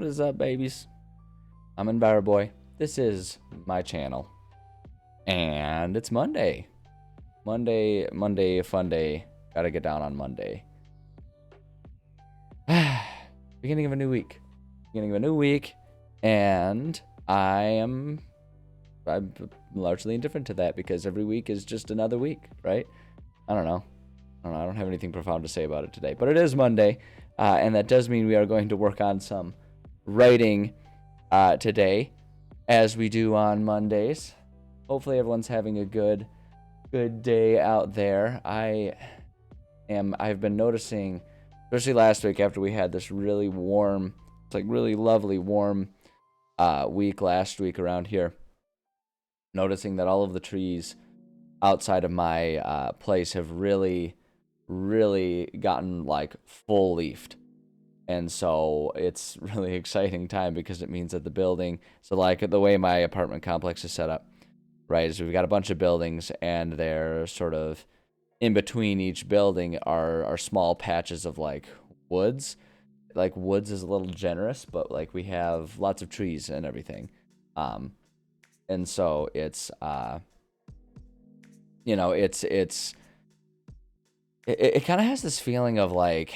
What is up, babies? I'm Boy. This is my channel. And it's Monday. Monday, fun day. Gotta get down on Monday. Beginning of a new week. And I'm largely indifferent to that because every week is just another week, right? I don't know. I don't have anything profound to say about it today. But it is Monday. And that does mean we are going to work on some writing today, as we do on Mondays. Hopefully everyone's having a good day out there. I've been noticing, especially last week after we had this really warm, really lovely warm week last week around here, noticing that all of the trees outside of my place have really gotten like full leafed. And so it's really exciting time because it means that the building, so like the way my apartment complex is set up, right, is we've got a bunch of buildings and they're sort of in between each building are small patches of like woods. Like woods is a little generous, but like we have lots of trees and everything. And so it's, it kind of has this feeling of like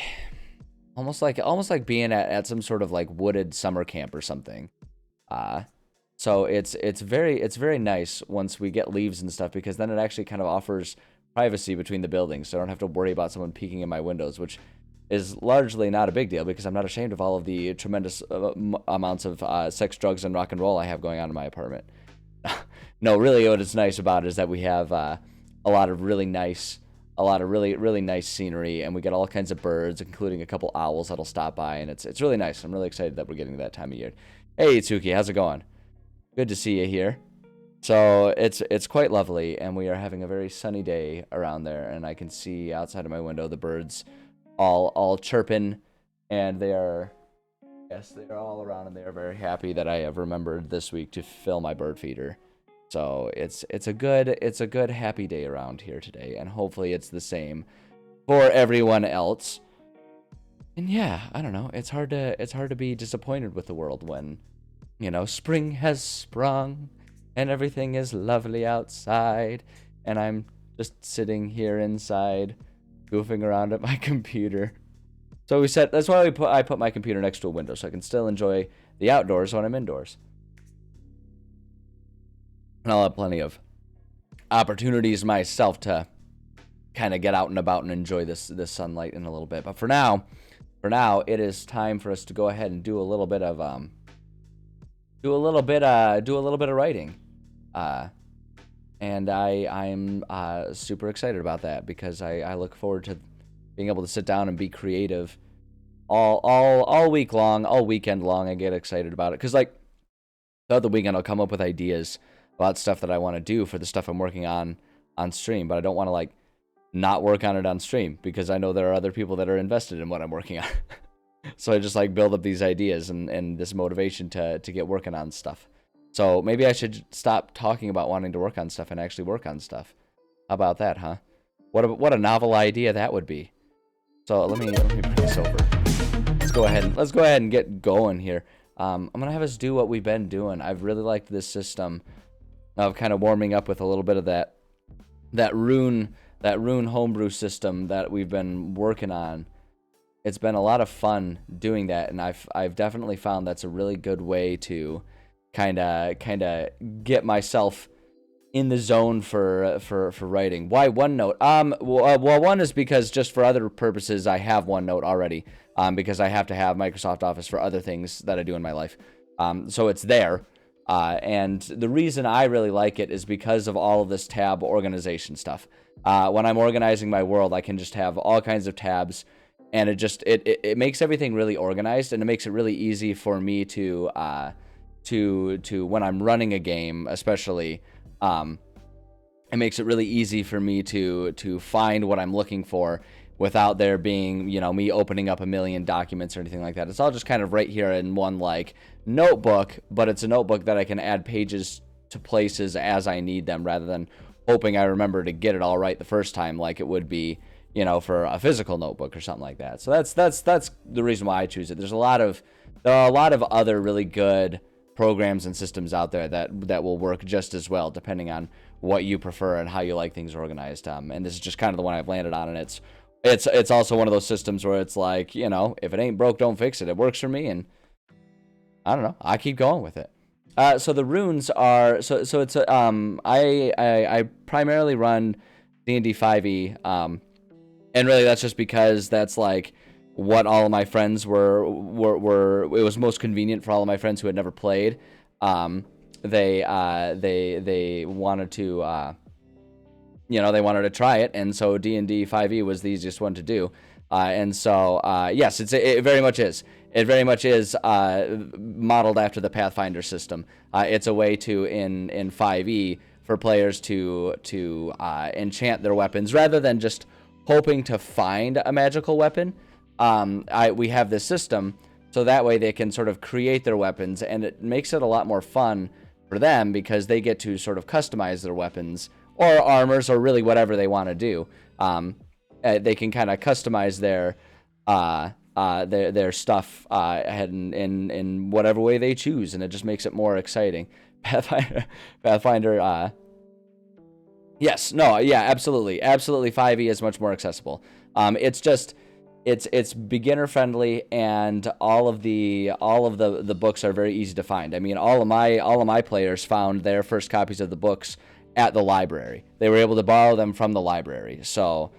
almost like being at some sort of like wooded summer camp or something. So it's very nice once we get leaves and stuff, because then it actually kind of offers privacy between the buildings, so I don't have to worry about someone peeking in my windows, which is largely not a big deal because I'm not ashamed of all of the tremendous amounts of sex, drugs, and rock and roll I have going on in my apartment. No, really, what is nice about it is that we have a lot of really nice scenery, and we get all kinds of birds, including a couple owls that'll stop by, and it's really nice. I'm really excited that we're getting to that time of year. Hey, Itsuki, how's it going? Good to see you here. So it's quite lovely, and we are having a very sunny day around there, and I can see outside of my window the birds all chirping, and they are all around, and they are very happy that I have remembered this week to fill my bird feeder. So it's a good happy day around here today, and hopefully it's the same for everyone else. And yeah, I don't know, it's hard to be disappointed with the world when, spring has sprung and everything is lovely outside, and I'm just sitting here inside goofing around at my computer. So that's why I put my computer next to a window, so I can still enjoy the outdoors when I'm indoors. And I'll have plenty of opportunities myself to kind of get out and about and enjoy this sunlight in a little bit. But for now, it is time for us to go ahead and do a little bit of writing. And I'm super excited about that because I look forward to being able to sit down and be creative all week long, all weekend long. I get excited about it because like throughout the weekend I'll come up with ideas about stuff that I want to do for the stuff I'm working on stream, but I don't want to like not work on it on stream because I know there are other people that are invested in what I'm working on. So I just like build up these ideas and this motivation to get working on stuff. So maybe I should stop talking about wanting to work on stuff and actually work on stuff. How about that, huh? What a novel idea that would be. So let me bring this over. Let's go ahead and get going here. I'm gonna have us do what we've been doing. I've really liked this system of kind of warming up with a little bit of that rune homebrew system that we've been working on. It's been a lot of fun doing that, and I've definitely found that's a really good way to kind of get myself in the zone for writing. Why OneNote? Well, one is because just for other purposes I have OneNote already, because I have to have Microsoft Office for other things that I do in my life. So it's there. And the reason I really like it is because of all of this tab organization stuff. When I'm organizing my world, I can just have all kinds of tabs, and it makes everything really organized, and it makes it really easy for me to when I'm running a game, especially, it makes it really easy for me to find what I'm looking for without there being, me opening up a million documents or anything like that. It's all just kind of right here in one like notebook, but it's a notebook that I can add pages to places as I need them, rather than hoping I remember to get it all right the first time like it would be, for a physical notebook or something like that. So that's the reason why I choose it. There's a lot of there are a lot of other really good programs and systems out there that will work just as well, depending on what you prefer and how you like things organized. And this is just kind of the one I've landed on, and it's also one of those systems where it's like, you know, if it ain't broke, don't fix it. It works for me, and I don't know, I keep going with it. So the runes are so it's I primarily run D&D 5e, and really that's just because that's like what all of my friends were it was most convenient for all of my friends who had never played. They wanted to you know, they wanted to try it, and so D&D 5e was the easiest one to do. And so yes, it very much is. It very much is modeled after the Pathfinder system. It's a way to in 5e for players to enchant their weapons rather than just hoping to find a magical weapon. We have this system so that way they can sort of create their weapons, and it makes it a lot more fun for them because they get to sort of customize their weapons or armors or really whatever they want to do. They can kind of customize their stuff in whatever way they choose, and it just makes it more exciting. Pathfinder, yes, no, yeah, absolutely, 5e is much more accessible. It's just it's beginner friendly, and all of the books are very easy to find. I mean, all of my players found their first copies of the books at the library. They were able to borrow them from the library. So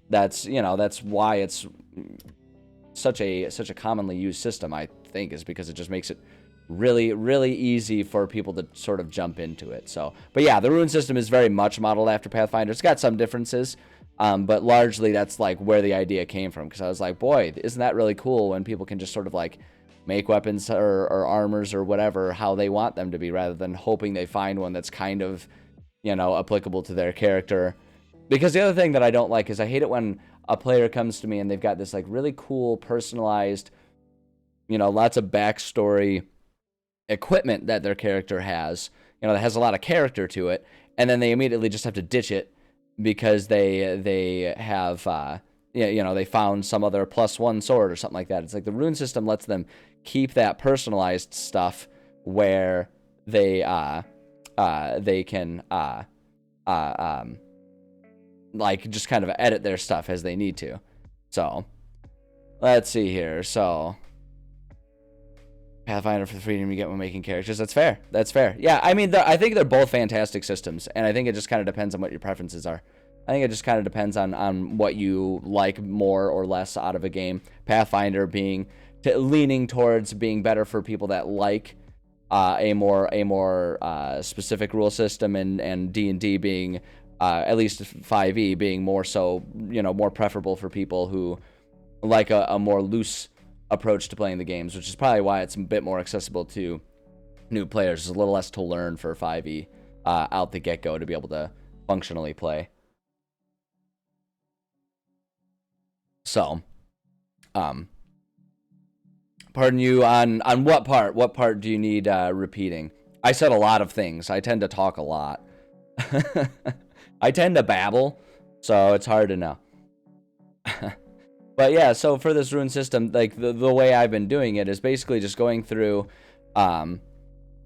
that's why it's such a commonly used system, I think, is because it just makes it really, really easy for people to sort of jump into it. So, but yeah, the rune system is very much modeled after Pathfinder. It's got some differences, but largely that's like where the idea came from, because I was like, boy, isn't that really cool when people can just sort of like make weapons or armors or whatever how they want them to be, rather than hoping they find one that's kind of, you know, applicable to their character. Because the other thing that I don't like is I hate it when a player comes to me and they've got this like really cool personalized, you know, lots of backstory equipment that their character has, you know, that has a lot of character to it, and then they immediately just have to ditch it because they have you know, they found some other +1 sword or something like that. It's like the rune system lets them keep that personalized stuff where they can like just kind of edit their stuff as they need to. So let's see here. So Pathfinder for the freedom you get when making characters. That's fair. That's fair. Yeah, I mean, I think they're both fantastic systems, and I think it just kind of depends on what your preferences are. I think it just kind of depends on what you like more or less out of a game. Pathfinder being leaning towards being better for people that like a more specific rule system, and D&D being at least 5e being more so, you know, more preferable for people who like a more loose approach to playing the games, which is probably why it's a bit more accessible to new players. There's a little less to learn for 5e out the get-go to be able to functionally play. So, pardon you, on what part? What part do you need repeating? I said a lot of things. I tend to talk a lot. I tend to babble, so it's hard to know. But yeah, so for this rune system, like the way I've been doing it is basically just going through, so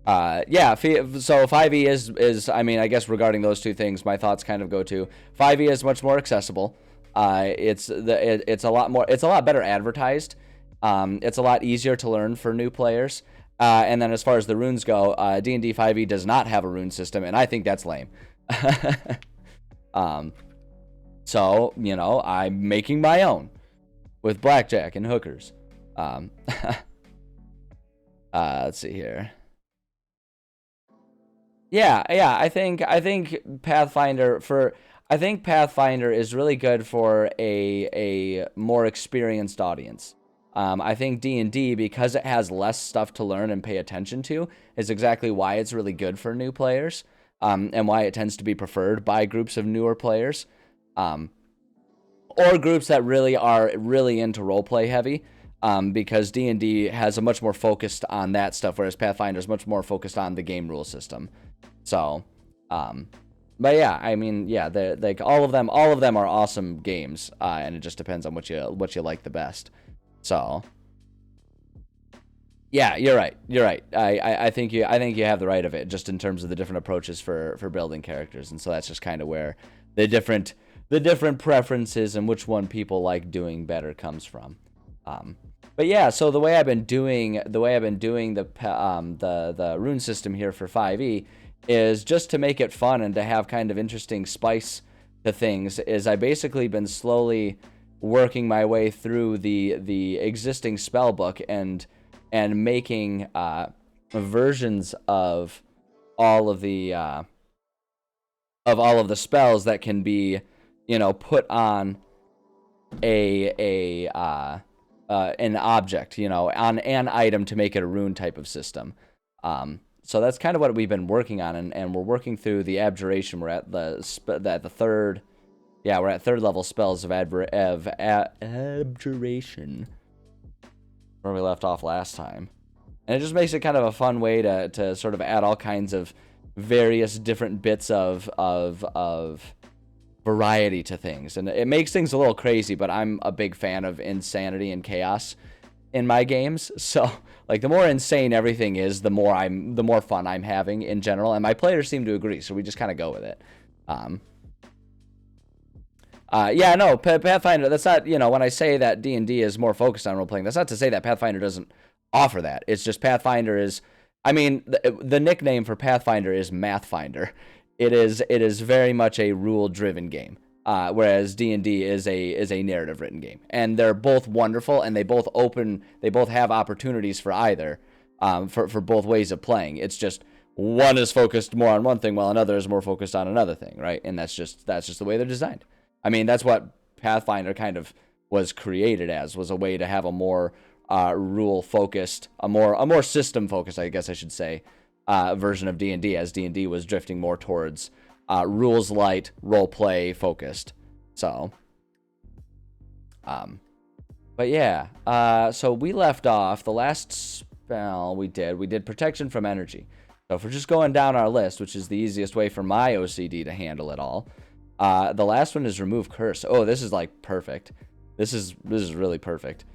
5e is I mean, I guess regarding those two things, my thoughts kind of go to 5e is much more accessible. It's a lot better advertised. It's a lot easier to learn for new players. And then as far as the runes go, D&D 5e does not have a rune system, and I think that's lame. So, you know, I'm making my own with blackjack and hookers. Let's see here. Yeah, I think Pathfinder is really good for a more experienced audience. I think D&D, because it has less stuff to learn and pay attention to, is exactly why it's really good for new players, and why it tends to be preferred by groups of newer players, or groups that really are really into roleplay heavy, because D&D has a much more focused on that stuff, whereas Pathfinder is much more focused on the game rule system. So, but yeah, I mean, yeah, like all of them are awesome games, and it just depends on what you like the best. So, Yeah, you're right. You're right. I think you have the right of it, just in terms of the different approaches for building characters, and so that's just kind of where the different preferences and which one people like doing better comes from. Um, but yeah, so the way I've been doing the rune system here for 5e is just to make it fun and to have kind of interesting spice to things. Is I basically been slowly working my way through the existing spell book and making versions of all of the spells that can be, put on an object, on an item to make it a rune type of system. So that's kind of what we've been working on, and we're working through the abjuration. We're at the third. Yeah, we're at third level spells of abjuration, where we left off last time. And it just makes it kind of a fun way to sort of add all kinds of various different bits of variety to things. And it makes things a little crazy, but I'm a big fan of insanity and chaos in my games. So, like, the more insane everything is, the more fun I'm having in general. And my players seem to agree, so we just kind of go with it. Yeah, no, Pathfinder, that's not, when I say that D&D is more focused on role-playing, that's not to say that Pathfinder doesn't offer that. It's just Pathfinder is, the nickname for Pathfinder is Mathfinder. It is very much a rule-driven game, whereas D&D is a narrative-written game. And they're both wonderful, and they both have opportunities for either, for both ways of playing. It's just one is focused more on one thing, while another is more focused on another thing, right? And that's just the way they're designed. That's what Pathfinder kind of was created as, was a way to have a more rule-focused, a more system-focused, I guess I should say, version of D&D, as D&D was drifting more towards rules-light, role-play focused. So, but yeah, so we left off, the last spell we did Protection from Energy. So if we're just going down our list, which is the easiest way for my OCD to handle it all, the last one is Remove Curse. Oh, this is like perfect. This is really perfect.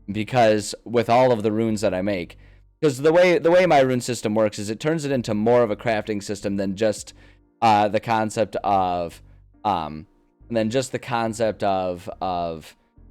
Because with all of the runes that I make, because the way my rune system works is it turns it into more of a crafting system than just the concept of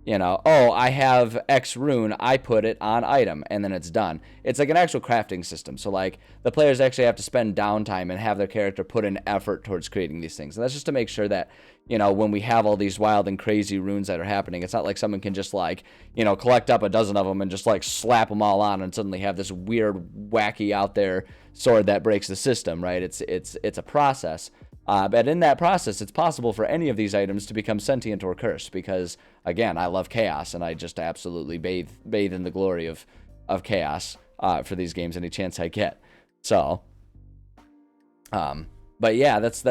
oh, I have X rune, I put it on item, and then it's done. It's like an actual crafting system. So, like, the players actually have to spend downtime and have their character put in effort towards creating these things. And that's just to make sure that, when we have all these wild and crazy runes that are happening, it's not like someone can just, like, collect up a dozen of them and just, like, slap them all on and suddenly have this weird, wacky, out there sword that breaks the system, right? It's a process. But in that process, it's possible for any of these items to become sentient or cursed, because, again, I love chaos, and I just absolutely bathe in the glory of chaos for these games any chance I get. So, but yeah, that's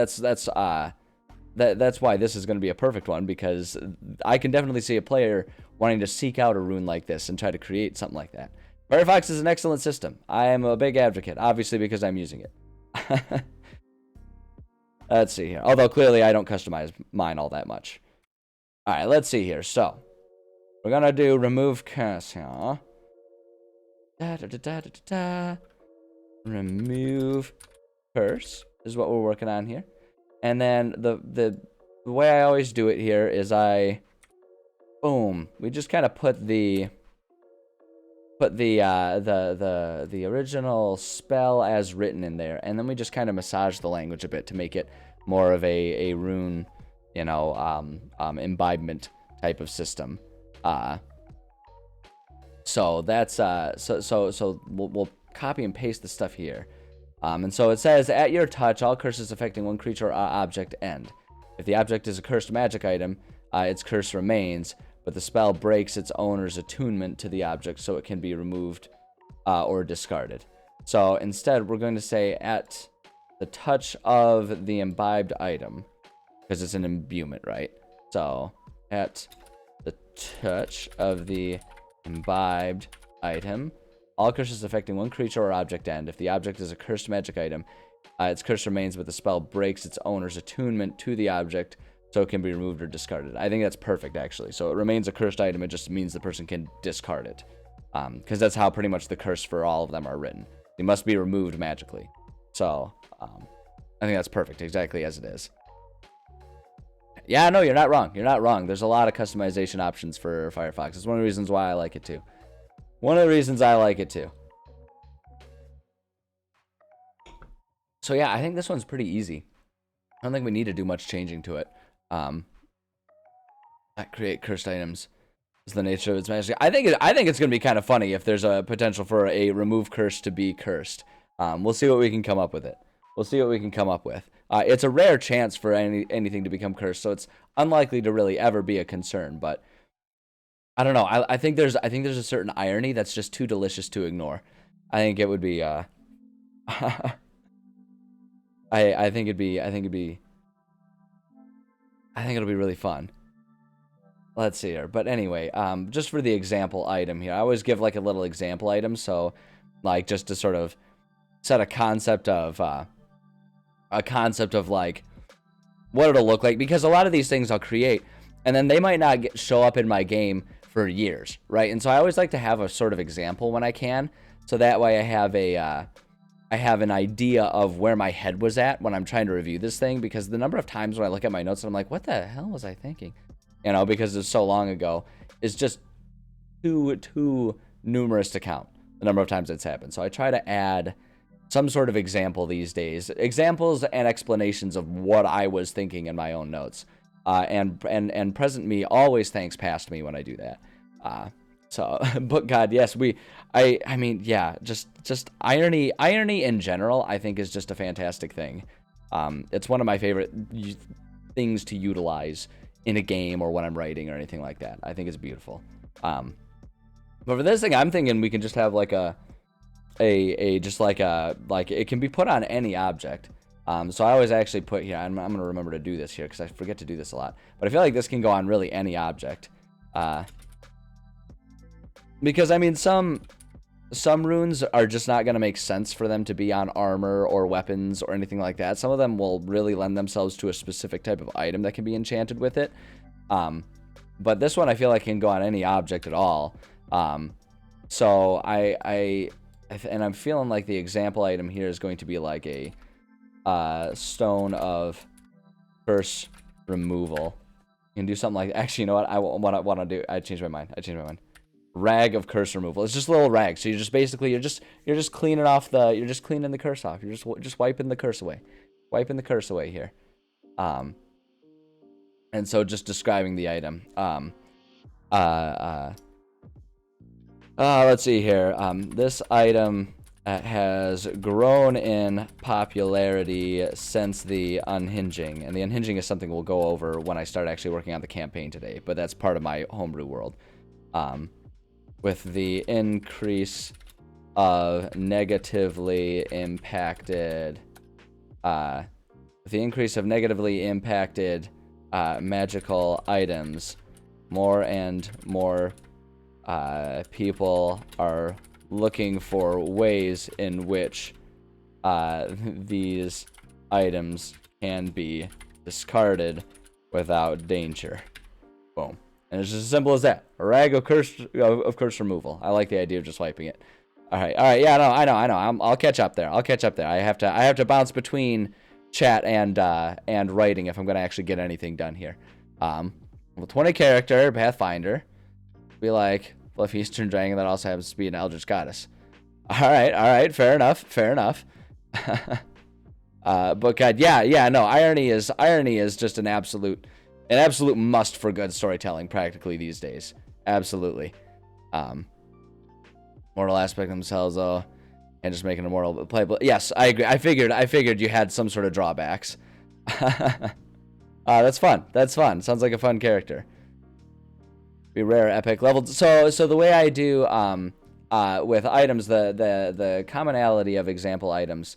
why this is going to be a perfect one, because I can definitely see a player wanting to seek out a rune like this and try to create something like that. Firefox is an excellent system. I am a big advocate, obviously, because I'm using it. Let's see here. Although clearly I don't customize mine all that much. Alright, let's see here. So, we're gonna do Remove Curse here. Remove Curse is what we're working on here. And then the way I always do it here is we just kind of put the original spell as written in there, and then we just kind of massage the language a bit to make it more of a rune, imbibement type of system. So that's so we'll copy and paste the stuff here. And so it says, at your touch, all curses affecting one creature or object end. If the object is a cursed magic item, its curse remains, but the spell breaks its owner's attunement to the object, so it can be removed or discarded. So instead, we're going to say, at the touch of the imbibed item, because it's an imbuement, right? So, at the touch of the imbibed item, all curses affecting one creature or object end. If the object is a cursed magic item, its curse remains, but the spell breaks its owner's attunement to the object, so it can be removed or discarded. I think that's perfect, actually. So it remains a cursed item. It just means the person can discard it. because that's how pretty much the curse for all of them are written. They must be removed magically. So I think that's perfect, exactly as it is. Yeah, no, you're not wrong. You're not wrong. There's a lot of customization options for Firefox. It's one of the reasons why I like it too. One of the reasons I like it too. So yeah, I think this one's pretty easy. I don't think we need to do much changing to it. Create cursed items is the nature of its magic. I think it's gonna be kind of funny if there's a potential for a remove curse to be cursed. We'll see what we can come up with it. We'll see what we can come up with. It's a rare chance for anything to become cursed, so it's unlikely to really ever be a concern. But I don't know. I think there's a certain irony that's just too delicious to ignore. I think it would be. I think it'll be really fun. Let's see here. But anyway, just for the example item here, I always give like a little example item, so like just to sort of set a concept of like what it'll look like, because a lot of these things I'll create and then they might not show up in my game for years, right? And so I always like to have a sort of example when I can, so that way I have an idea of where my head was at when I'm trying to review this thing, because the number of times when I look at my notes and I'm like, what the hell was I thinking? You know, because it's so long ago, is just too numerous to count the number of times it's happened. So I try to add some sort of example these days, examples and explanations of what I was thinking in my own notes. And present me always thanks past me when I do that. So, but God, yes, I mean, yeah, just irony in general, I think is just a fantastic thing. It's one of my favorite things to utilize in a game or when I'm writing or anything like that. I think it's beautiful. But for this thing, I'm thinking we can just have like like it can be put on any object. So I always actually put here, I'm going to remember to do this here because I forget to do this a lot, but I feel like this can go on really any object. Because I mean, some runes are just not going to make sense for them to be on armor or weapons or anything like that. Some of them will really lend themselves to a specific type of item that can be enchanted with it. But this one I feel like can go on any object at all. So and I'm feeling like the example item here is going to be like a stone of curse removal. You can do something like, actually, you know what? I want to do. I changed my mind. Rag of curse removal. It's just a little rag. So you're just basically you're just cleaning the curse off. You're just wiping the curse away. Wiping the curse away here. And so just describing the item. Let's see here. This item has grown in popularity since the unhinging. And the unhinging is something we'll go over when I start actually working on the campaign today, but that's part of my homebrew world. With the increase of negatively impacted magical items, more and more people are looking for ways in which these items can be discarded without danger. Boom. And it's just as simple as that. A rag of curse removal. I like the idea of just wiping it. All right. Yeah, no, I know. I'll catch up there. I have to bounce between chat and writing if I'm gonna actually get anything done here. Well, 20 character Pathfinder. Be like, well, if Eastern Dragon, that also happens to be an Eldritch Goddess. All right. Fair enough. But God, yeah. No, irony is just an absolute must for good storytelling practically these days. Absolutely. Mortal aspect themselves though, and just making a mortal playable. Yes, I agree. I figured you had some sort of drawbacks. That's fun. Sounds like a fun character. Be rare, epic, leveled. So the way I do with items, the commonality of example items,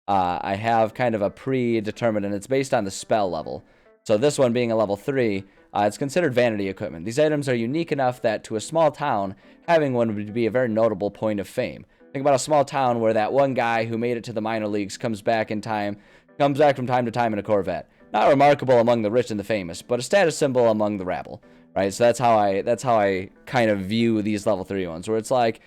I have kind of a predetermined, and it's based on the spell level. So this one being a level 3, it's considered vanity equipment. These items are unique enough that to a small town, having one would be a very notable point of fame. Think about a small town where that one guy who made it to the minor leagues comes back from time to time in a Corvette. Not remarkable among the rich and the famous, but a status symbol among the rabble. right? So that's how I kind of view these level 3 ones, where it's like,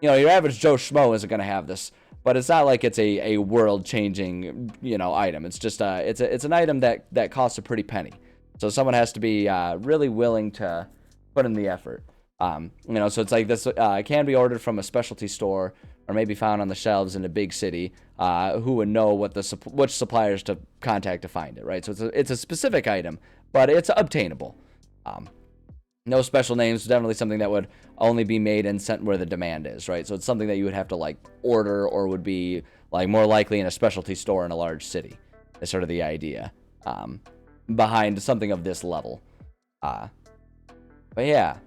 you know, your average Joe Schmo isn't going to have this, but it's not like it's a world changing, you know, item. It's just it's an item that costs a pretty penny. So someone has to be really willing to put in the effort. You know, so it's like this can be ordered from a specialty store or maybe found on the shelves in a big city. Who would know which suppliers to contact to find it, right? So it's a specific item, but it's obtainable. No special names, definitely something that would only be made and sent where the demand is, right? So it's something that you would have to like order, or would be like more likely in a specialty store in a large city. Is sort of the idea behind something of this level. But yeah,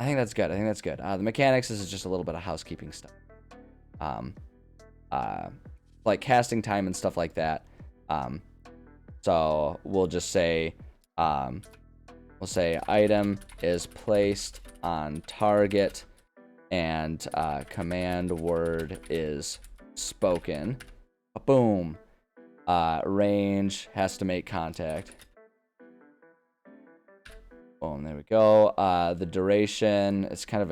I think that's good. I think that's good. The mechanics, this is just a little bit of housekeeping stuff. Like casting time and stuff like that. So we'll just say, we'll say item is placed on target and command word is spoken. Boom. Range has to make contact. Boom, there we go. The duration is kind of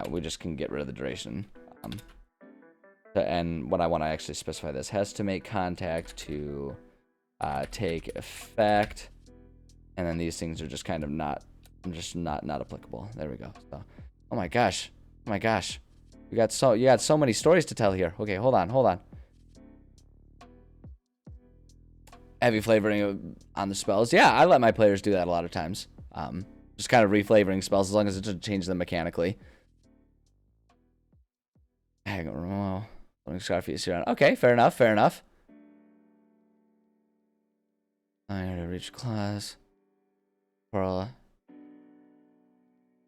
we just can get rid of the duration. And what I want to actually specify this has to make contact to take effect, and then these things are just kind of not applicable. There we go. So, oh my gosh, you got so many stories to tell here. Okay, hold on. Heavy flavoring on the spells. Yeah, I let my players do that a lot of times. Just kind of reflavoring spells as long as it doesn't change them mechanically. Hang on. Okay, fair enough. I already reached class. Pearl.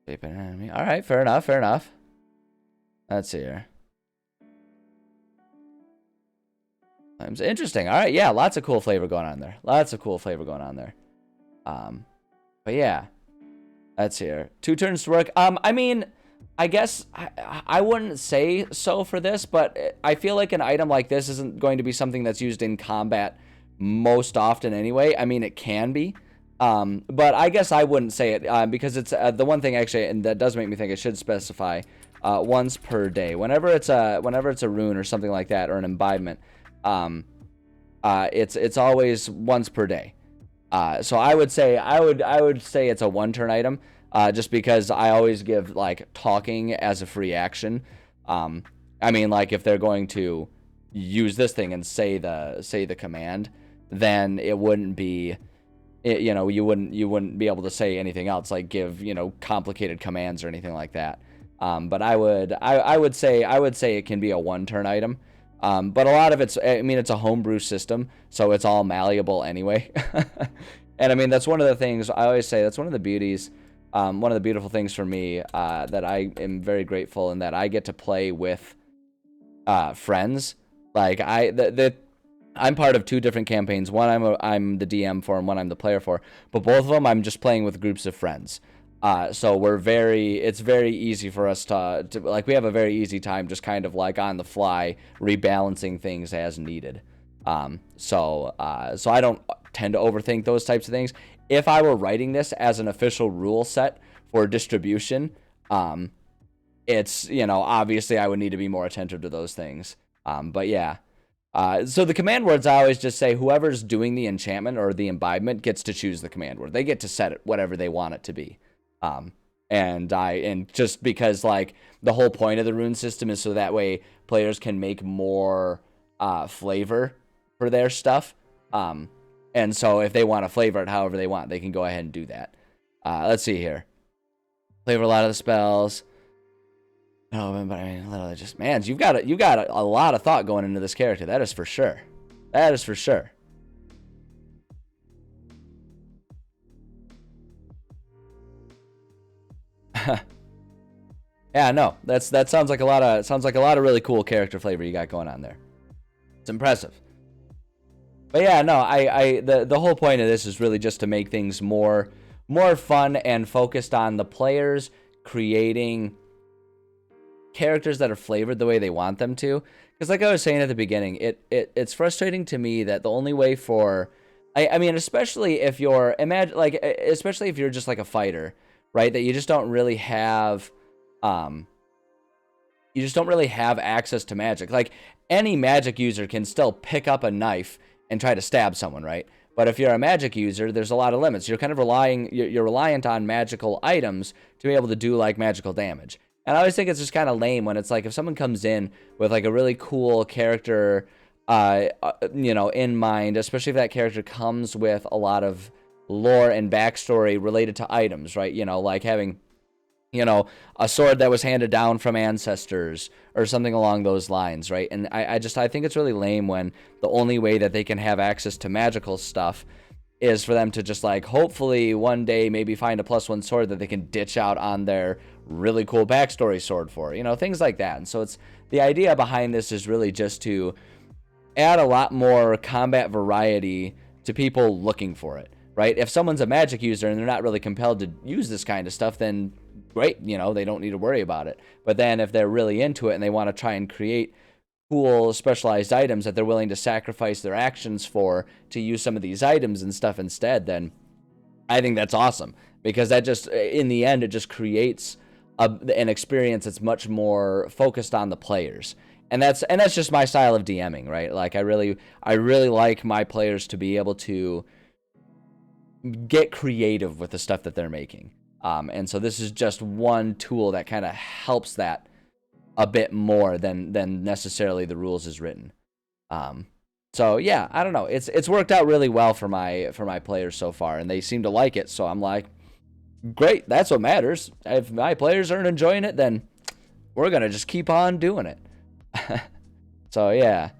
Shape an enemy. Alright, fair enough. Let's see here. It's interesting. Alright, yeah, lots of cool flavor going on there. But yeah. Let's see here. 2 turns to work. I mean, I guess I wouldn't say so for this, but I feel like an item like this isn't going to be something that's used in combat most often anyway. I mean, it can be, but I guess I wouldn't say it because it's the one thing actually, and that does make me think I should specify once per day. Whenever it's a rune or something like that, or an imbibement, it's always once per day. So I would say it's a 1-turn item. Just because I always give like talking as a free action. I mean, like if they're going to use this thing and say the command, then it wouldn't be, you know, you wouldn't be able to say anything else, like give, you know, complicated commands or anything like that. But I would say it can be a 1-turn item. But a lot of it's a homebrew system, so it's all malleable anyway. And I mean, that's one of the things I always say. That's one of the beauties. One of the beautiful things for me that I am very grateful in, that I get to play with friends. Like I'm part of 2 different campaigns. One I'm the DM for, and one I'm the player for. But both of them I'm just playing with groups of friends. So it's very easy for us to like, we have a very easy time just kind of like on the fly rebalancing things as needed. So I don't tend to overthink those types of things. If I were writing this as an official rule set for distribution, it's, you know, obviously I would need to be more attentive to those things. But yeah. So the command words, I always just say whoever's doing the enchantment or the imbibement gets to choose the command word. They get to set it whatever they want it to be. And just because like the whole point of the rune system is so that way players can make more flavor for their stuff. And so if they want to flavor it however they want, they can go ahead and do that. Let's see here. Flavor a lot of the spells. No, but I mean, literally just, man, you've got a lot of thought going into this character. That is for sure. Yeah, no, that sounds like a lot of really cool character flavor you got going on there. It's impressive. But yeah, no, the whole point of this is really just to make things more fun and focused on the players creating characters that are flavored the way they want them to. Because like I was saying at the beginning, it's frustrating to me that the only way for I mean, especially if you're especially if you're just like a fighter, right? That you just don't really have, um, you just don't really have access to magic. Like any magic user can still pick up a knife and try to stab someone, right? But if you're a magic user, there's a lot of limits. You're kind of you're reliant on magical items to be able to do like magical damage. And I always think it's just kind of lame when it's like if someone comes in with like a really cool character, in mind, especially if that character comes with a lot of lore and backstory related to items, right? Like having a sword that was handed down from ancestors or something along those lines, right? And I think it's really lame when the only way that they can have access to magical stuff is for them to just like hopefully one day maybe find a +1 sword that they can ditch out on their really cool backstory sword for, things like that. And so it's the idea behind this is really just to add a lot more combat variety to people looking for it, right? If someone's a magic user and they're not really compelled to use this kind of stuff, then great, they don't need to worry about it. But then if they're really into it and they want to try and create cool specialized items that they're willing to sacrifice their actions for to use some of these items and stuff instead, then I think that's awesome, because that just, in the end, it just creates an experience that's much more focused on the players. And that's just my style of DMing, right? Like I really like my players to be able to get creative with the stuff that they're making. And so this is just one tool that kind of helps that a bit more than necessarily the rules is written. So yeah, I don't know. It's worked out really well for my players so far, and they seem to like it. So I'm like, great, that's what matters. If my players aren't enjoying it, then we're gonna just keep on doing it. So yeah,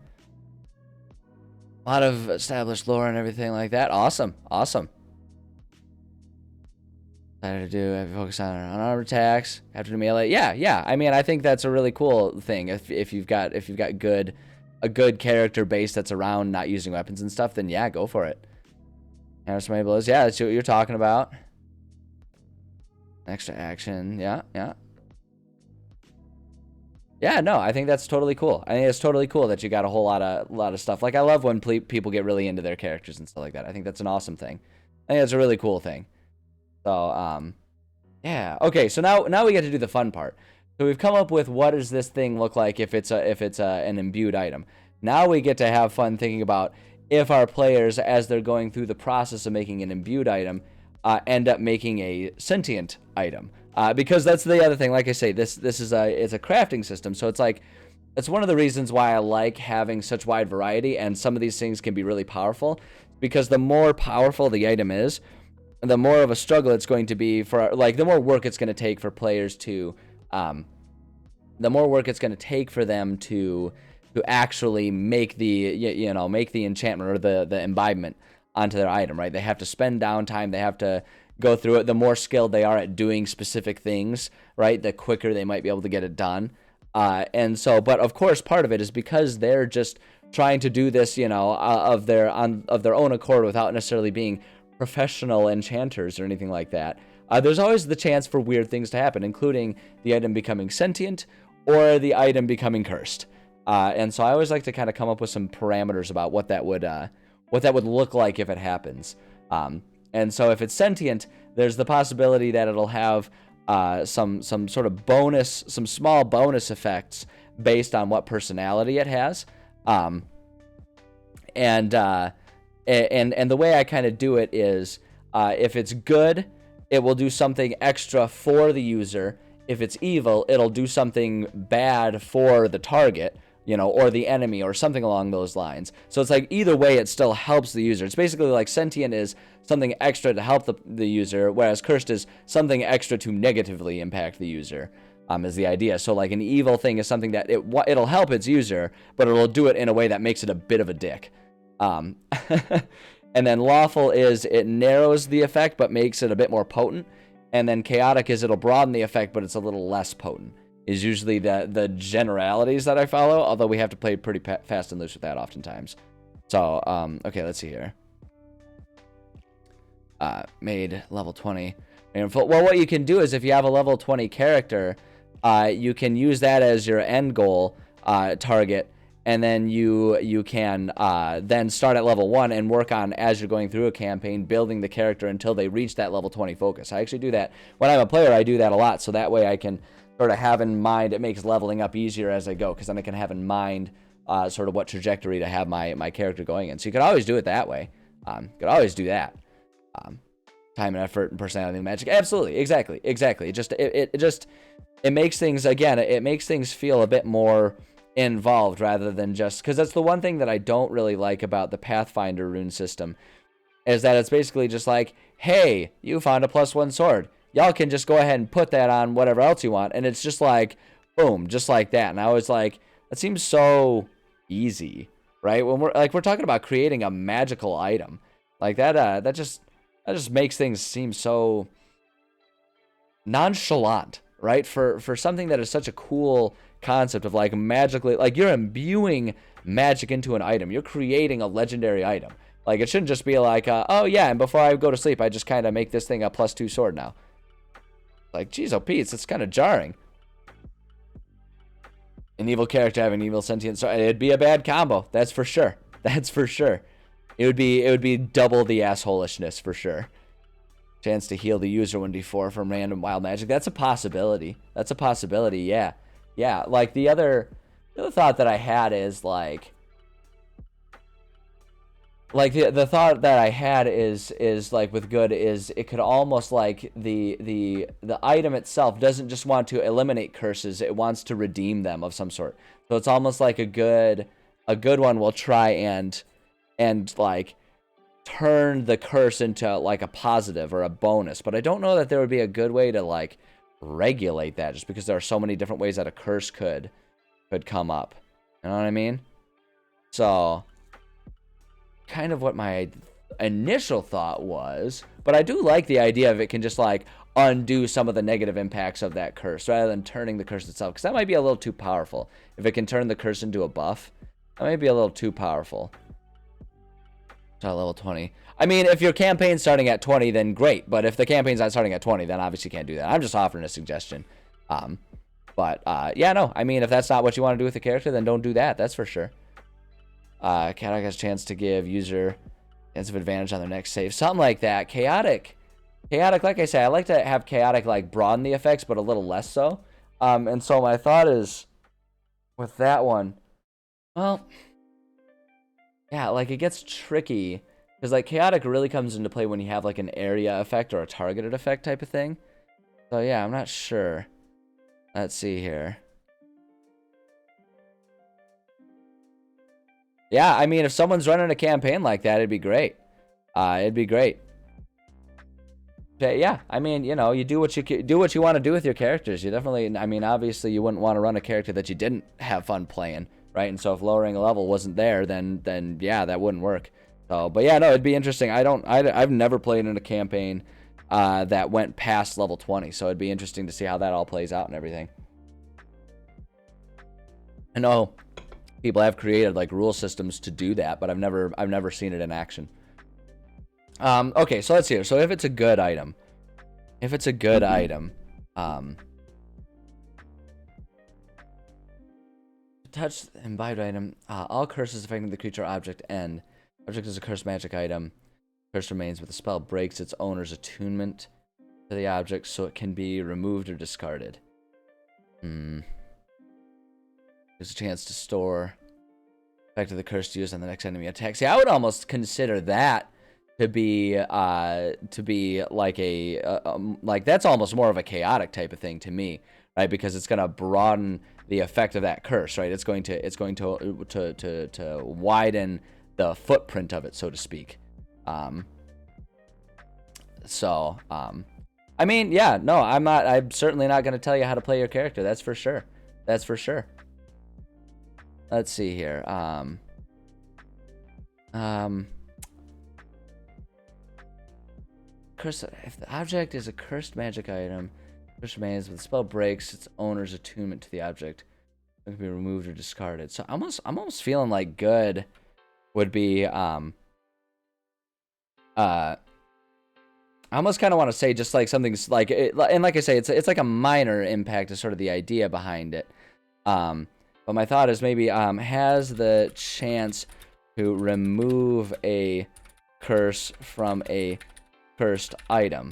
a lot of established lore and everything like that. Awesome. To do have you focus on unarmed attacks after melee. Yeah. I mean, I think that's a really cool thing. If you've got a good character base that's around not using weapons and stuff, then yeah, go for it. Have so many blows. Yeah, that's what you're talking about. Extra action. Yeah. No, I think that's totally cool. I think it's totally cool that you got a whole lot of stuff. Like I love when people get really into their characters and stuff like that. I think that's an awesome thing. I think it's a really cool thing. So, yeah. Okay, so now we get to do the fun part. So we've come up with what does this thing look like if it's an imbued item. Now we get to have fun thinking about if our players, as they're going through the process of making an imbued item, end up making a sentient item. Because that's the other thing. Like I say, it's a crafting system, so it's one of the reasons why I like having such wide variety. And some of these things can be really powerful, because the more powerful the item is, the more of a struggle it's going to be the more work it's going to take for players to, the more work it's going to take for them to actually make make the enchantment or the imbibement onto their item, right? They have to spend downtime, they have to go through it. The more skilled they are at doing specific things, right, the quicker they might be able to get it done. And so, but of course, part of it is because they're just trying to do this, of their own accord without necessarily being professional enchanters or anything like that. There's always the chance for weird things to happen, including the item becoming sentient or the item becoming cursed. And so I always like to kind of come up with some parameters about what that would look like if it happens. And so if it's sentient, there's the possibility that it'll have some sort of bonus, some small bonus effects based on what personality it has. And the way I kind of do it is, if it's good, it will do something extra for the user. If it's evil, it'll do something bad for the target, or the enemy or something along those lines. So it's like either way, it still helps the user. It's basically like sentient is something extra to help the user, whereas cursed is something extra to negatively impact the user, is the idea. So like an evil thing is something that it'll help its user, but it'll do it in a way that makes it a bit of a dick. And then lawful is it narrows the effect but makes it a bit more potent. And then chaotic is it'll broaden the effect but it's a little less potent, is usually the generalities that I follow, although we have to play pretty fast and loose with that oftentimes. So, okay, let's see here. Made level 20. Well, what you can do is if you have a level 20 character, you can use that as your end goal target, and then you can then start at level 1 and work on, as you're going through a campaign, building the character until they reach that level 20 focus. I actually do that when I'm a player. I do that a lot, so that way I can sort of have in mind, it makes leveling up easier as I go, because then I can have in mind sort of what trajectory to have my character going in. So you could always do it that way. You could always do that. Time and effort and personality and magic. Absolutely, exactly. It makes things, again, it makes things feel a bit more involved rather than just, because that's the one thing that I don't really like about the Pathfinder rune system, is that it's basically just like, hey, you found a +1 sword. Y'all can just go ahead and put that on whatever else you want. And it's just like, boom, just like that. And I was like, that seems so easy, right? When we're talking about creating a magical item like that, that just makes things seem so nonchalant, right? For something that is such a cool concept of like magically, like you're imbuing magic into an item. You're creating a legendary item. Like it shouldn't just be like, oh yeah, and before I go to sleep, I just kind of make this thing a +2 sword now. Like, geez, oh Pete, it's kind of jarring. An evil character having an evil sentient sword, it'd be a bad combo. That's for sure. That's for sure. It would be double the assholishness for sure. Chance to heal the user 1d4 from random wild magic. That's a possibility. That's a possibility, yeah. Yeah, like the other thought that I had is like the thought that I had is like with good is it could almost like the item itself doesn't just want to eliminate curses, it wants to redeem them of some sort. So it's almost like a good one will try and like turn the curse into like a positive or a bonus. But I don't know that there would be a good way to like regulate that, just because there are so many different ways that a curse could come up. You know what I mean? So kind of what my initial thought was, but I do like the idea of it can just like undo some of the negative impacts of that curse rather than turning the curse itself, because that might be a little too powerful. If it can turn the curse into a buff, that might be a little too powerful. So level 20. I mean, if your campaign's starting at 20, then great. But if the campaign's not starting at 20, then obviously you can't do that. I'm just offering a suggestion. Yeah, no. I mean, if that's not what you want to do with the character, then don't do that. That's for sure. Chaotic has a chance to give user chance of advantage on their next save. Something like that. Chaotic, like I say, I like to have chaotic like broaden the effects, but a little less so. And so my thought is, with that one, well, yeah, like it gets tricky because like chaotic really comes into play when you have like an area effect or a targeted effect type of thing. So yeah, I'm not sure. Let's see here. Yeah, I mean, if someone's running a campaign like that, it'd be great. It'd be great. Okay, yeah, I mean, you know, you do what you want to do with your characters. You definitely, I mean, obviously, you wouldn't want to run a character that you didn't have fun playing, right? And so, if lowering a level wasn't there, then yeah, that wouldn't work. So, but yeah, no, it'd be interesting. I've never played in a campaign that went past level 20, so it'd be interesting to see how that all plays out and everything. I know people have created like rule systems to do that, but I've never seen it in action. Okay, so let's see here. So if it's a good item, touch imbibed item, all curses affecting the creature or object end. Object is a cursed magic item. Curse remains, but the spell breaks its owner's attunement to the object, so it can be removed or discarded. There's a chance to store effect of the curse to use on the next enemy attack. See, I would almost consider that to be like like that's almost more of a chaotic type of thing to me, right? Because it's gonna broaden the effect of that curse, right? It's going to widen the footprint of it, so to speak. I mean, yeah, no, I'm certainly not gonna tell you how to play your character. That's for sure. That's for sure. Let's see here. Curse. If the object is a cursed magic item, curse remains, but the spell breaks its owner's attunement to the object. It can be removed or discarded. So I'm almost feeling like good would be I almost kind of want to say just like something's like it, and like I say, it's like a minor impact is sort of the idea behind it. But my thought is maybe has the chance to remove a curse from a cursed item,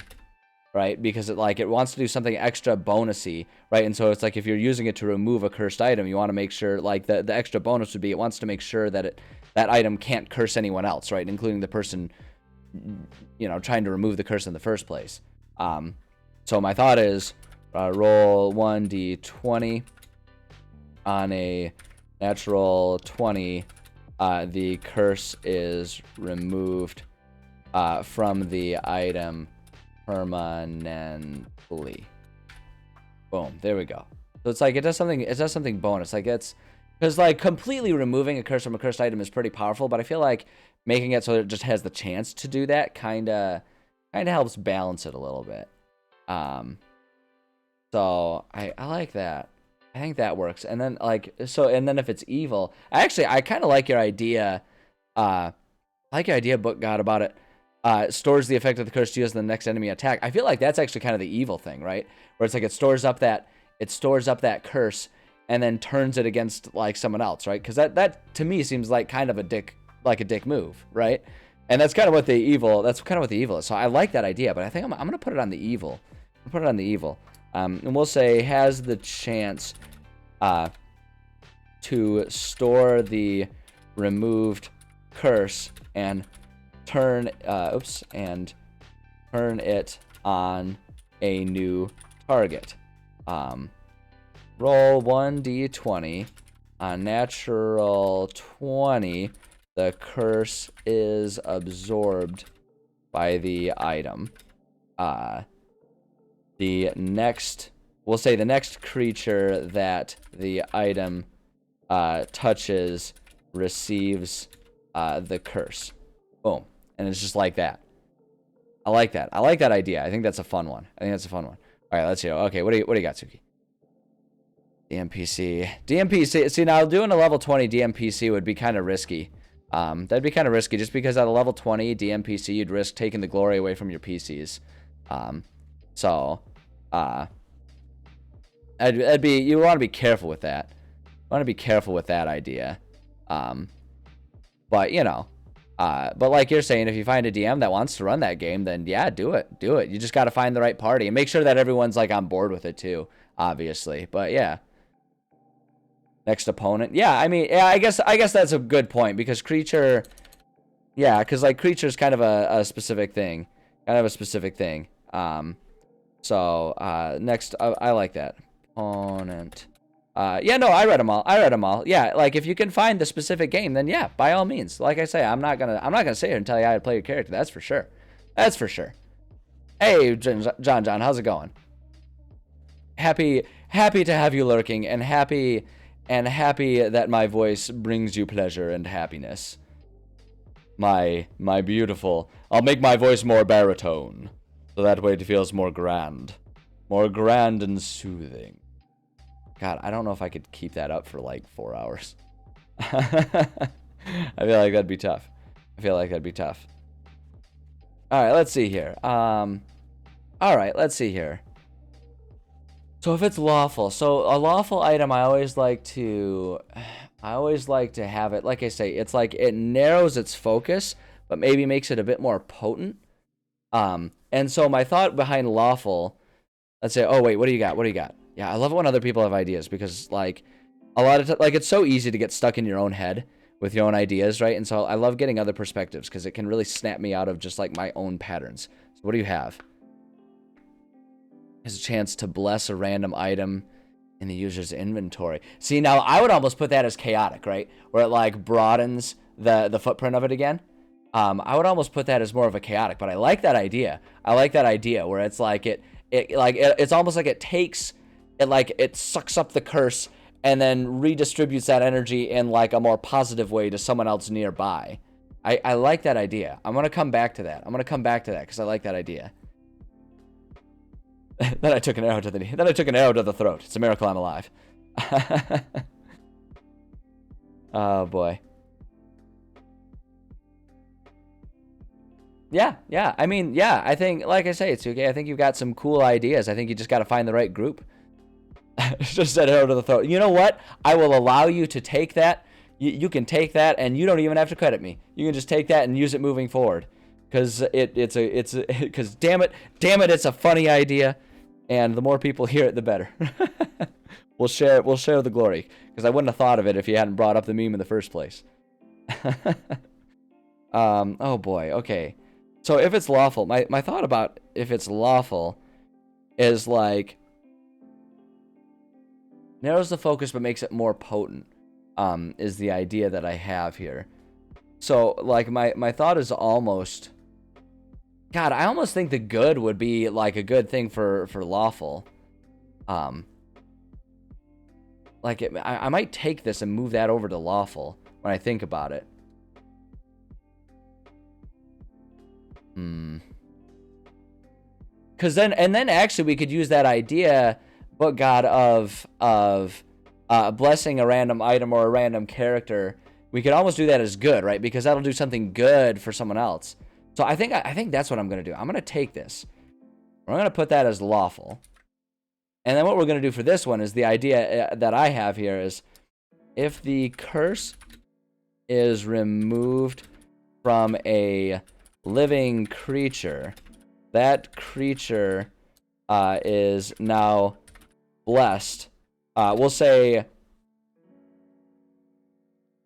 right? Because it wants to do something extra bonusy, right? And so it's like if you're using it to remove a cursed item, you want to make sure like the extra bonus would be it wants to make sure that that item can't curse anyone else, right? Including the person, you know, trying to remove the curse in the first place. So my thought is roll 1d20. On a natural 20, the curse is removed from the item permanently. Boom, there we go. So it's like it does something bonus. Like it's because like completely removing a curse from a cursed item is pretty powerful, but I feel like making it so it just has the chance to do that kind of helps balance it a little bit. So I like that. I think that works. And then and then if it's evil, I kind of like your idea. Book God about it. Stores the effect of the curse to use the next enemy attack. I feel like that's actually kind of the evil thing, right? Where it's like it stores up that curse and then turns it against like someone else, right? Because that to me seems like kind of a dick move, right? And that's kind of what the evil is. So I like that idea, but I think I'm gonna put it on the evil. And we'll say has the chance to store the removed curse and turn it on a new target. Roll 1d20. On natural 20, the curse is absorbed by the item. We'll say the next creature that the item touches receives the curse. Boom. And it's just like that. I like that. I like that idea. I think that's a fun one. All right, let's see. Okay, what do you got, Suki? DMPC. See, now doing a level 20 DMPC would be kind of risky. That'd be kind of risky just because at a level 20 DMPC, you'd risk taking the glory away from your PCs. You want to be careful with that. Idea. But you know, but like you're saying, if you find a DM that wants to run that game, then yeah, do it. You just got to find the right party and make sure that everyone's like on board with it too, obviously. But yeah. Next opponent. Yeah, I mean, yeah, I guess that's a good point because creature, yeah, because like creature's kind of a specific thing. So next, I like that. Opponent. Yeah, no, I read them all. Yeah, like if you can find the specific game, then yeah, by all means. Like I say, I'm not gonna sit here and tell you how to play your character. That's for sure. Hey, John, how's it going? Happy to have you lurking, and happy that my voice brings you pleasure and happiness. My beautiful. I'll make my voice more baritone, so that way it feels more grand and soothing. God, I don't know if I could keep that up for like 4 hours. I feel like that'd be tough. All right, let's see here. So if it's lawful, so a lawful item, I always like to have it. Like I say, it's like it narrows its focus, but maybe makes it a bit more potent. And so my thought behind lawful, let's say, oh wait, what do you got? Yeah, I love it when other people have ideas because like a lot of like it's so easy to get stuck in your own head with your own ideas, right? And so I love getting other perspectives because it can really snap me out of just like my own patterns. So what do you have? Has a chance to bless a random item in the user's inventory. See, now I would almost put that as chaotic, right? Where it like broadens the footprint of it again. I would almost put that as more of a chaotic, but I like that idea. Where it's like it's almost like it sucks up the curse and then redistributes that energy in like a more positive way to someone else nearby. I like that idea. I'm gonna come back to that because I like that idea. Then I took an arrow to the throat. It's a miracle I'm alive. Oh boy. Yeah. I mean, yeah. I think, like I say, Tsuki, I think you've got some cool ideas. I think you just got to find the right group. Just send it over to the throat. You know what? I will allow you to take that. You can take that, and you don't even have to credit me. You can just take that and use it moving forward, because because damn it, it's a funny idea, and the more people hear it, the better. We'll share the glory, because I wouldn't have thought of it if you hadn't brought up the meme in the first place. Oh boy. Okay. So if it's lawful, my thought about if it's lawful is like narrows the focus but makes it more potent. Is the idea that I have here. So like my thought is almost, God, I almost think the good would be like a good thing for lawful. Like I might take this and move that over to lawful when I think about it. Cause then actually we could use that idea, but God, of blessing a random item or a random character. We could almost do that as good, right? Because that'll do something good for someone else. So I think that's what I'm gonna do. I'm gonna take this. We're gonna put that as lawful. And then what we're gonna do for this one is the idea that I have here is if the curse is removed from a living creature, that creature is now blessed. We'll say,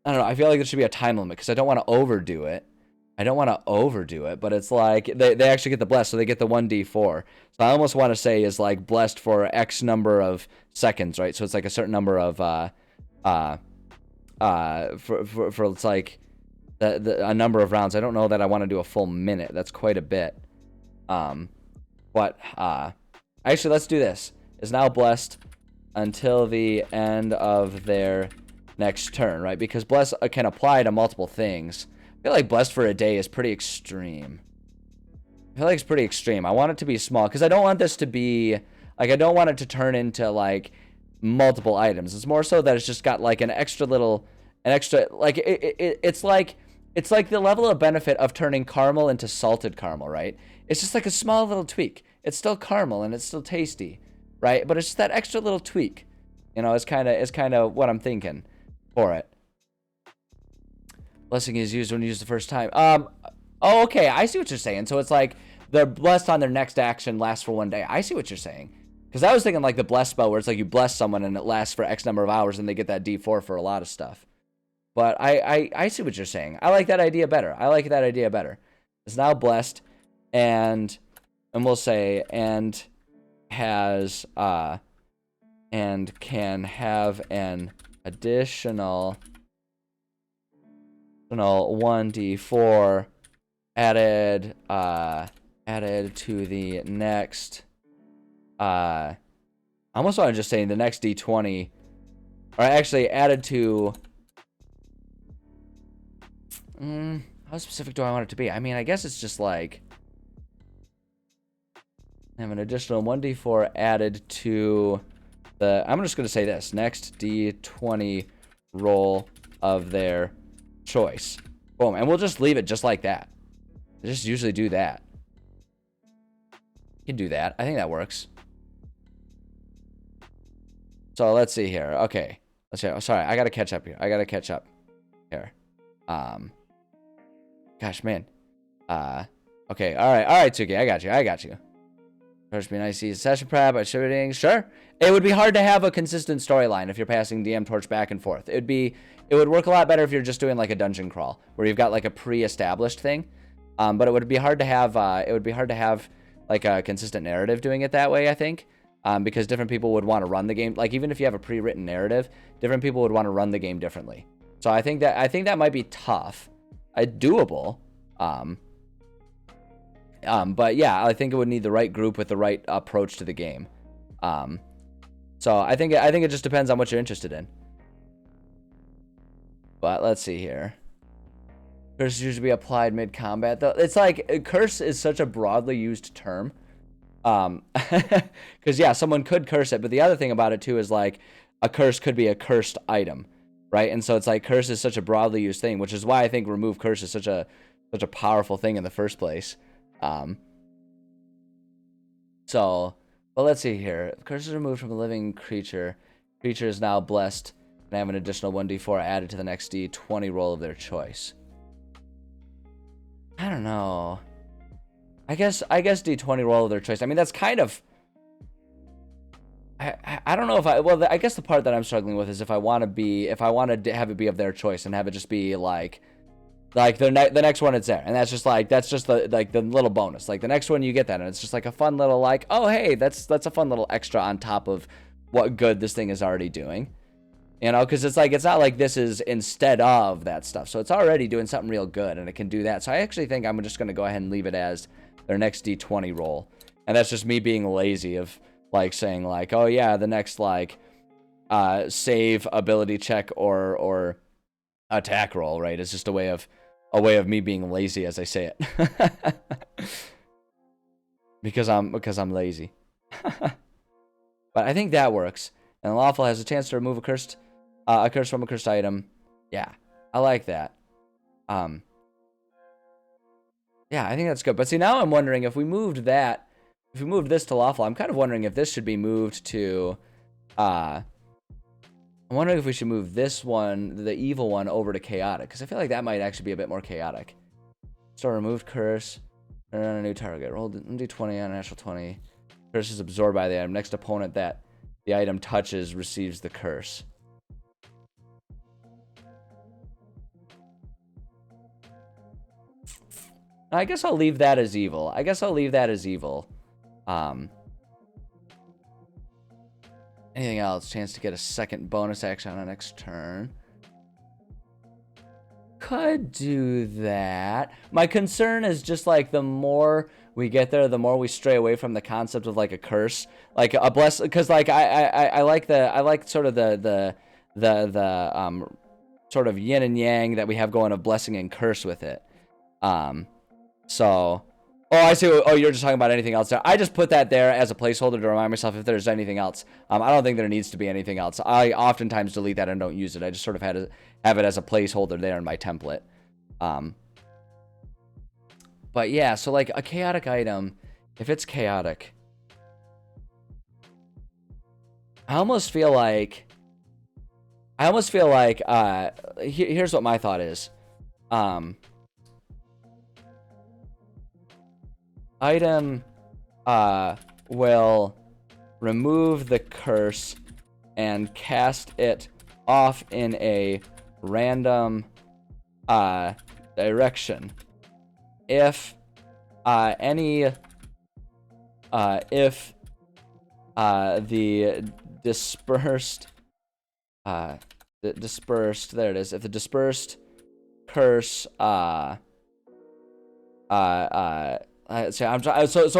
I don't know, I feel like there should be a time limit because I don't want to overdo it. But it's like they actually get the blessed, so they get the 1d4. So I almost want to say is like blessed for X number of seconds, right? So it's like a certain number of for it's like a number of rounds. I don't know that I want to do a full minute. That's quite a bit. But actually, let's do this. Is now blessed until the end of their next turn, right? Because bless can apply to multiple things. I feel like blessed for a day is pretty extreme. I feel like it's pretty extreme. I want it to be small because I don't want this to be like, I don't want it to turn into like multiple items. It's more so that it's just got like an extra like it's like the level of benefit of turning caramel into salted caramel, right? It's just like a small little tweak. It's still caramel and it's still tasty, right? But it's just that extra little tweak. You know, it's kind of what I'm thinking for it. Blessing is used when used the first time. Oh, okay. I see what you're saying. So it's like they're blessed on their next action lasts for 1 day. I see what you're saying. Because I was thinking like the bless spell where it's like you bless someone and it lasts for X number of hours and they get that D4 for a lot of stuff. But I see what you're saying. I like that idea better. It's now blessed and we'll say and has and can have an additional 1d4 added to the next I almost want to just say the next d20, or actually added to how specific do I want it to be? I mean, I guess it's just like have an additional 1d4 added to the, I'm just going to say this, next d20 roll of their choice. Boom. And we'll just leave it just like that. I just usually do that. You can do that. I think that works. So let's see here. Okay. Let's see. Oh, sorry. I got to catch up here. Gosh, man. Okay. All right, Tsuki. I got you. First, be nice to see session prep, attributing. Sure. It would be hard to have a consistent storyline if you're passing DM torch back and forth. It would work a lot better if you're just doing like a dungeon crawl where you've got like a pre-established thing. But it would be hard to have like a consistent narrative doing it that way, I think. Because different people would want to run the game. Like even if you have a pre-written narrative, different people would want to run the game differently. So I think that might be tough. Doable. But yeah, I think it would need the right group with the right approach to the game. So I think it just depends on what you're interested in. But let's see here. Curse usually be applied mid-combat, though. It's like curse is such a broadly used term. Because yeah, someone could curse it, but the other thing about it too is like a curse could be a cursed item, right? And so it's like curse is such a broadly used thing, which is why I think remove curse is such a powerful thing in the first place. So But let's see here. If curse is removed from a living creature, creature is now blessed and have an additional 1d4 added to the next d20 roll of their choice. I don't know. I guess d20 roll of their choice. I mean, that's kind of... I don't know if I guess the part that I'm struggling with is if I want to have it be of their choice and have it just be like the next one it's there, and that's just the little bonus. Like the next one you get that, and it's just like a fun little like, oh hey, that's a fun little extra on top of what good this thing is already doing. You know, because it's like, it's not like this is instead of that stuff. So it's already doing something real good, and it can do that. So I actually think I'm just going to go ahead and leave it as their next d20 roll. And that's just me being lazy of like saying like, oh yeah, the next like save ability check or attack roll, right? It's just a way of me being lazy as I say it. because I'm lazy. But I think that works. And Lawful has a chance to remove a curse from a cursed item. Yeah, I like that. Yeah, I think that's good. But see, now I'm wondering if we moved this to Lawful, I'm kind of wondering if this should be moved to, I'm wondering if we should move this one, the evil one, over to chaotic, because I feel like that might actually be a bit more chaotic. So removed curse, turn on a new target, roll d20 on a natural 20. Curse is absorbed by the item. Next opponent that the item touches receives the curse. I guess I'll leave that as evil. Anything else? Chance to get a second bonus action on the next turn. Could do that. My concern is just like the more we get there, the more we stray away from the concept of like a curse, like a bless. Because like I like sort of the sort of yin and yang that we have going of blessing and curse with it. So, oh, I see. Oh, you're just talking about anything else there. I just put that there as a placeholder to remind myself if there's anything else. I don't think there needs to be anything else. I oftentimes delete that and don't use it. I just sort of have it as a placeholder there in my template. But yeah, so like a chaotic item, if it's chaotic, I almost feel like here's what my thought is. Item will remove the curse and cast it off in a random direction. If the dispersed there it is. If the dispersed curse so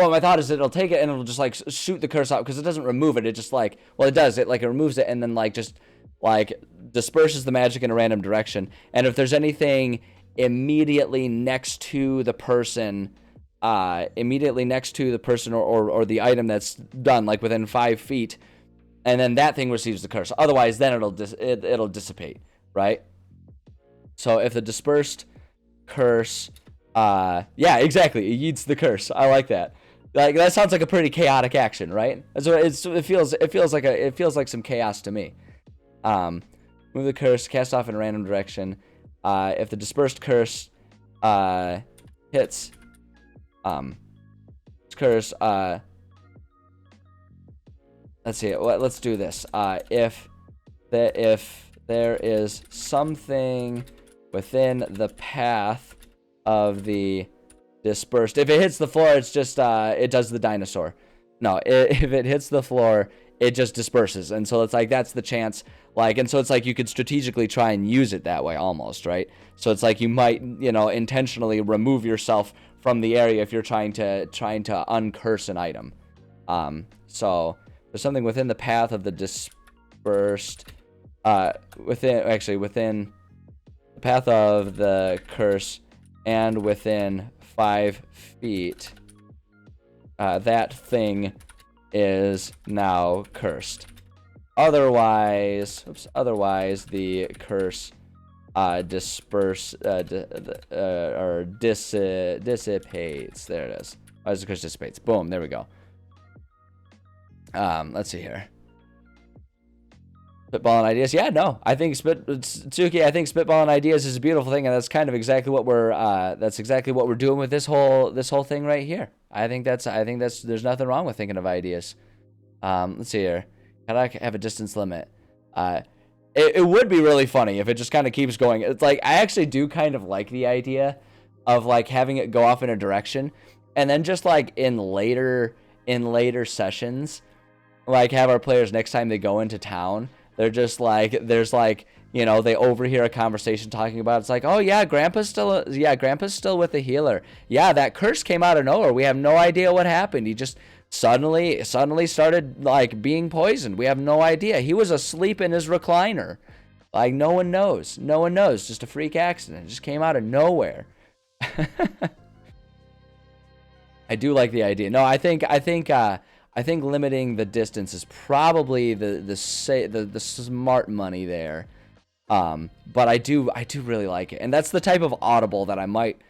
my thought is that it'll take it and it'll just like shoot the curse out, because it doesn't remove it. It just like, well, it does. It like it removes it and then like just like disperses the magic in a random direction. And if there's anything immediately next to the person, or the item that's done, like within 5 feet, and then that thing receives the curse. Otherwise, then it'll dissipate, right? So if the dispersed curse, yeah, exactly, it yeets the curse. I like that. Like that sounds like a pretty chaotic action, right? So it feels like some chaos to me. Move the curse, cast off in a random direction. If the dispersed curse hits curse, let's see. Let's do this. If there is something within the path of the dispersed, if it hits the floor, it's just it does the dinosaur. No, if it hits the floor, it just disperses. And so it's like that's the chance. Like, and so it's like you could strategically try and use it that way almost, right? So it's like you might, intentionally remove yourself from the area if you're trying to uncurse an item. So there's something within the path of the dispersed, within the path of the curse and within 5 feet, that thing is now cursed. Otherwise, the curse dissipates. There it is. As the curse dissipates. Boom. There we go. Let's see here. Spitballing ideas. Yeah, no. I think Tsuki, I think spitballing ideas is a beautiful thing, and that's kind of exactly what we're doing with this whole thing right here. I think that's there's nothing wrong with thinking of ideas. Let's see here. Gotta have a distance limit. It would be really funny if it just kind of keeps going. It's like, I actually do kind of like the idea of like having it go off in a direction, and then just like in later sessions, like have our players next time they go into town, they're just like, there's like, you know, they overhear a conversation talking about, it's like, oh yeah, grandpa's still with the healer. Yeah, that curse came out of nowhere. We have no idea what happened. He just suddenly started like being poisoned. We have no idea. He was asleep in his recliner. Like, no one knows. Just a freak accident. It just came out of nowhere. I do like the idea. No, I think limiting the distance is probably the smart money there. But I do really like it, and that's the type of audible that I might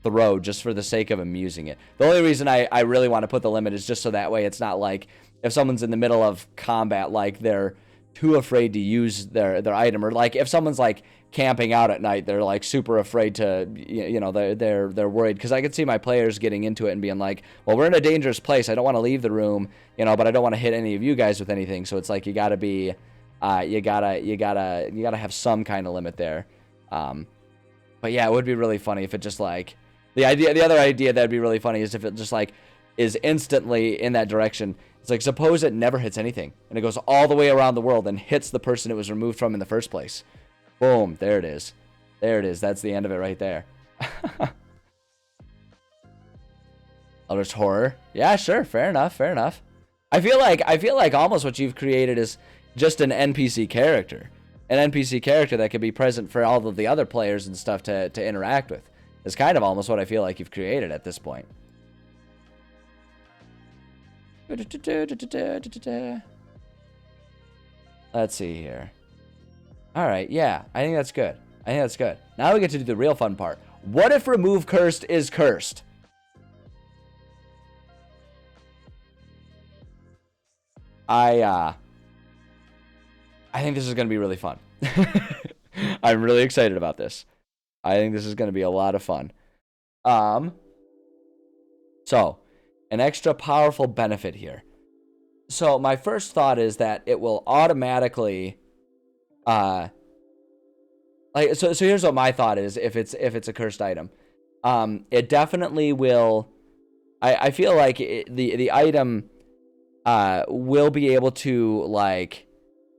throw just for the sake of amusing it. The only reason I really want to put the limit is just so that way it's not like if someone's in the middle of combat, like they're too afraid to use their item, or like if someone's like camping out at night, they're like super afraid to, you know, they're worried, because I could see my players getting into it and being like, well, we're in a dangerous place, I don't want to leave the room, you know, but I don't want to hit any of you guys with anything. So it's like you gotta be you gotta have some kind of limit there. But yeah, it would be really funny if it just like the other idea that'd be really funny is if it just like is instantly in that direction. It's like, suppose it never hits anything and it goes all the way around the world and hits the person it was removed from in the first place. Boom, there it is. That's the end of it right there. Eldritch Horror. Yeah, sure. Fair enough. I feel like almost what you've created is just an NPC character. An NPC character that could be present for all of the other players and stuff to interact with. Is kind of almost what I feel like you've created at this point. Let's see here. Alright, yeah, I think that's good. Now we get to do the real fun part. What if remove cursed is cursed? I think this is going to be really fun. I'm really excited about this. I think this is going to be a lot of fun. So, an extra powerful benefit here. So, my first thought is that it will automatically, so here's what my thought is if it's a cursed item. It definitely will, I feel like the item, will be able to, like,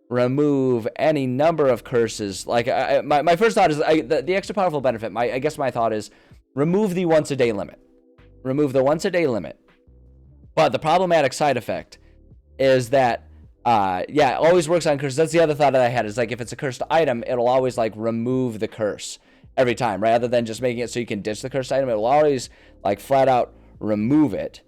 remove any number of curses. Like, my first thought is the extra powerful benefit. I guess my thought is remove the once a day limit. But the problematic side effect is that, it always works on curses. That's the other thought that I had, is like if it's a cursed item, it'll always like remove the curse every time, rather than just making it so you can ditch the cursed item. It will always like flat out remove it,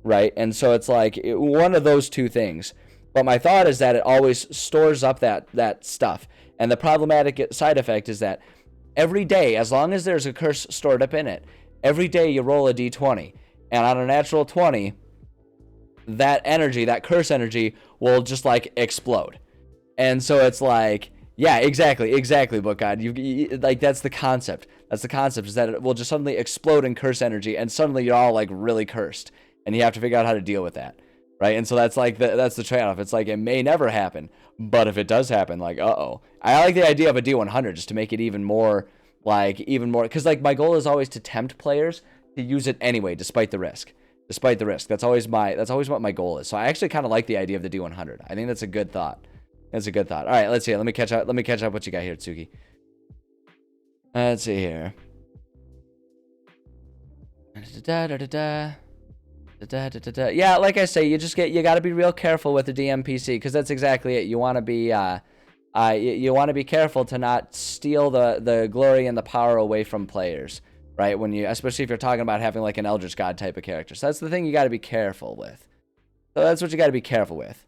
right? And so it's like one of those two things. But my thought is that it always stores up that stuff. And the problematic side effect is that every day, as long as there's a curse stored up in it, every day you roll a d20. And on a natural 20, that energy, that curse energy, will just like explode. And so it's like, yeah, exactly, Book God. You like, that's the concept. Is that it will just suddenly explode in curse energy, and suddenly you're all like really cursed. And you have to figure out how to deal with that. Right, and so that's like that's the trade-off. It's like it may never happen, but if it does happen, like, uh-oh. I like the idea of a D100 just to make it even more, because like my goal is always to tempt players to use it anyway, despite the risk. That's always what my goal is. So I actually kind of like the idea of the D100. I think that's a good thought. All right, let's see. Let me catch up what you got here, Tsuki. Let's see here. Yeah, like I say, you got to be real careful with the DMPC, because that's exactly it. You want to be you want to be careful to not steal the glory and the power away from players, right? Especially if you're talking about having like an Eldritch God type of character. So that's the thing you got to be careful with. So that's what you got to be careful with.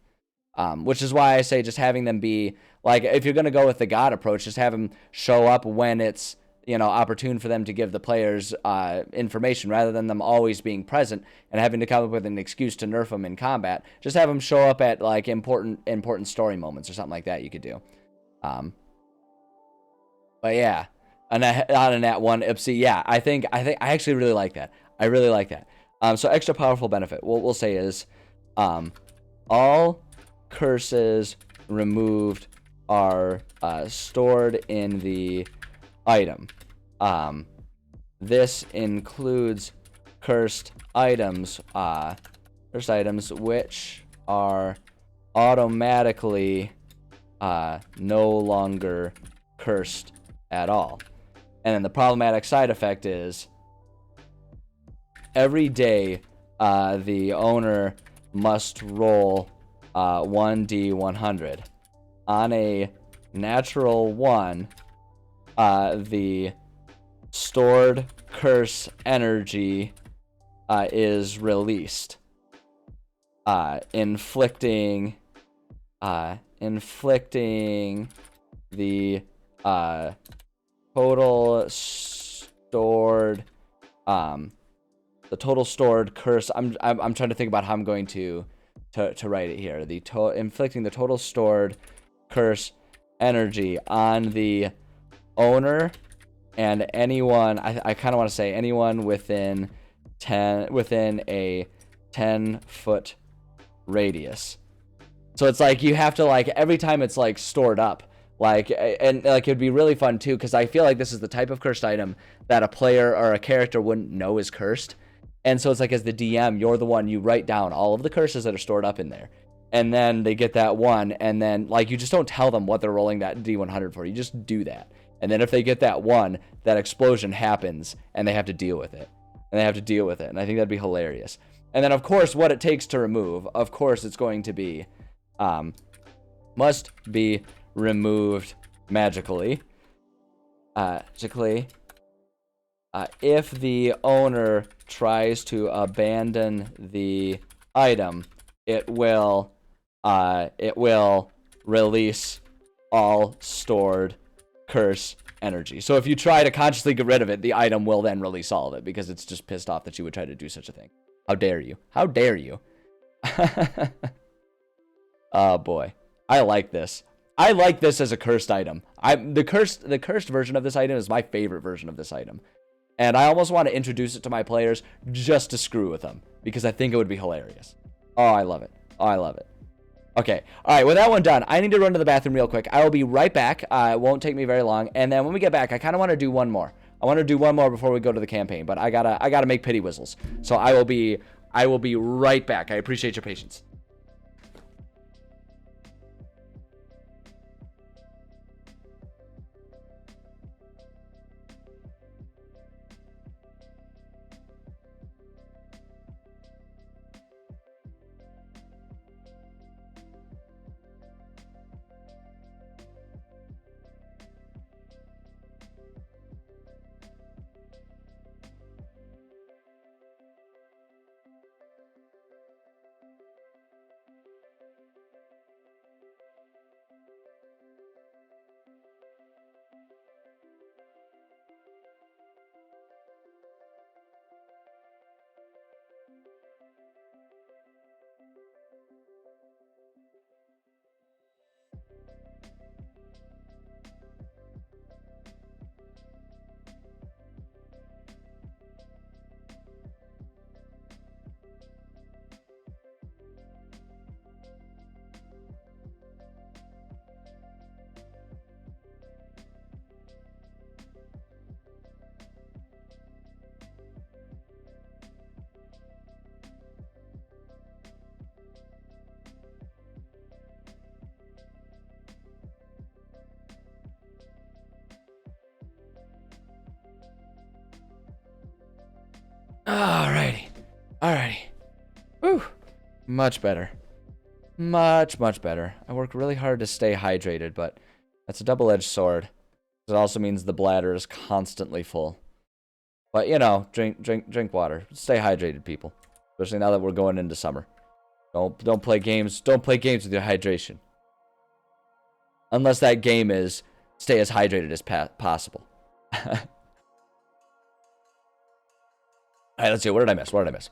Which is why I say just having them be like, if you're gonna go with the God approach, just have them show up when it's opportune for them to give the players information rather than them always being present and having to come up with an excuse to nerf them in combat. Just have them show up at like important story moments or something like that. You could do. But yeah, on a nat 1 Ipsy, yeah, I think I actually really like that. I really like that. So extra powerful benefit, what we'll say is, all curses removed are stored in the item. This includes cursed items which are automatically no longer cursed at all. And then the problematic side effect is every day the owner must roll 1d100. On a natural 1, the stored curse energy is released, inflicting the total stored curse. I'm trying to think about how I'm going to write it here. Inflicting the total stored curse energy on the owner and anyone. I kind of want to say anyone within a 10-foot radius. So it's like you have to, like, every time it's like stored up, like, and like it'd be really fun too, because I feel like this is the type of cursed item that a player or a character wouldn't know is cursed. And so it's like, as the DM, you're the one, you write down all of the curses that are stored up in there, and then they get that one, and then like you just don't tell them what they're rolling that D100 for. You just do that, and then if they get that one, that explosion happens, and they have to deal with it, and I think that'd be hilarious. And then of course, what it takes to remove, of course, it's going to be must be removed magically. If the owner tries to abandon the item, it will release all stored curse energy. So if you try to consciously get rid of it, the item will then release all of it, because it's just pissed off that you would try to do such a thing. How dare you? How dare you? Oh boy, I like this. I like this as a cursed item. The cursed version of this item is my favorite version of this item, and I almost want to introduce it to my players just to screw with them, because I think it would be hilarious. Oh, I love it. Oh, I love it. Okay, all right, with that one done, I need to run to the bathroom real quick. I will be right back. It won't take me very long, and then when we get back, I kind of want to do one more. I want to do one more before we go to the campaign, but I gotta make pity whistles. So I will be right back. I appreciate your patience. Alrighty. Whew. Much better. Much better. I work really hard to stay hydrated, but that's a double-edged sword. It also means the bladder is constantly full. But, you know, drink water. Stay hydrated, people. Especially now that we're going into summer. Don't play games. Don't play games with your hydration. Unless that game is stay as hydrated as possible. All right, let's see. What did I miss? What did I miss?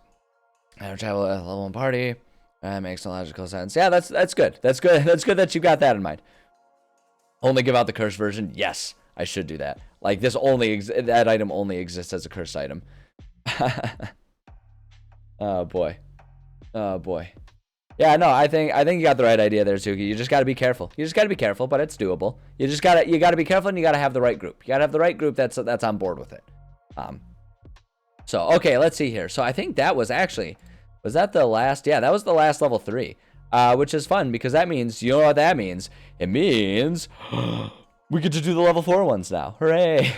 I travel at a level 1 party. That makes no logical sense. Yeah, that's good. That's good. That's good that you got that in mind. Only give out the cursed version. Yes, I should do that. Like this that item only exists as a cursed item. Oh boy. Oh boy. Yeah, no, I think you got the right idea there, Suki. You just got to be careful. You just got to be careful, but it's doable. You got to be careful, and you got to have the right group. You got to have the right group that's on board with it. So okay, let's see here. So I think that was that the last? Yeah, that was the last level 3. Which is fun because that means, you know what that means? It means we get to do the level 4 ones now. Hooray!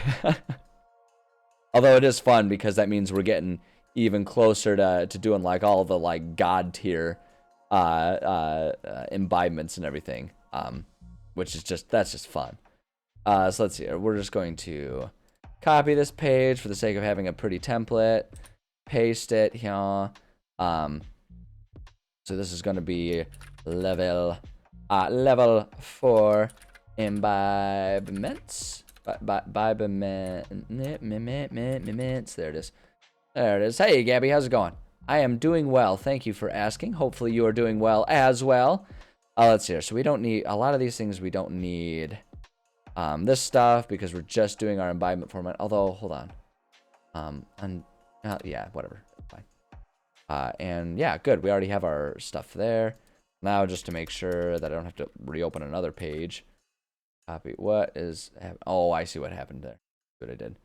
Although it is fun because that means we're getting even closer to doing like all the like god tier imbibements and everything. Which is that's just fun. So let's see here. We're just going to copy this page for the sake of having a pretty template. Paste it here. So this is going to be level 4 imbibements. Imbibements. There it is. There it is. Hey, Gabby, how's it going? I am doing well. Thank you for asking. Hopefully you are doing well as well. Let's see here. So we don't need a lot of these things. We don't need this stuff because we're just doing our imbibement format. Although, hold on. Yeah, whatever. Fine. And yeah, good. We already have our stuff there. Now, just to make sure that I don't have to reopen another page. Copy. What is... Oh, I see what happened there. What I did.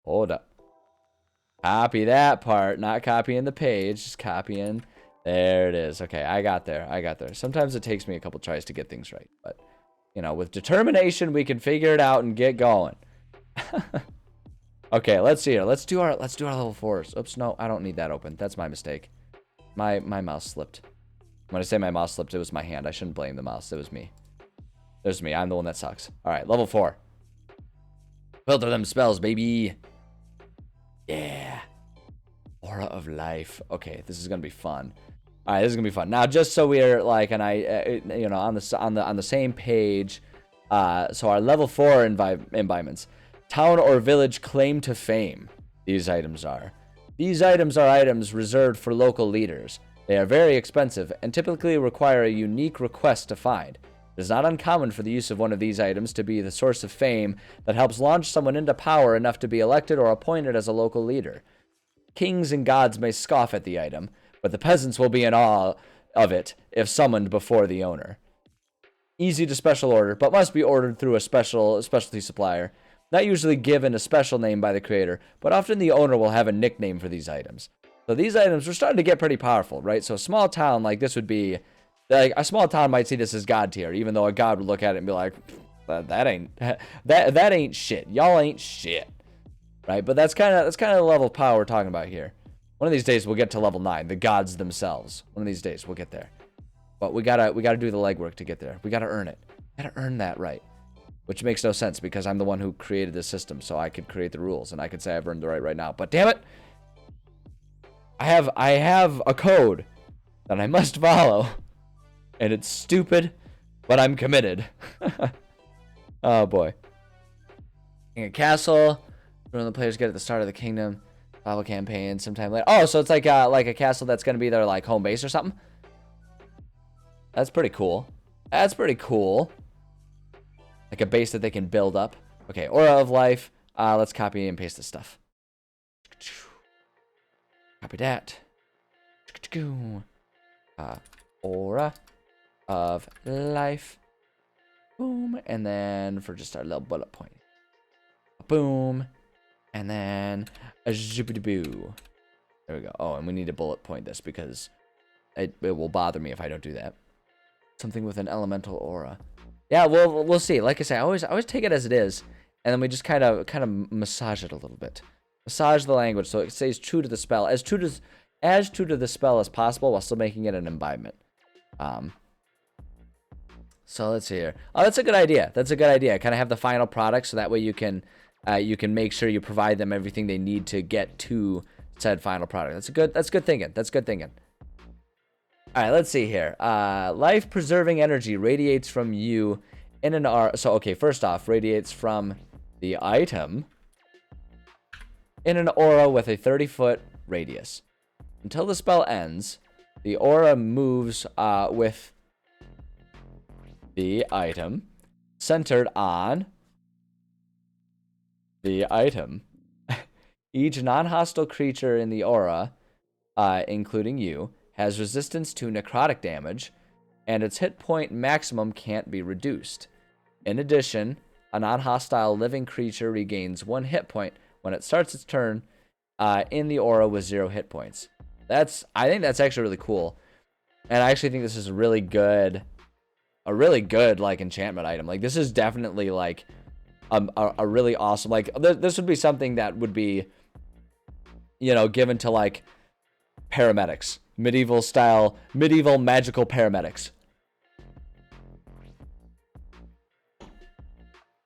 Hold up. Copy that part. Not copying the page. Just copying. There it is. Okay, I got there. Sometimes it takes me a couple tries to get things right. But, you know, with determination, we can figure it out and get going. Okay, let's see here. Let's do our level 4s. Oops, no, I don't need that open. That's my mistake. My mouse slipped. When I say my mouse slipped, it was my hand. I shouldn't blame the mouse. It was me. It was me. I'm the one that sucks. All right, level 4. Filter them spells, baby. Yeah. Aura of life. Okay, this is gonna be fun. All right, this is gonna be fun. Now, just so we're like, and you know, on the same page. So our level 4 imbibements. Town or village claim to fame. These items are items reserved for local leaders. They are very expensive and typically require a unique request to find. It is not uncommon for the use of one of these items to be the source of fame that helps launch someone into power enough to be elected or appointed as a local leader. Kings and gods may scoff at the item, but the peasants will be in awe of it if summoned before the owner. Easy to special order, but must be ordered through a specialty supplier. Not usually given a special name by the creator, but often the owner will have a nickname for these items. So these items are starting to get pretty powerful, right? So a small town like this would be, like a small town might see this as god tier, even though a god would look at it and be like, that ain't shit. Y'all ain't shit, right? But that's kind of the level of power we're talking about here. One of these days we'll get to level 9, the gods themselves. One of these days we'll get there, but we gotta do the legwork to get there. We gotta earn it. Gotta earn that right. Which makes no sense because I'm the one who created this system, so I could create the rules and I could say I've earned the right now. But damn it, I have a code that I must follow, and it's stupid, but I'm committed. Oh boy. A castle. When the players get at the start of the kingdom, Bible campaign sometime later. Oh, so it's like a castle that's gonna be their like home base or something. That's pretty cool. That's pretty cool. Like a base that they can build up. Okay, Aura of Life. Let's copy and paste this stuff. Copy that. Aura of Life. Boom. And then for just our little bullet point. Boom. And then a zoop-a-doo. There we go. Oh, and we need to bullet point this because it will bother me if I don't do that. Something with an elemental aura. Yeah, we'll see. Like I say, I always take it as it is, and then we just kind of massage it a little bit, massage the language so it stays true to the spell, as true to the spell as possible, while still making it an imbibement. So let's see here. Oh, that's a good idea. That's a good idea. Kind of have the final product, so that way you can make sure you provide them everything they need to get to said final product. That's good thinking. That's good thinking. All right, let's see here. Life-preserving energy radiates from you in an R. So, okay, first off, radiates from the item in an aura with a 30-foot radius. Until the spell ends, the aura moves with the item centered on the item. Each non-hostile creature in the aura, including you, has resistance to necrotic damage, and its hit point maximum can't be reduced. In addition, a non-hostile living creature regains 1 hit point when it starts its turn in the aura with 0 hit points. I think that's actually really cool. And I actually think this is a really good like enchantment item. Like, this is definitely like a really awesome, like, this would be something that would be, you know, given to like paramedics, medieval magical paramedics.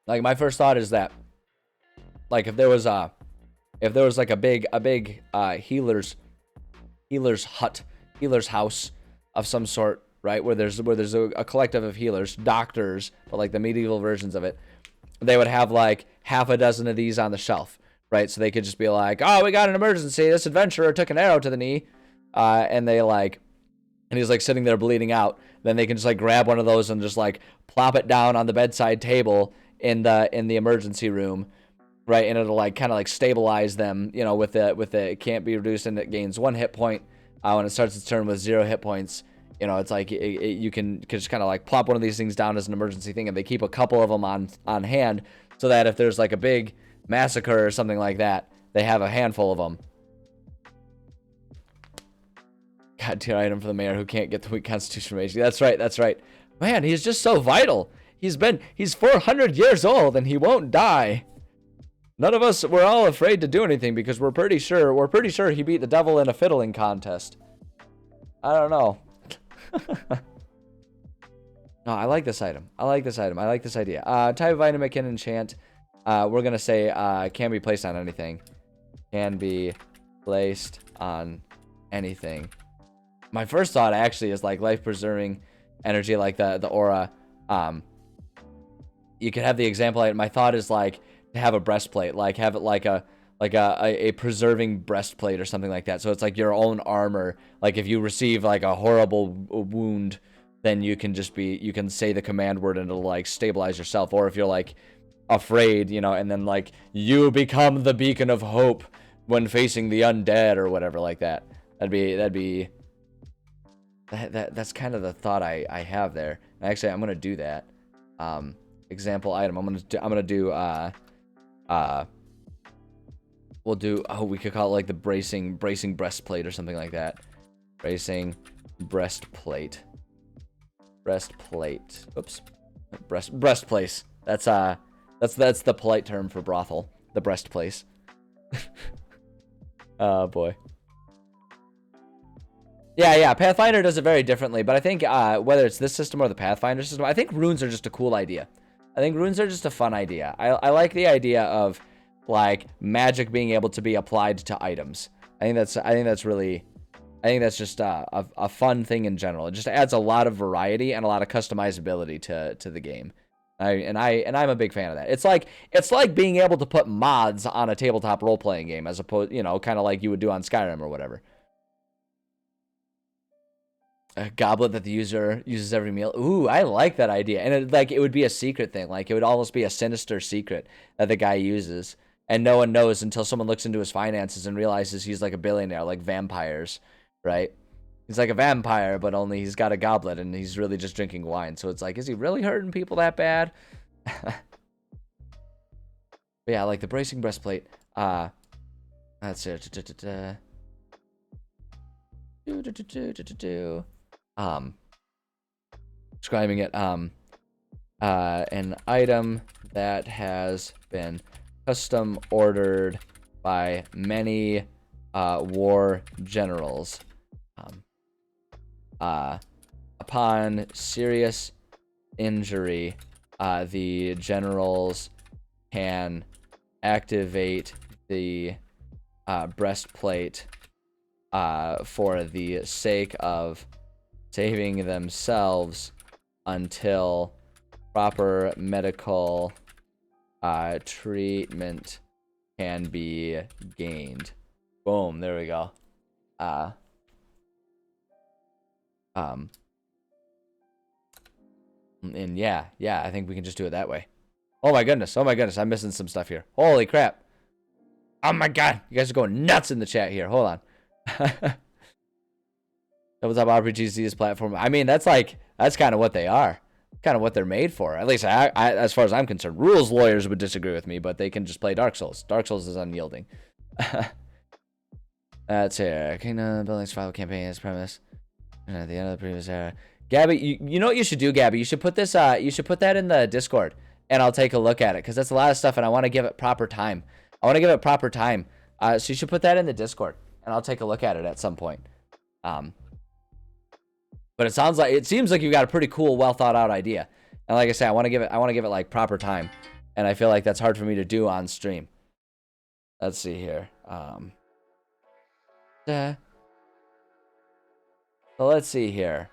Like, my first thought is that, like, if there was like a big healer's hut, healer's house of some sort, right, where there's a collective of healers, doctors, but like the medieval versions of it, they would have like half a dozen of these on the shelf, right? So they could just be like, oh, we got an emergency, this adventurer took an arrow to the knee, and he's like sitting there bleeding out. Then they can just like grab one of those and just like plop it down on the bedside table in the emergency room, right? And it'll like kind of like stabilize them, you know, with the it can't be reduced, and it gains 1 hit point when it starts its turn with 0 hit points. You know, it's like you can just kind of like plop one of these things down as an emergency thing, and they keep a couple of them on hand, so that if there's like a big massacre or something like that, they have a handful of them. God tier item for the mayor who can't get the weak constitution rage. That's right. Man, he's just so vital. He's 400 years old and he won't die. None of us were all afraid to do anything because we're pretty sure he beat the devil in a fiddling contest. I don't know. No, I like this item. I like this idea. Type of item it can enchant. We're gonna say can be placed on anything. Can be placed on anything. My first thought actually is like life preserving energy, like the aura. You could have the example. My thought is like to have a breastplate, like have it like a preserving breastplate or something like that. So it's like your own armor. Like if you receive like a horrible wound, then you can say the command word and it'll like stabilize yourself. Or if you're like afraid, you know, and then like you become the beacon of hope when facing the undead or whatever like that. That's kind of the thought I have there. Actually, I'm gonna do that. Example item. We'll do. Oh, we could call it like the bracing breastplate or something like that. Bracing breastplate. Oops. Breastplace. That's the polite term for brothel. The breastplace. Oh boy. Yeah, Pathfinder does it very differently, but I think whether it's this system or the Pathfinder system, I think runes are just a cool idea. I think runes are just a fun idea. I like the idea of like magic being able to be applied to items. I think that's just a fun thing in general. It just adds a lot of variety and a lot of customizability to the game. I'm a big fan of that. It's like being able to put mods on a tabletop role playing game, as opposed, you know, kind of like you would do on Skyrim or whatever. A goblet that the user uses every meal. Ooh, I like that idea. And it would be a secret thing. Like, it would almost be a sinister secret that the guy uses. And no one knows until someone looks into his finances and realizes he's like a billionaire, like vampires, right? He's like a vampire, but only he's got a goblet and he's really just drinking wine. So it's like, is he really hurting people that bad? But yeah, like the bracing breastplate. That's it. Describing it, an item that has been custom ordered by many war generals. Upon serious injury, the generals can activate the breastplate for the sake of saving themselves until proper medical treatment can be gained. Boom, there we go. And yeah, I think we can just do it that way. Oh my goodness, I'm missing some stuff here. Holy crap. Oh my god, you guys are going nuts in the chat here. Hold on. Tabletop RPGs this platform. I mean, that's kind of what they are. Kind of what they're made for. At least I, as far as I'm concerned. Rules lawyers would disagree with me, but they can just play Dark Souls. Dark Souls is unyielding. That's here. Kingdom Building Survival Campaign is premise. And at the end of the previous era. Gabby, you know what you should do, Gabby? You should put this you should put that in the Discord and I'll take a look at it because that's a lot of stuff and I want to give it proper time. So you should put that in the Discord and I'll take a look at it at some point. But it seems like you got a pretty cool, well thought out idea. And like I said, I want to give it like proper time. And I feel like that's hard for me to do on stream. Let's see here. So let's see here.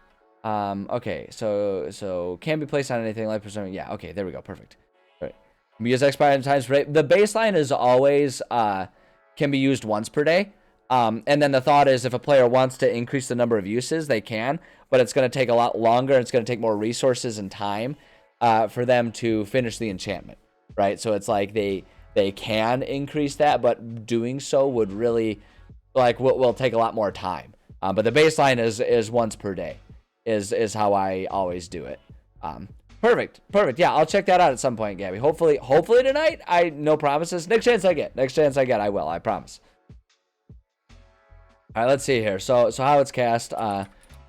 Okay, so can be placed on anything like preserving. Yeah, okay, there we go, perfect. Right. Use expired times per day. The baseline is always can be used once per day. And then the thought is if a player wants to increase the number of uses, they can, but it's going to take a lot longer. It's going to take more resources and time for them to finish the enchantment, right? So it's like they can increase that, but doing so would really will take a lot more time. But the baseline is once per day is how I always do it. Perfect. Yeah, I'll check that out at some point, Gabby. Hopefully tonight. No promises. Next chance I get, I will. I promise. All right, let's see here. So how it's cast.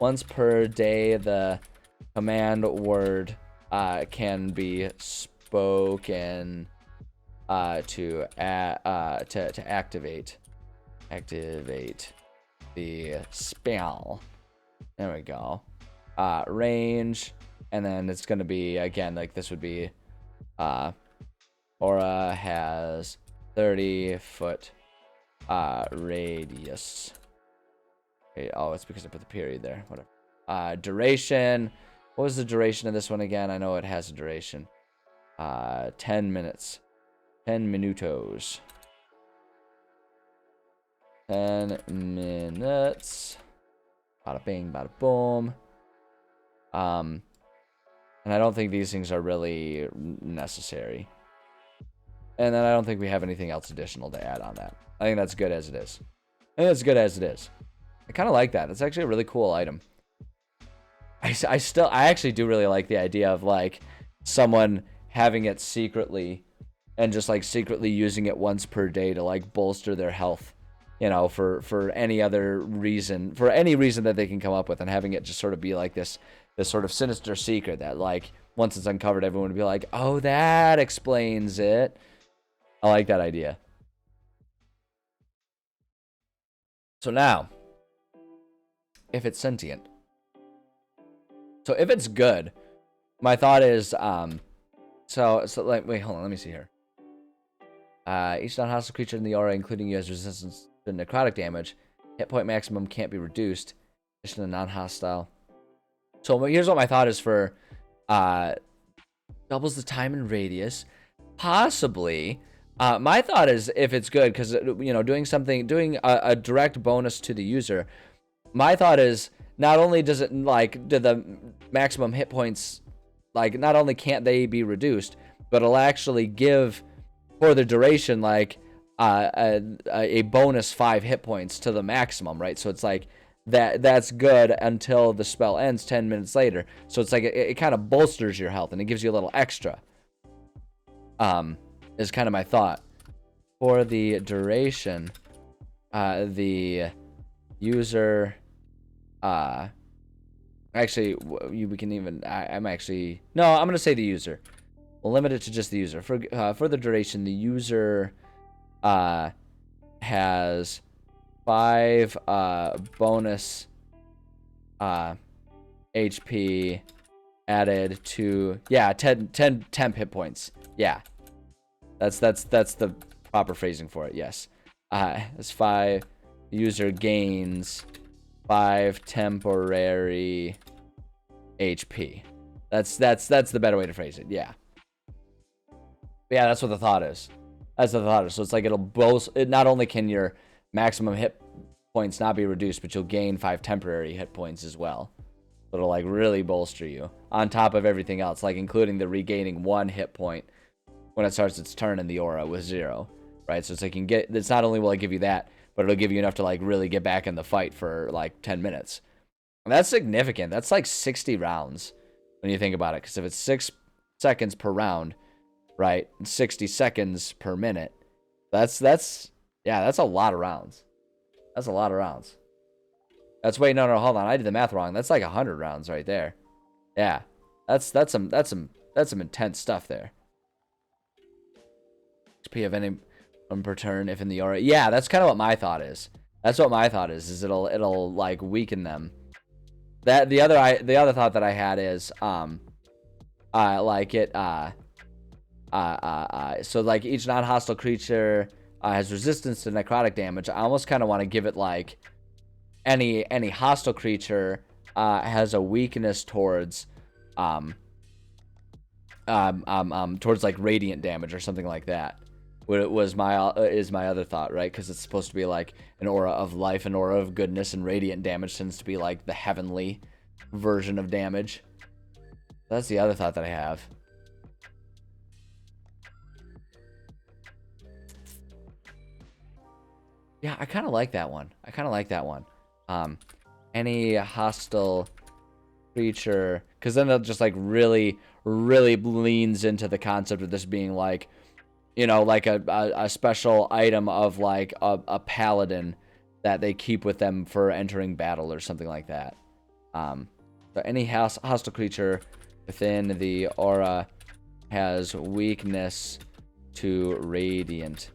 Once per day, the command word can be spoken to activate the spell. There we go. Range, and then it's gonna be again like this would be aura has 30-foot radius. Okay, oh, it's because I put the period there. Whatever. Duration. What was the duration of this one again? I know it has a duration. 10 minutes. 10 minutos. 10 minutes. Bada bing, bada boom. And I don't think these things are really necessary. And then I don't think we have anything else additional to add on that. I think that's good as it is. I kind of like that. It's actually a really cool item. I actually do really like the idea of like someone having it secretly and just like secretly using it once per day to like bolster their health, you know, for any other reason, for any reason that they can come up with, and having it just sort of be like this sort of sinister secret that like once it's uncovered, everyone would be like, oh, that explains it. I like that idea. So now, if it's sentient. So if it's good, my thought is, so like, wait, hold on, let me see here. Each non-hostile creature in the aura, including you, has resistance to necrotic damage. Hit point maximum can't be reduced. Addition to non-hostile. So here's what my thought is for, doubles the time and radius. Possibly. My thought is if it's good, because, you know, doing a direct bonus to the user. My thought is not only does it like do the maximum hit points, like not only can't they be reduced, but it'll actually give for the duration like a bonus 5 hit points to the maximum, right? So it's like that's good until the spell ends 10 minutes later. So it's like it kind of bolsters your health and it gives you a little extra. Is kind of my thought. For the duration, the user actually we can even I'm gonna say the user. We'll limit it to just the user. For the duration, the user has 5 bonus HP added to 10 temp hit points. Yeah. That's the proper phrasing for it. Yes. It's 5 user gains 5 temporary HP. That's the better way to phrase it. Yeah. But yeah, that's what the thought is. That's the thought. So it's like it'll both. It not only can your maximum hit points not be reduced, but you'll gain 5 temporary hit points as well. It'll like really bolster you on top of everything else, like including the regaining 1 hit point when it starts its turn in the aura with 0, right? So it's like it's not only will it give you that, but it'll give you enough to like really get back in the fight for like 10 minutes. And that's significant. That's like 60 rounds when you think about it, because if it's 6 seconds per round, right, 60 seconds per minute, that's a lot of rounds. That's a lot of rounds. That's wait, no, hold on. I did the math wrong. That's like 100 rounds right there. Yeah. That's some intense stuff there. XP of any per turn if in the aura. Yeah, that's kind of what my thought is. That's what my thought is it'll like weaken them. That the other thought that I had is so like each non-hostile creature has resistance to necrotic damage. I almost kind of want to give it like any hostile creature has a weakness towards towards like radiant damage or something like that. Is my other thought, right? Because it's supposed to be like an aura of life, an aura of goodness, and radiant damage tends to be like the heavenly version of damage. That's the other thought that I have. Yeah, I kind of like that one. Any hostile creature, because then it just like really leans into the concept of this being like, you know, like a special item of like a paladin that they keep with them for entering battle or something like that. So any hostile creature within the aura has weakness to radiant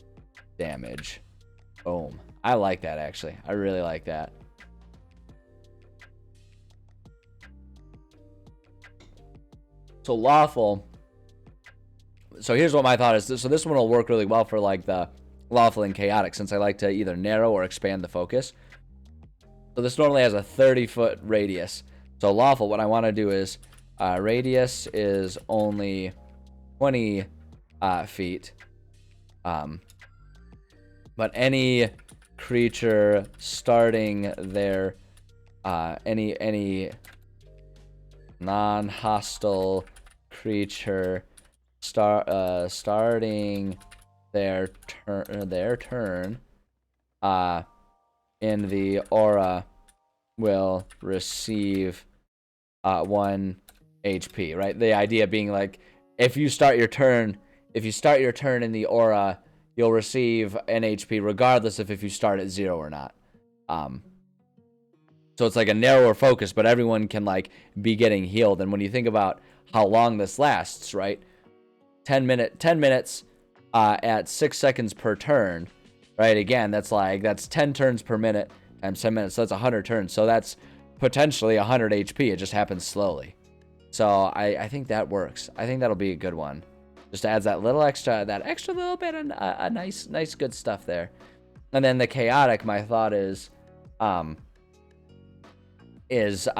damage. Boom. I like that, actually. I really like that. So lawful. So here's what my thought is. So this one will work really well for like the lawful and chaotic, since I like to either narrow or expand the focus. So this normally has a 30-foot radius. So lawful, what I want to do is radius is only 20 feet. But any creature starting their any non-hostile creature starting their turn in the aura will receive 1 HP, right? The idea being like if you start your turn in the aura, you'll receive an HP regardless of if you start at 0 or not. So it's like a narrower focus, but everyone can like be getting healed. And when you think about how long this lasts, right? 10 minutes at 6 seconds per turn, right? Again, that's 10 turns per minute times 10 minutes. So that's 100 turns. So that's potentially 100 HP. It just happens slowly. So I think that works. I think that'll be a good one. Just adds that extra little bit of a nice good stuff there. And then the chaotic, my thought is the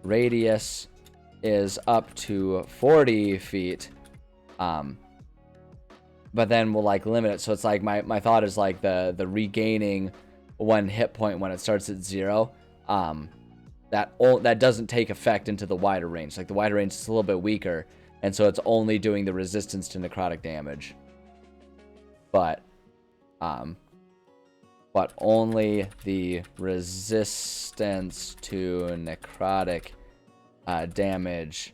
radius is up to 40 feet. But then we'll like limit it. So it's like my thought is like the regaining 1 hit point when it starts at 0. That doesn't take effect into the wider range. Like the wider range is a little bit weaker, and so it's only doing the resistance to necrotic damage. But only the resistance to necrotic damage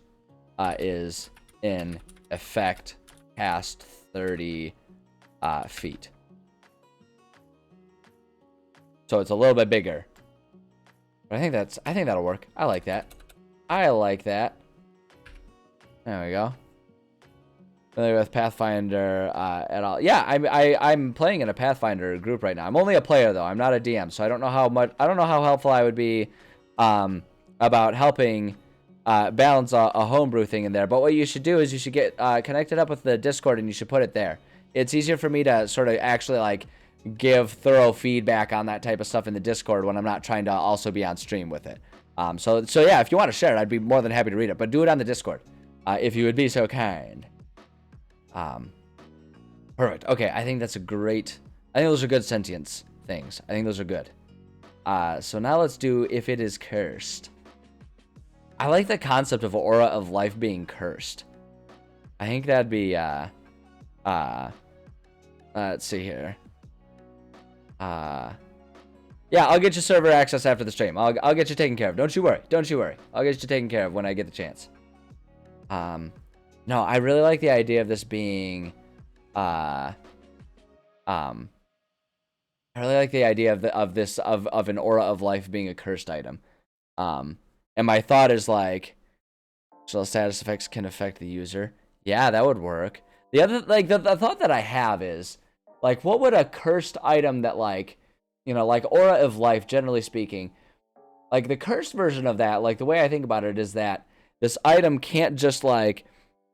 is in effect past 30 feet. So it's a little bit bigger. But I think that'll work. I like that. There we go. Familiar with Pathfinder at all? Yeah, I'm playing in a Pathfinder group right now. I'm only a player though. I'm not a DM, so I don't know how helpful I would be about helping balance a homebrew thing in there. But what you should do is you should get connected up with the Discord and you should put it there. It's easier for me to sort of actually like give thorough feedback on that type of stuff in the Discord when I'm not trying to also be on stream with it. So yeah, if you want to share it, I'd be more than happy to read it. But do it on the Discord if you would be so kind. Perfect. Okay, I think that's a great... I think those are good sentience things. I think those are good. So now let's do if it is cursed. I like the concept of Aura of Life being cursed. I think that'd be, let's see here. Yeah, I'll get you server access after the stream. I'll get you taken care of. Don't you worry. Don't you worry. I'll get you taken care of when I get the chance. No, I really like the idea of this being, I really like the idea of an Aura of Life being a cursed item. And my thought is like, so status effects can affect the user. Yeah, that would work. The other, like, the thought that I have is, like, what would a cursed item that, like, you know, like Aura of Life, generally speaking, like the cursed version of that, like the way I think about it is that this item can't just like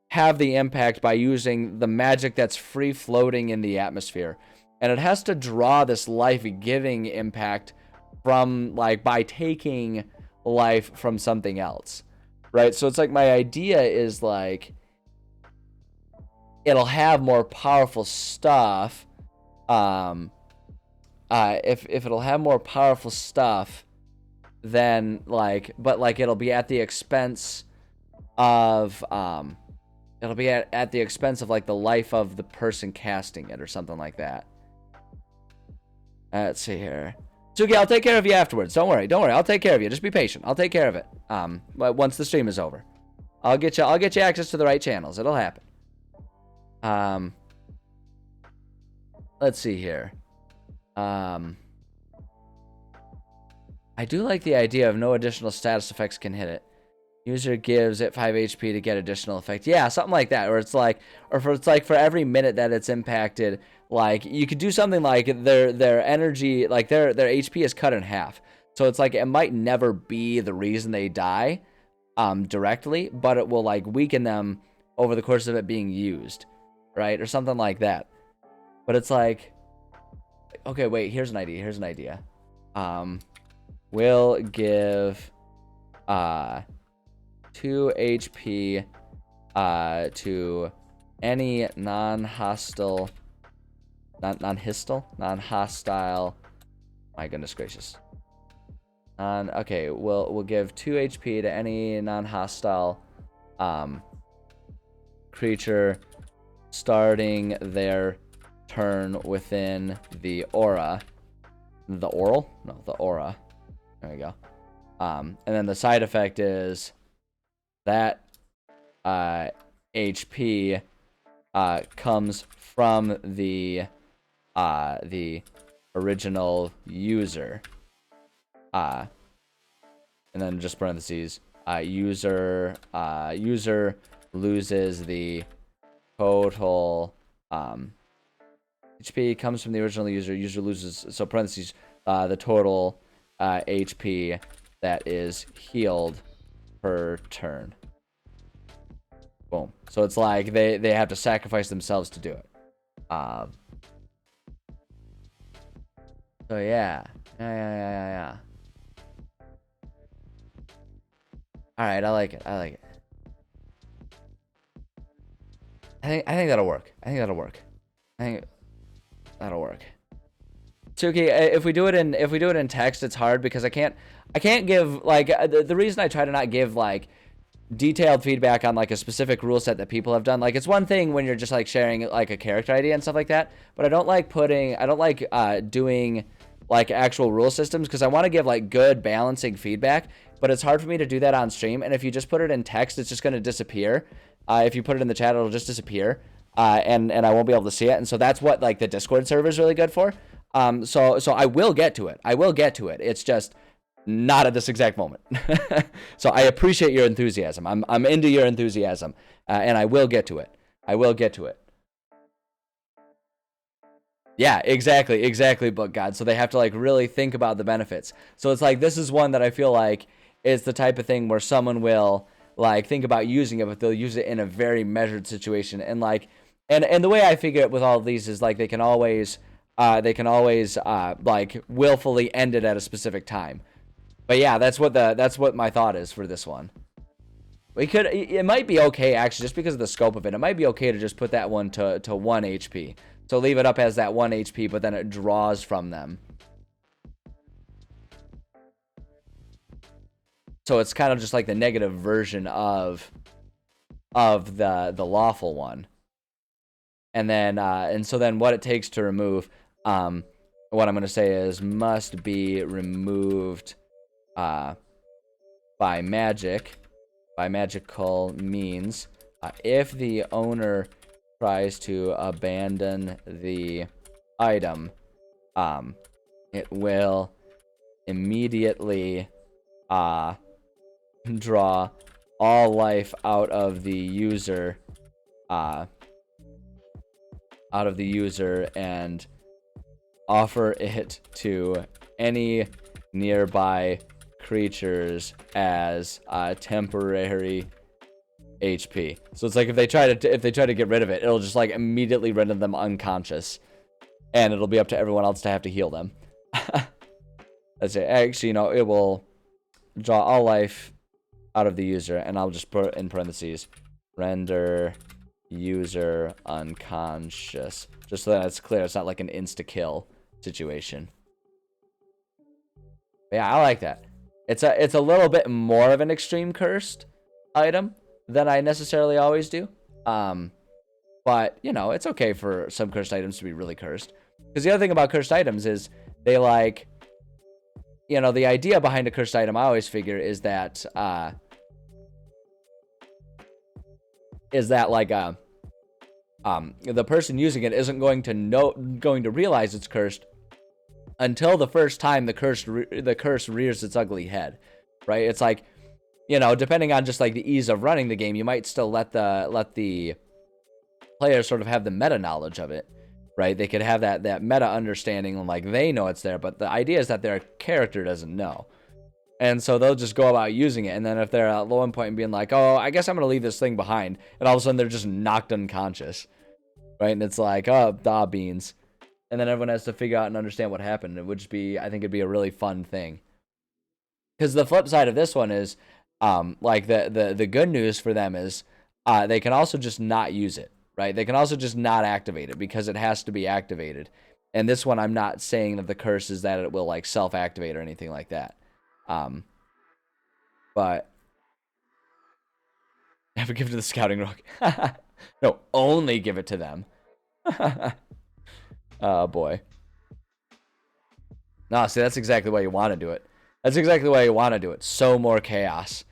have the impact by using the magic that's free floating in the atmosphere. And it has to draw this life-giving impact from, like, by taking life from something else, right? So it's like my idea is like it'll have more powerful stuff. If it'll have more powerful stuff, then like, but like it'll be at the expense of it'll be at the expense of like the life of the person casting it or something like that. Let's see here. Suki, I'll take care of you afterwards. Don't worry. I'll take care of you. Just be patient. I'll take care of it. But once the stream is over, I'll get you access to the right channels. It'll happen. Let's see here. I do like the idea of no additional status effects can hit it. User gives it 5 HP to get additional effect. Yeah, something like that. Or it's like, for every minute that it's impacted, like you could do something like their energy, like their HP is cut in half. So it's like it might never be the reason they die, directly, but it will like weaken them over the course of it being used, right? Or something like that. But it's like, okay, wait. Here's an idea. We'll give 2 HP to any non-hostile, my goodness gracious. Okay, we'll give 2 HP to any non-hostile creature starting their turn within the aura. The oral? No, the aura. There we go. And then the side effect is that HP comes from the original user. And then just parentheses, user loses the total HP comes from the original user. User loses, so parentheses, the total HP that is healed per turn. Boom. So it's like they have to sacrifice themselves to do it. So yeah. Alright, I like it. I think that'll work. I think that'll work. Suki, if we do it in text, it's hard because I can't give like the reason I try to not give like detailed feedback on like a specific rule set that people have done. Like it's one thing when you're just like sharing like a character idea and stuff like that, but I don't like doing like actual rule systems because I want to give like good balancing feedback, but it's hard for me to do that on stream. And if you just put it in text, it's just going to disappear. If you put it in the chat, it'll just disappear. And I won't be able to see it. And so that's what like the Discord server is really good for. So I will get to it. It's just not at this exact moment. So I appreciate your enthusiasm. I'm into your enthusiasm, and I will get to it. Yeah, exactly, Book God. So they have to like really think about the benefits. So it's like this is one that I feel like is the type of thing where someone will like think about using it, but they'll use it in a very measured situation. And like, and the way I figure it with all of these is like they can always like willfully end it at a specific time. But yeah, that's what my thought is for this one. We could, it might be okay, actually, just because of the scope of it. It might be okay to just put that one to 1 HP. So leave it up as that 1 HP, but then it draws from them. So it's kind of just like the negative version of the lawful one. And then, and so then what it takes to remove, what I'm going to say is must be removed by magic. By magical means, if the owner tries to abandon the item, it will immediately draw all life out of the user, and offer it to any nearby creatures as temporary HP. So it's like if they try to get rid of it, it'll just like immediately render them unconscious, and it'll be up to everyone else to have to heal them. That's it. Actually, it will draw all life out of the user, and I'll just put in parentheses, render user unconscious, just so that it's clear it's not like an insta-kill situation. But yeah, I like that. It's a little bit more of an extreme cursed item than I necessarily always do. But, it's okay for some cursed items to be really cursed. Because the other thing about cursed items is they like, the idea behind a cursed item, I always figure, is that like the person using it isn't going to realize it's cursed until the first time the curse rears its ugly head, right? It's like, depending on just like the ease of running the game, you might still let the player sort of have the meta knowledge of it, right? They could have that meta understanding, and like they know it's there, but the idea is that their character doesn't know. And so they'll just go about using it, and then if they're at one point and being like, oh, I guess I'm gonna leave this thing behind, and all of a sudden they're just knocked unconscious, right? And it's like, oh, da beans. And then everyone has to figure out and understand what happened. It would just be, I think it'd be a really fun thing. Because the flip side of this one is, like the good news for them is, they can also just not use it, right? They can also just not activate it because it has to be activated. And this one, I'm not saying that the curse is that it will like self-activate or anything like that. But never give it to the scouting rook. No, only give it to them. Oh boy. No, see, that's exactly why you want to do it. That's exactly why you want to do it. So more chaos.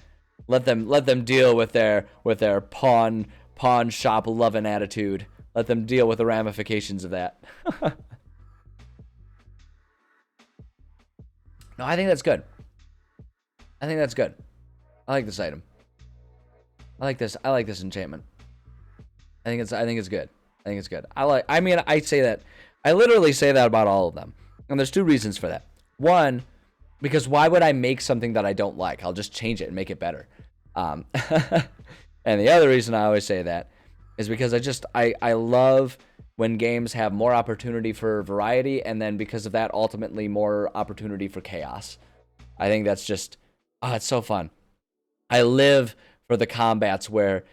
Let them deal with their pawn shop loving attitude. Let them deal with the ramifications of that. No, I think that's good. I think that's good. I like this item. I like this enchantment. I think it's good. I think it's good. I say that. I literally say that about all of them. And there's two reasons for that. One, because why would I make something that I don't like? I'll just change it and make it better. And the other reason I always say that is because I love when games have more opportunity for variety, and then because of that, ultimately more opportunity for chaos. I think that's just, it's so fun. I live for the combats where,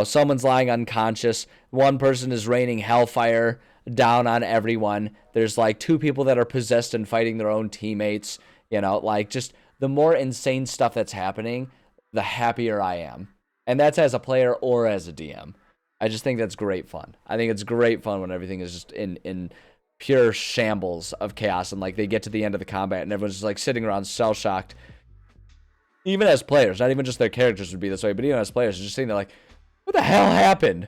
someone's lying unconscious, one person is raining hellfire down on everyone. There's like two people that are possessed and fighting their own teammates. Like just the more insane stuff that's happening, the happier I am. And that's as a player or as a DM. I just think that's great fun. I think it's great fun when everything is just in pure shambles of chaos, and like they get to the end of the combat and everyone's just like sitting around shell shocked. Even as players, not even just their characters would be this way, but even as players, just sitting there like, what the hell happened?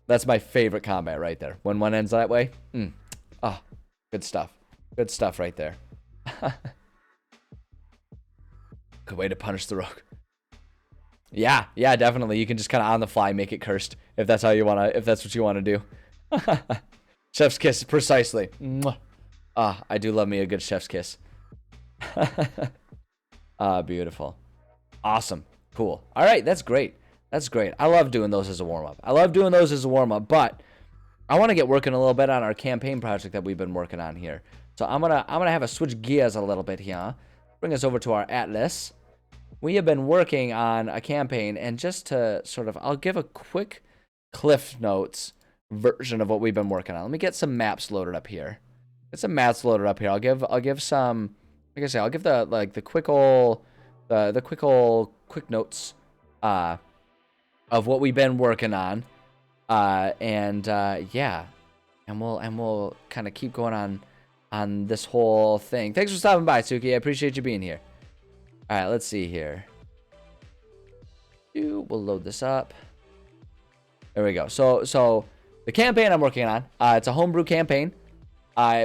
That's my favorite combat right there. When one ends that way, good stuff. Good stuff right there. Good way to punish the rogue. Yeah, definitely. You can just kind of on the fly make it cursed if that's how you want to. If that's what you want to do. Chef's kiss, precisely. I do love me a good chef's kiss. Beautiful, awesome, cool. All right, that's great. That's great. I love doing those as a warm-up. But I want to get working a little bit on our campaign project that we've been working on here. So I'm gonna have a switch gears a little bit here. Bring us over to our atlas. we have been working on a campaign, and just to sort of, I'll give a quick Cliff Notes version of what we've been working on. Let me get some maps loaded up here. Get some maps loaded up here. I'll give some, like I say, I'll give the quick notes of what we've been working on. Yeah. And we'll kind of keep going on this whole thing. Thanks for stopping by, Suki. I appreciate you being here. All right, let's see here. We'll load this up. There we go. So the campaign I'm working on, it's a homebrew campaign.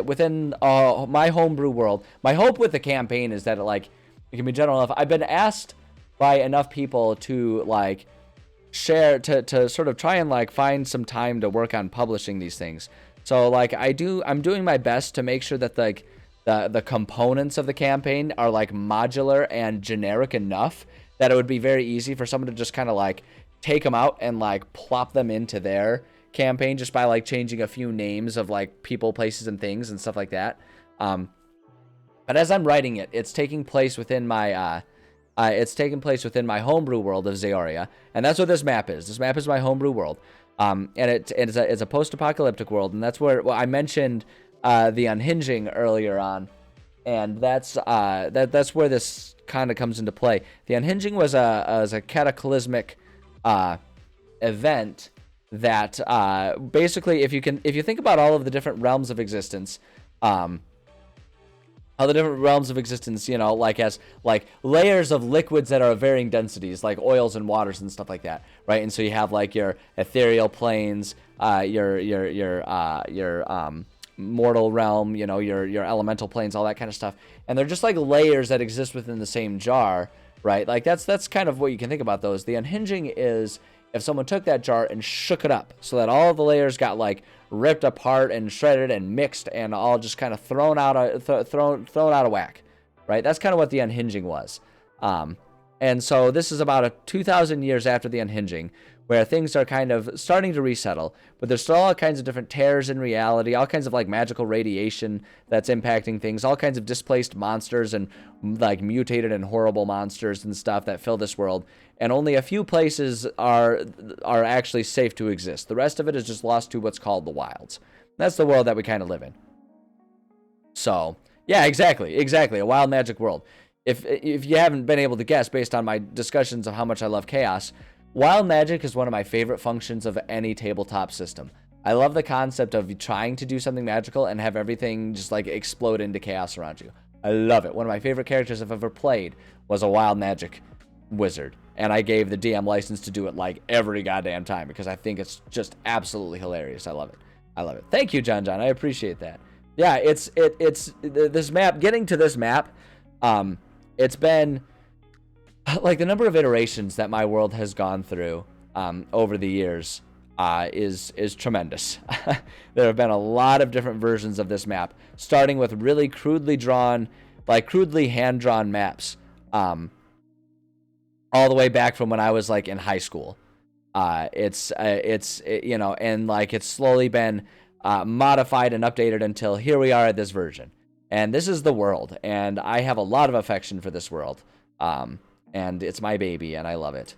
Within my homebrew world, my hope with the campaign is that it can be general enough. I've been asked by enough people to share, to sort of try and find some time to work on publishing these things. So I'm doing my best to make sure that the components of the campaign are modular and generic enough that it would be very easy for someone to just kind of take them out and plop them into their campaign just by changing a few names of people, places, and things and stuff like that. But as I'm writing it, it's taking place within my homebrew world of Zeoria, and that's what this map is. This map is my homebrew world. And it's a post-apocalyptic world, and that's where I mentioned the unhinging earlier on, and that's where this kind of comes into play. The unhinging was a cataclysmic event that basically, if you think about all of the different realms of existence, how the different realms of existence, as layers of liquids that are of varying densities, like oils and waters and stuff like that, right? And so you have your ethereal planes, your mortal realm, your elemental planes, all that kind of stuff, and they're just layers that exist within the same jar, right? That's kind of what you can think about those. The unhinging is if someone took that jar and shook it up so that all of the layers got ripped apart and shredded and mixed and all just kind of thrown out of whack, right? That's kind of what the unhinging was. And so this is about 2,000 years after the unhinging, where things are kind of starting to resettle, but there's still all kinds of different tears in reality, all kinds of magical radiation that's impacting things, all kinds of displaced monsters and mutated and horrible monsters and stuff that fill this world. And only a few places are actually safe to exist. The rest of it is just lost to what's called the wilds. That's the world that we kind of live in. So, yeah, exactly. A wild magic world. If you haven't been able to guess based on my discussions of how much I love chaos, wild magic is one of my favorite functions of any tabletop system. I love the concept of trying to do something magical and have everything just explode into chaos around you. I love it. One of my favorite characters I've ever played was a wild magic wizard, and I gave the DM license to do it every goddamn time because I think it's just absolutely hilarious. I love it. Thank you, John. I appreciate that. Yeah, it's this map. Getting to this map, it's been the number of iterations that my world has gone through over the years is tremendous. There have been a lot of different versions of this map, starting with really crudely hand-drawn maps, all the way back from when I was in high school. It's slowly been modified and updated until here we are at this version. And this is the world, and I have a lot of affection for this world. And it's my baby, and I love it.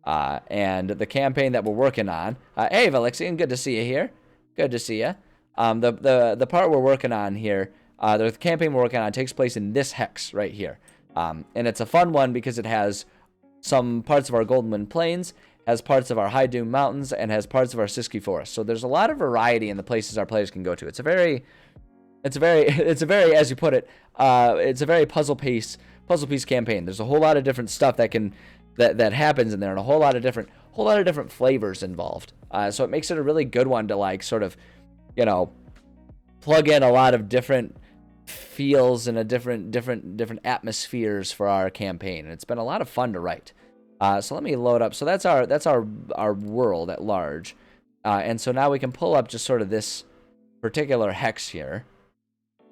And the campaign that we're working on, hey Valexian, good to see you here. Good to see you. The part we're working on here, the campaign we're working on takes place in this hex right here. And it's a fun one because it has some parts of our Goldenwind Plains, has parts of our High Doom Mountains, and has parts of our Siski Forest. So there's a lot of variety in the places our players can go to. It's a very, as you put it, it's a very puzzle piece campaign. There's a whole lot of different stuff that happens in there, and a whole lot of different flavors involved. So it makes it a really good one to sort of, plug in a lot of different feels and a different atmospheres for our campaign, and it's been a lot of fun to write. So let me load up. So that's our world at large, and so now we can pull up just sort of this particular hex here.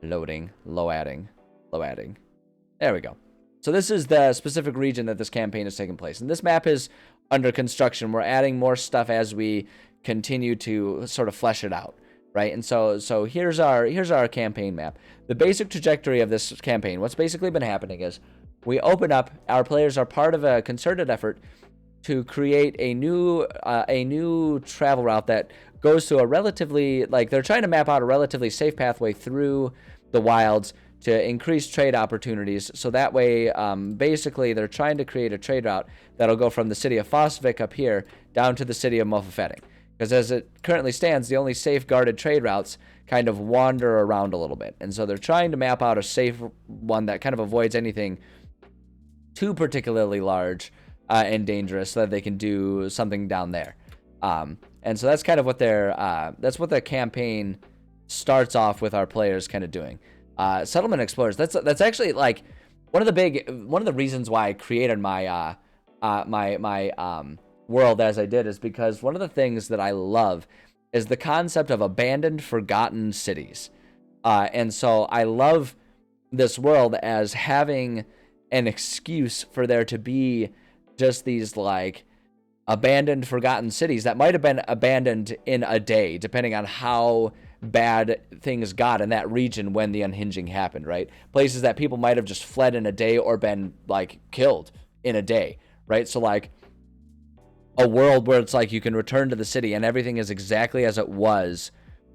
Loading, low adding. There we go. So this is the specific region that this campaign is taking place, and this map is under construction. We're adding more stuff as we continue to sort of flesh it out, right? And so here's our campaign map. The basic trajectory of this campaign, what's basically been happening is we open up. Our players are part of a concerted effort to create a new travel route that goes to a relatively, like, they're trying to map out a relatively safe pathway through the wilds to increase trade opportunities. So that way, basically, they're trying to create a trade route that'll go from the city of Fosvik up here down to the city of Mofafetting. Because as it currently stands, the only safeguarded trade routes kind of wander around a little bit. And so they're trying to map out a safe one that kind of avoids anything too particularly large and dangerous, so that they can do something down there. And so that's kind of what that's what the campaign starts off with our players kind of doing. Settlement Explorers. That's actually like one of the reasons why I created my my world as I did, is because one of the things that I love is the concept of abandoned, forgotten cities. And so I love this world as having an excuse for there to be just these like abandoned, forgotten cities that might have been abandoned in a day, depending on how bad things got in that region when the unhinging happened, right? Places that people might have just fled in a day or been like killed in a day, right? So like a world where it's like you can return to the city and everything is exactly as it was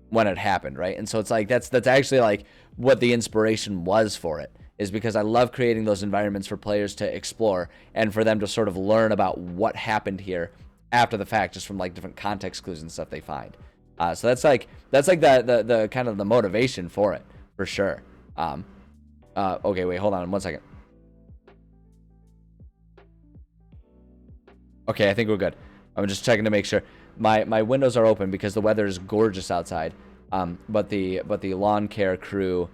when it happened, right? And so it's like that's actually like what the inspiration was for it, is because I love creating those environments for players to explore and for them to sort of learn about what happened here after the fact, just from like different context clues and stuff they find. So that's like the kind of the motivation for it, for sure. Okay, wait, hold on 1 second. Okay, I think we're good. I'm just checking to make sure. My windows are open because the weather is gorgeous outside. But the lawn care crew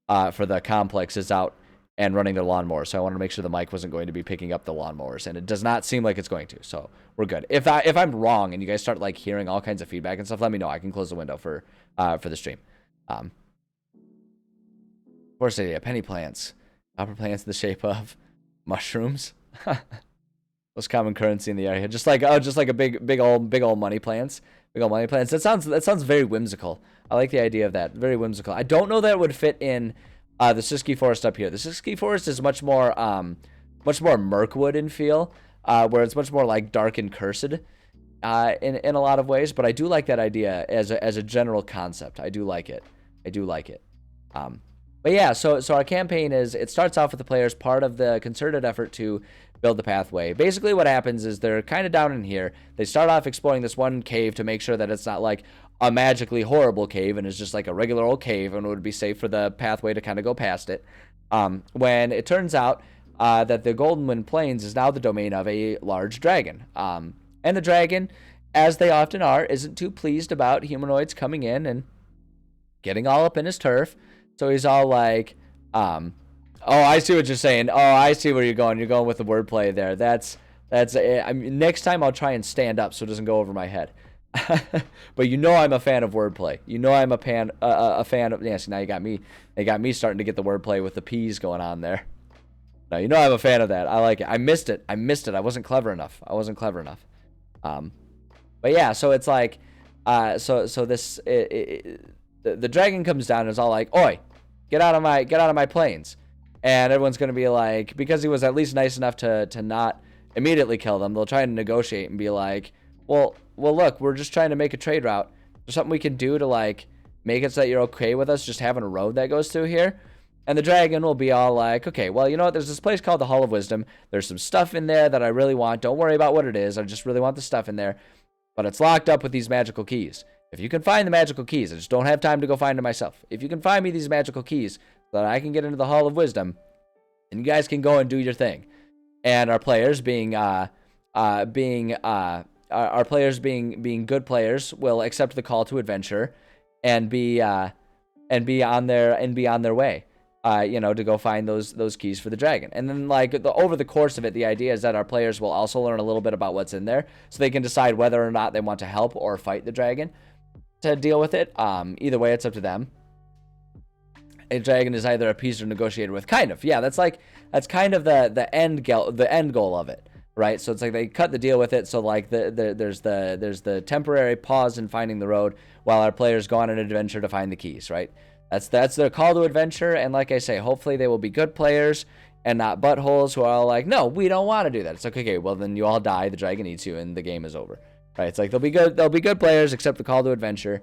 for the complex is out and running their lawnmower, so I wanted to make sure the mic wasn't going to be picking up the lawnmowers, and it does not seem like it's going to, so we're good. If I'm wrong and you guys start like hearing all kinds of feedback and stuff, let me know. I can close the window for the stream. Forest idea, penny plants, copper plants in the shape of mushrooms. Most common currency in the area, just like a big old money plants. Big old money plants. That sounds very whimsical. I like the idea of that. Very whimsical. I don't know that it would fit in the Siski Forest up here. The Siski Forest is much more Mirkwood in feel, where it's much more like dark and cursed in a lot of ways. But I do like that idea as a general concept. I do like it. But yeah, so our campaign it starts off with the players part of the concerted effort to build the pathway. Basically what happens is they're kind of down in here. They start off exploring this one cave to make sure that it's not like a magically horrible cave and it's just like a regular old cave and it would be safe for the pathway to kind of go past it. When it turns out that the Goldenwind Plains is now the domain of a large dragon. And the dragon, as they often are, isn't too pleased about humanoids coming in and getting all up in his turf. So he's all like, oh, I see what you're saying. Oh, I see where you're going. You're going with the wordplay there. That's it. I mean, next time I'll try and stand up so it doesn't go over my head. But you know I'm a fan of wordplay. You know I'm a fan of. Yes, now you got me starting to get the wordplay with the P's going on there. No, you know I'm a fan of that. I like it. I missed it. I wasn't clever enough. But yeah, so it's like, so this the dragon comes down and is all like, "Oi, get out of my plains." And everyone's going to be like, because he was at least nice enough to not immediately kill them, they'll try and negotiate and be like, well, look, we're just trying to make a trade route. There's something we can do to like make it so that you're okay with us just having a road that goes through here. And the dragon will be all like, okay, well, you know what? There's this place called the Hall of Wisdom. There's some stuff in there that I really want. Don't worry about what it is. I just really want the stuff in there. But it's locked up with these magical keys. If you can find the magical keys, I just don't have time to go find them myself. If you can find me these magical keys so that I can get into the Hall of Wisdom, and you guys can go and do your thing. And our players being good players will accept the call to adventure and be on their way. To go find those keys for the dragon. And then over the course of it, the idea is that our players will also learn a little bit about what's in there so they can decide whether or not they want to help or fight the dragon to deal with it. Either way, it's up to them. A dragon is either appeased or negotiated with. Kind of. Yeah, that's kind of the end goal of it. Right? So it's like they cut the deal with it, so like there's the temporary pause in finding the road while our players go on an adventure to find the keys, right? That's their call to adventure, and like I say, hopefully they will be good players and not buttholes who are all like, no, we don't want to do that. It's like, okay, well then you all die, the dragon eats you, and the game is over. Right? It's like they'll be good players, accept the call to adventure,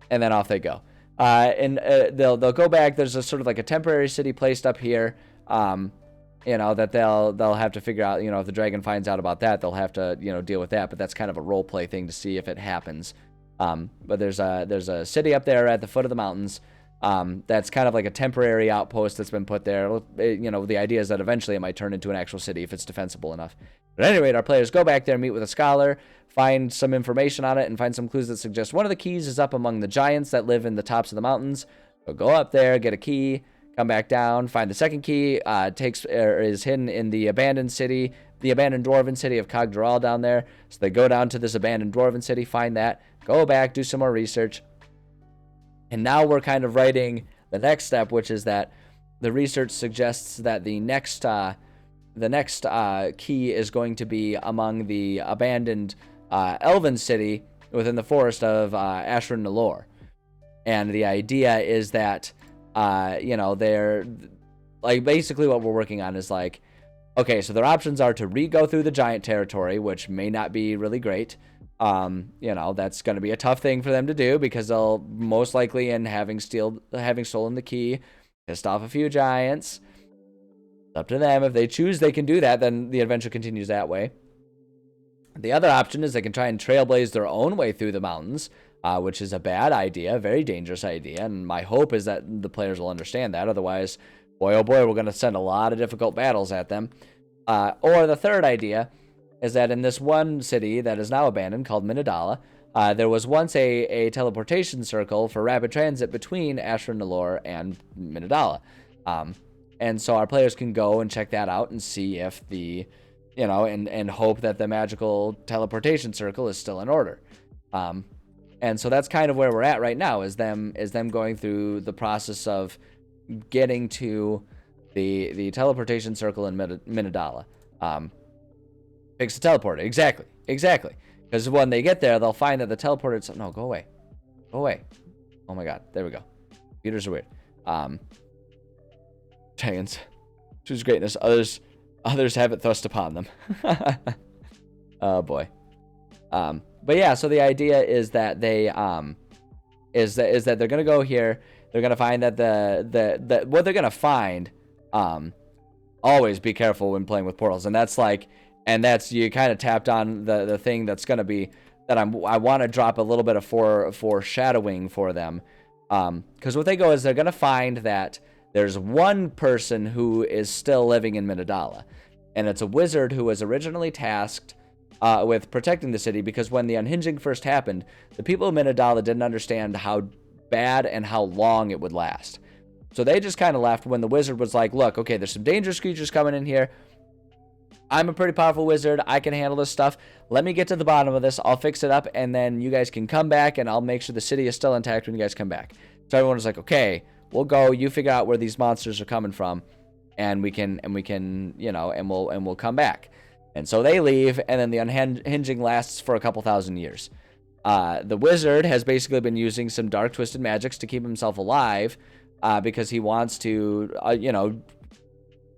and then off they go. And they'll go back. There's a sort of like a temporary city placed up here, that they'll have to figure out. If the dragon finds out about that, they'll have to deal with that. But that's kind of a role play thing to see if it happens. But there's a city up there at the foot of the mountains. That's kind of like a temporary outpost that's been put there. The idea is that eventually it might turn into an actual city if it's defensible enough. But at any rate, our players go back there, meet with a scholar, find some information on it, and find some clues that suggest one of the keys is up among the giants that live in the tops of the mountains. So go up there, get a key, come back down, find the second key. Is hidden in the abandoned dwarven city of Cogdoral down there. So they go down to this abandoned dwarven city, find that, go back, do some more research. And now we're kind of writing the next step, which is that the research suggests that the next key is going to be among the abandoned elven city within the forest of Ashran Nalor. And the idea is that, they're like, basically what we're working on is like, okay, so their options are to re-go through the giant territory, which may not be really great. That's going to be a tough thing for them to do because they'll most likely, in having stolen the key, pissed off a few giants. It's up to them. If they choose they can do that, then the adventure continues that way. The other option is they can try and trailblaze their own way through the mountains, which is a bad idea, a very dangerous idea, and my hope is that the players will understand that. Otherwise, boy, oh boy, we're going to send a lot of difficult battles at them. Or the third idea is that in this one city that is now abandoned called Minadala, there was once a teleportation circle for rapid transit between Ashran Nalor and Minadala. And so our players can go and check that out and see if and hope that the magical teleportation circle is still in order. And so that's kind of where we're at right now, is them going through the process of getting to the teleportation circle in Minadala. Fix the teleporter. Exactly. Because when they get there, they'll find that the teleporter... No, go away. Oh my god. There we go. Computers are weird. Dragons. Choose greatness. Others have it thrust upon them. Oh boy. But yeah, so the idea is that they is that they're gonna go here. They're gonna find that the what they're gonna find. Always be careful when playing with portals, and that's you kind of tapped on the thing that's gonna be that I want to drop a little bit of foreshadowing for them, because what they go is they're gonna find that there's one person who is still living in Minadala, and it's a wizard who was originally tasked with protecting the city, because when the unhinging first happened, the people of Minadala didn't understand how bad and how long it would last. So they just kind of left when the wizard was like, look, okay, there's some dangerous creatures coming in here. I'm a pretty powerful wizard. I can handle this stuff. Let me get to the bottom of this. I'll fix it up, and then you guys can come back, and I'll make sure the city is still intact when you guys come back. So everyone was like, okay, we'll go. You figure out where these monsters are coming from, and we'll come back. And so they leave, and then the unhinging lasts for a couple thousand years. The wizard has basically been using some dark, twisted magics to keep himself alive, because he wants to,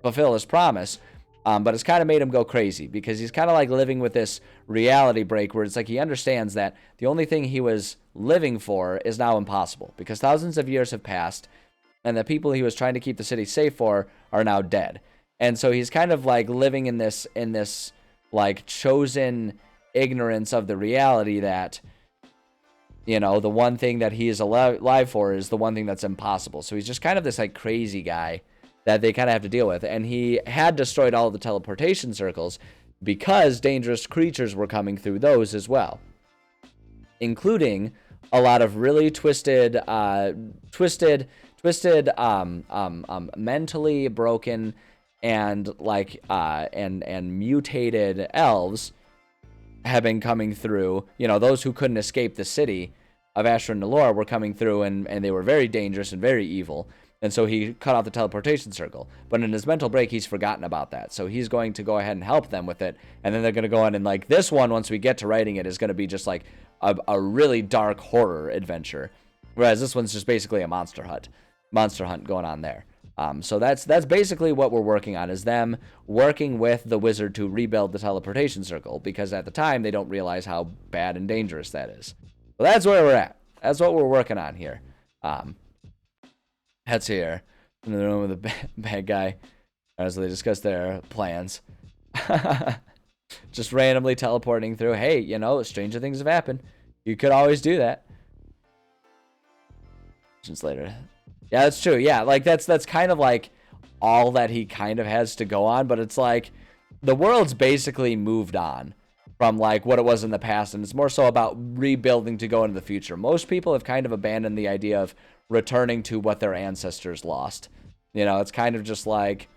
fulfill his promise. But it's kind of made him go crazy, because he's kind of like living with this reality break where it's like he understands that the only thing he was living for is now impossible, because thousands of years have passed, and the people he was trying to keep the city safe for are now dead. And so he's kind of like living in this like chosen ignorance of the reality that, the one thing that he is alive for is the one thing that's impossible. So he's just kind of this like crazy guy that they kind of have to deal with. And he had destroyed all of the teleportation circles because dangerous creatures were coming through those as well, including a lot of really twisted, mentally broken and and mutated elves have been coming through. Those who couldn't escape the city of Ashran Nalor were coming through, and they were very dangerous and very evil. And so he cut off the teleportation circle. But in his mental break, he's forgotten about that. So he's going to go ahead and help them with it. And then they're going to go on, and like this one, once we get to writing it, is going to be just like a really dark horror adventure. Whereas this one's just basically a monster hunt going on there. So that's basically what we're working on, is them working with the wizard to rebuild the teleportation circle, because at the time they don't realize how bad and dangerous that is. So that's where we're at. That's what we're working on here. Heads here in the room with the bad guy as they discuss their plans. Just randomly teleporting through. Hey, you know, stranger things have happened. You could always do that. Just later. Yeah, that's true. Yeah, like that's kind of like all that he kind of has to go on, but it's like the world's basically moved on from like what it was in the past, and it's more so about rebuilding to go into the future. Most people have kind of abandoned the idea of returning to what their ancestors lost. You know, it's kind of just like,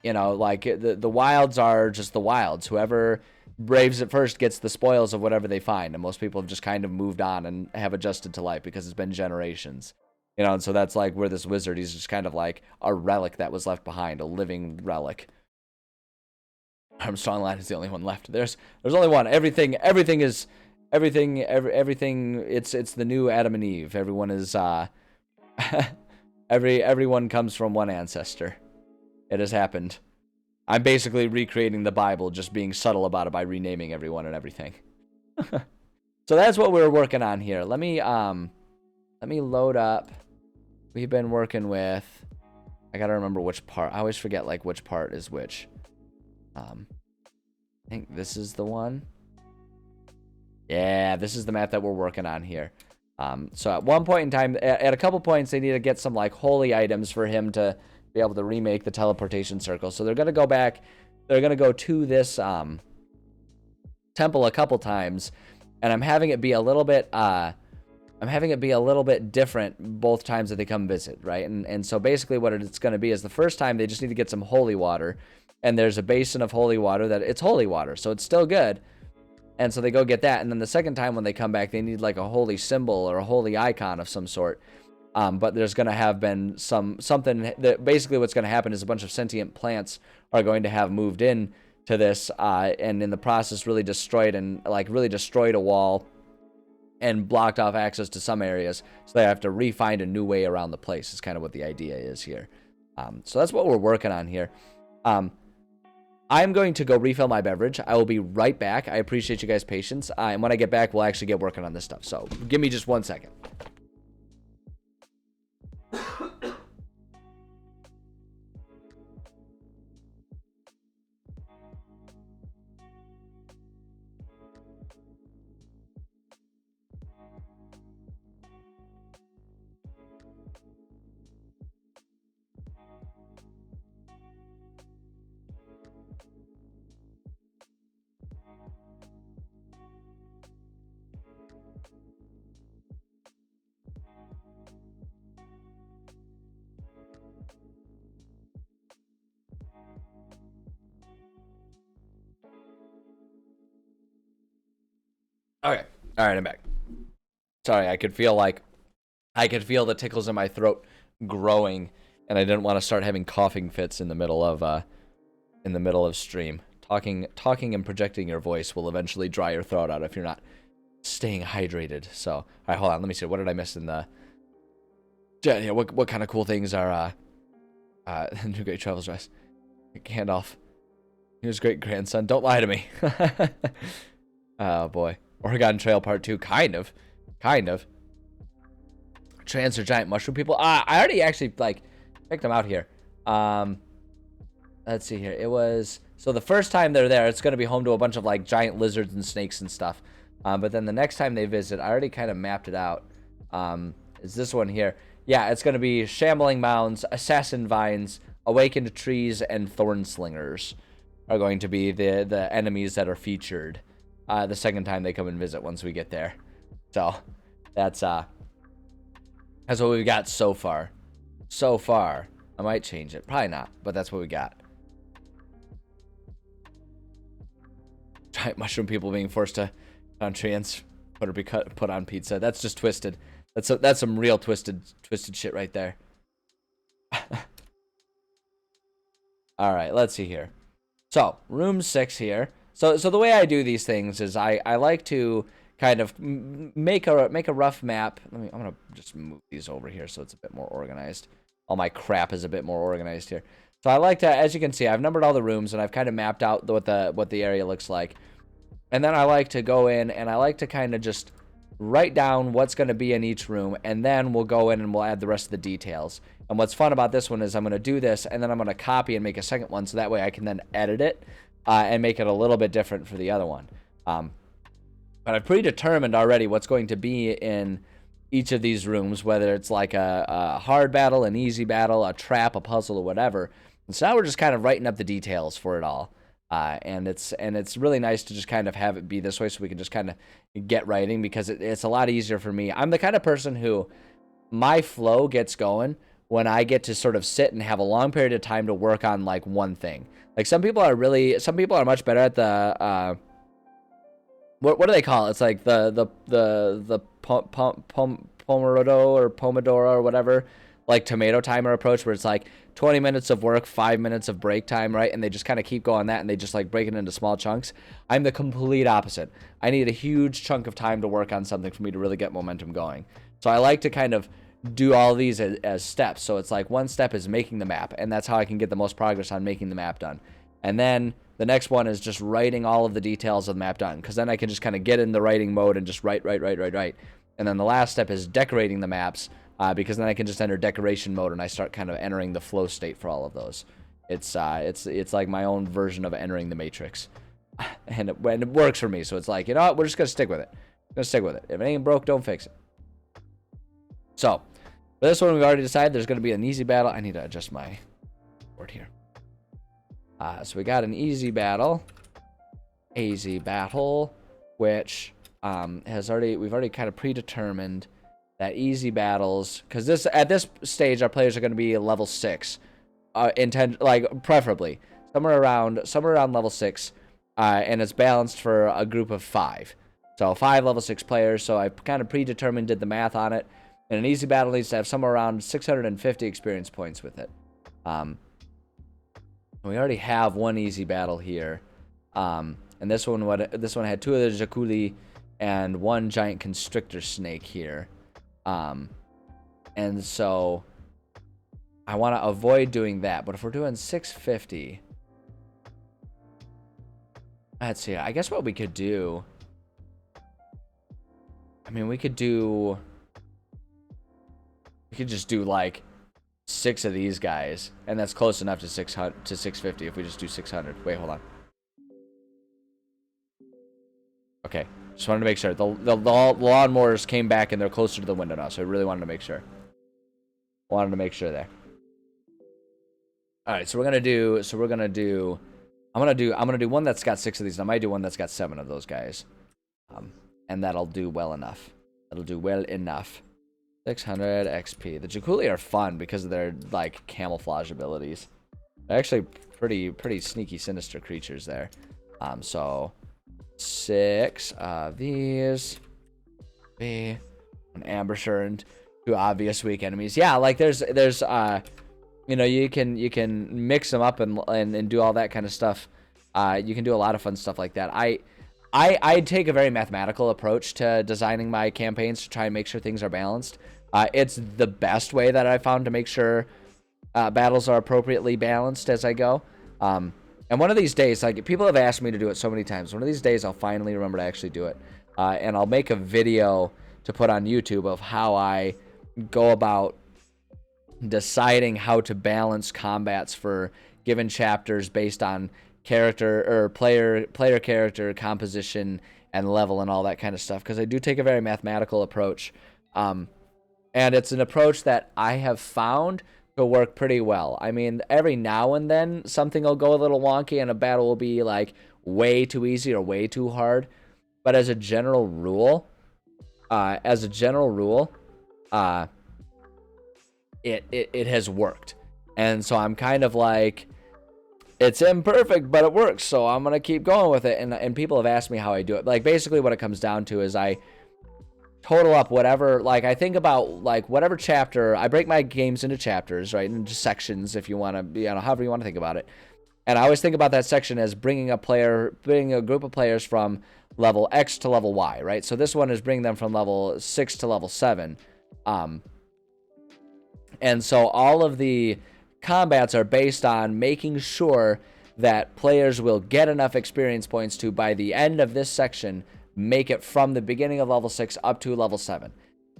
you know, like the wilds are just the wilds. Whoever braves it first gets the spoils of whatever they find, and most people have just kind of moved on and have adjusted to life because it's been generations. You know, and so that's like where this wizard, he's just kind of like a relic that was left behind, a living relic. Armstrong Line is the only one left. There's only one. Everything is everything. It's the new Adam and Eve. Everyone is everyone comes from one ancestor. It has happened. I'm basically recreating the Bible, just being subtle about it by renaming everyone and everything. So that's what we're working on here. Let me load up. We've been working with, I gotta remember which part. I always forget like which part is which. I think this is the one. Yeah, this is the map that we're working on here. So at one point in time, at a couple points, they need to get some like holy items for him to be able to remake the teleportation circle. So they're gonna go back. They're gonna go to this temple a couple times, and I'm having it be a little bit different both times that they come visit, right? And so basically what it's going to be is the first time they just need to get some holy water, and there's a basin of holy water that it's holy water, so it's still good. And so they go get that, and then the second time when they come back, they need like a holy symbol or a holy icon of some sort. But there's going to have been something that basically what's going to happen is a bunch of sentient plants are going to have moved in to this, and in the process really destroyed a wall and blocked off access to some areas, so they have to re-find a new way around the place is kind of what the idea is here. So that's what we're working on here. I'm going to go refill my beverage. I will be right back. I appreciate you guys' patience, and when I get back, we'll actually get working on this stuff. So give me just 1 second. Okay. All right, I'm back. Sorry, I could feel the tickles in my throat growing, and I didn't want to start having coughing fits in the middle of stream. Talking and projecting your voice will eventually dry your throat out if you're not staying hydrated. So, all right, hold on. Let me see. What did I miss in the? Yeah, what kind of cool things are New Great Travels Dress? Gandalf. He was great grandson. Don't lie to me. Oh boy. Oregon Trail Part 2, kind of. Trans or giant mushroom people. I already actually like picked them out here. Let's see here. It was, so the first time they're there, it's going to be home to a bunch of like giant lizards and snakes and stuff. But then the next time they visit, I already kind of mapped it out. Is this one here? Yeah, it's going to be shambling mounds, assassin vines, awakened trees, and thorn slingers are going to be the enemies that are featured the second time they come and visit once we get there. So that's what we've got so far. I might change it, probably not, but that's what we got. Giant mushroom people being forced to on trans or be put on pizza. That's just twisted. That's some real twisted shit right there. All right, let's see here. So room 6 here. So the way I do these things is I like to kind of make a rough map. I'm gonna just move these over here so it's a bit more organized. all my crap is a bit more organized here. So I like to, as you can see, I've numbered all the rooms and I've kind of mapped out what the area looks like. And then I like to go in and I like to kind of just write down what's going to be in each room, and then we'll go in and we'll add the rest of the details. And what's fun about this one is I'm going to do this and then I'm going to copy and make a second one, so that way I can then edit it and make it a little bit different for the other one. But I've predetermined already what's going to be in each of these rooms, whether it's like a hard battle, an easy battle, a trap, a puzzle, or whatever. And so now we're just kind of writing up the details for it all. And it's really nice to just kind of have it be this way, so we can just kind of get writing, because it's a lot easier for me. I'm the kind of person who my flow gets going when I get to sort of sit and have a long period of time to work on like one thing. Like some people are much better at the what do they call it? It's like the Pomodoro or Pomodoro or whatever, like tomato timer approach, where it's like 20 minutes of work, 5 minutes of break time, right? And they just kind of keep going that, and they just like break it into small chunks. I'm the complete opposite. I need a huge chunk of time to work on something for me to really get momentum going. So I like to kind of do all these as steps. So it's like one step is making the map, and that's how I can get the most progress on making the map done. And then the next one is just writing all of the details of the map done, because then I can just kind of get in the writing mode and just write. And then the last step is decorating the maps, because then I can just enter decoration mode and I start kind of entering the flow state for all of those. It's like my own version of entering the Matrix, and it works for me. So it's like, you know what, we're just gonna stick with it. If it ain't broke, don't fix it. So for this one, we've already decided there's gonna be an easy battle. I need to adjust my board here. So we got an easy battle, which we've already kind of predetermined that easy battles, because at this stage our players are going to be level 6, preferably somewhere around level 6, and it's balanced for a group of 5, so 5 level 6 players. So I kind of predetermined, did the math on it, and an easy battle needs to have somewhere around 650 experience points with it. We already have one easy battle here, and this one had 2 of the Jakuli and 1 giant constrictor snake here. And so I want to avoid doing that. But if we're doing 650, let's see. I guess what we could do, I mean, we could just do like 6 of these guys, and that's close enough to 650 if we just do 600. Wait, hold on. Okay, just wanted to make sure. The lawnmowers came back and they're closer to the window now, so I really wanted to make sure. There. All right, so I'm gonna do one that's got 6 of these. I might do one that's got 7 of those guys, and that'll do well enough. 600 XP. The Jakuli are fun because of their like camouflage abilities. They're actually pretty sneaky, sinister creatures there. So 6 of these. An ambusher and 2 obvious weak enemies. Yeah, like there's you know, you can mix them up and do all that kind of stuff. You can do a lot of fun stuff like that. I take a very mathematical approach to designing my campaigns to try and make sure things are balanced. It's the best way that I found to make sure battles are appropriately balanced as I go. And one of these days, like, people have asked me to do it so many times. One of these days, I'll finally remember to actually do it. And I'll make a video to put on YouTube of how I go about deciding how to balance combats for given chapters based on character or player character composition and level and all that kind of stuff, because I do take a very mathematical approach, and it's an approach that I have found to work pretty well. I mean, every now and then something will go a little wonky and a battle will be like way too easy or way too hard, but as a general rule, it has worked. And so I'm kind of like, it's imperfect, but it works, so I'm gonna keep going with it. And people have asked me how I do it. Like, basically what it comes down to is I total up whatever, like, I think about, like, whatever chapter. I break my games into chapters, right, into sections, if you want to, you know, however you want to think about it. And I always think about that section as bringing a group of players from level X to level Y, right? So this one is bringing them from level 6 to level 7. And so all of the combats are based on making sure that players will get enough experience points to, by the end of this section, make it from the beginning of level 6 up to level 7.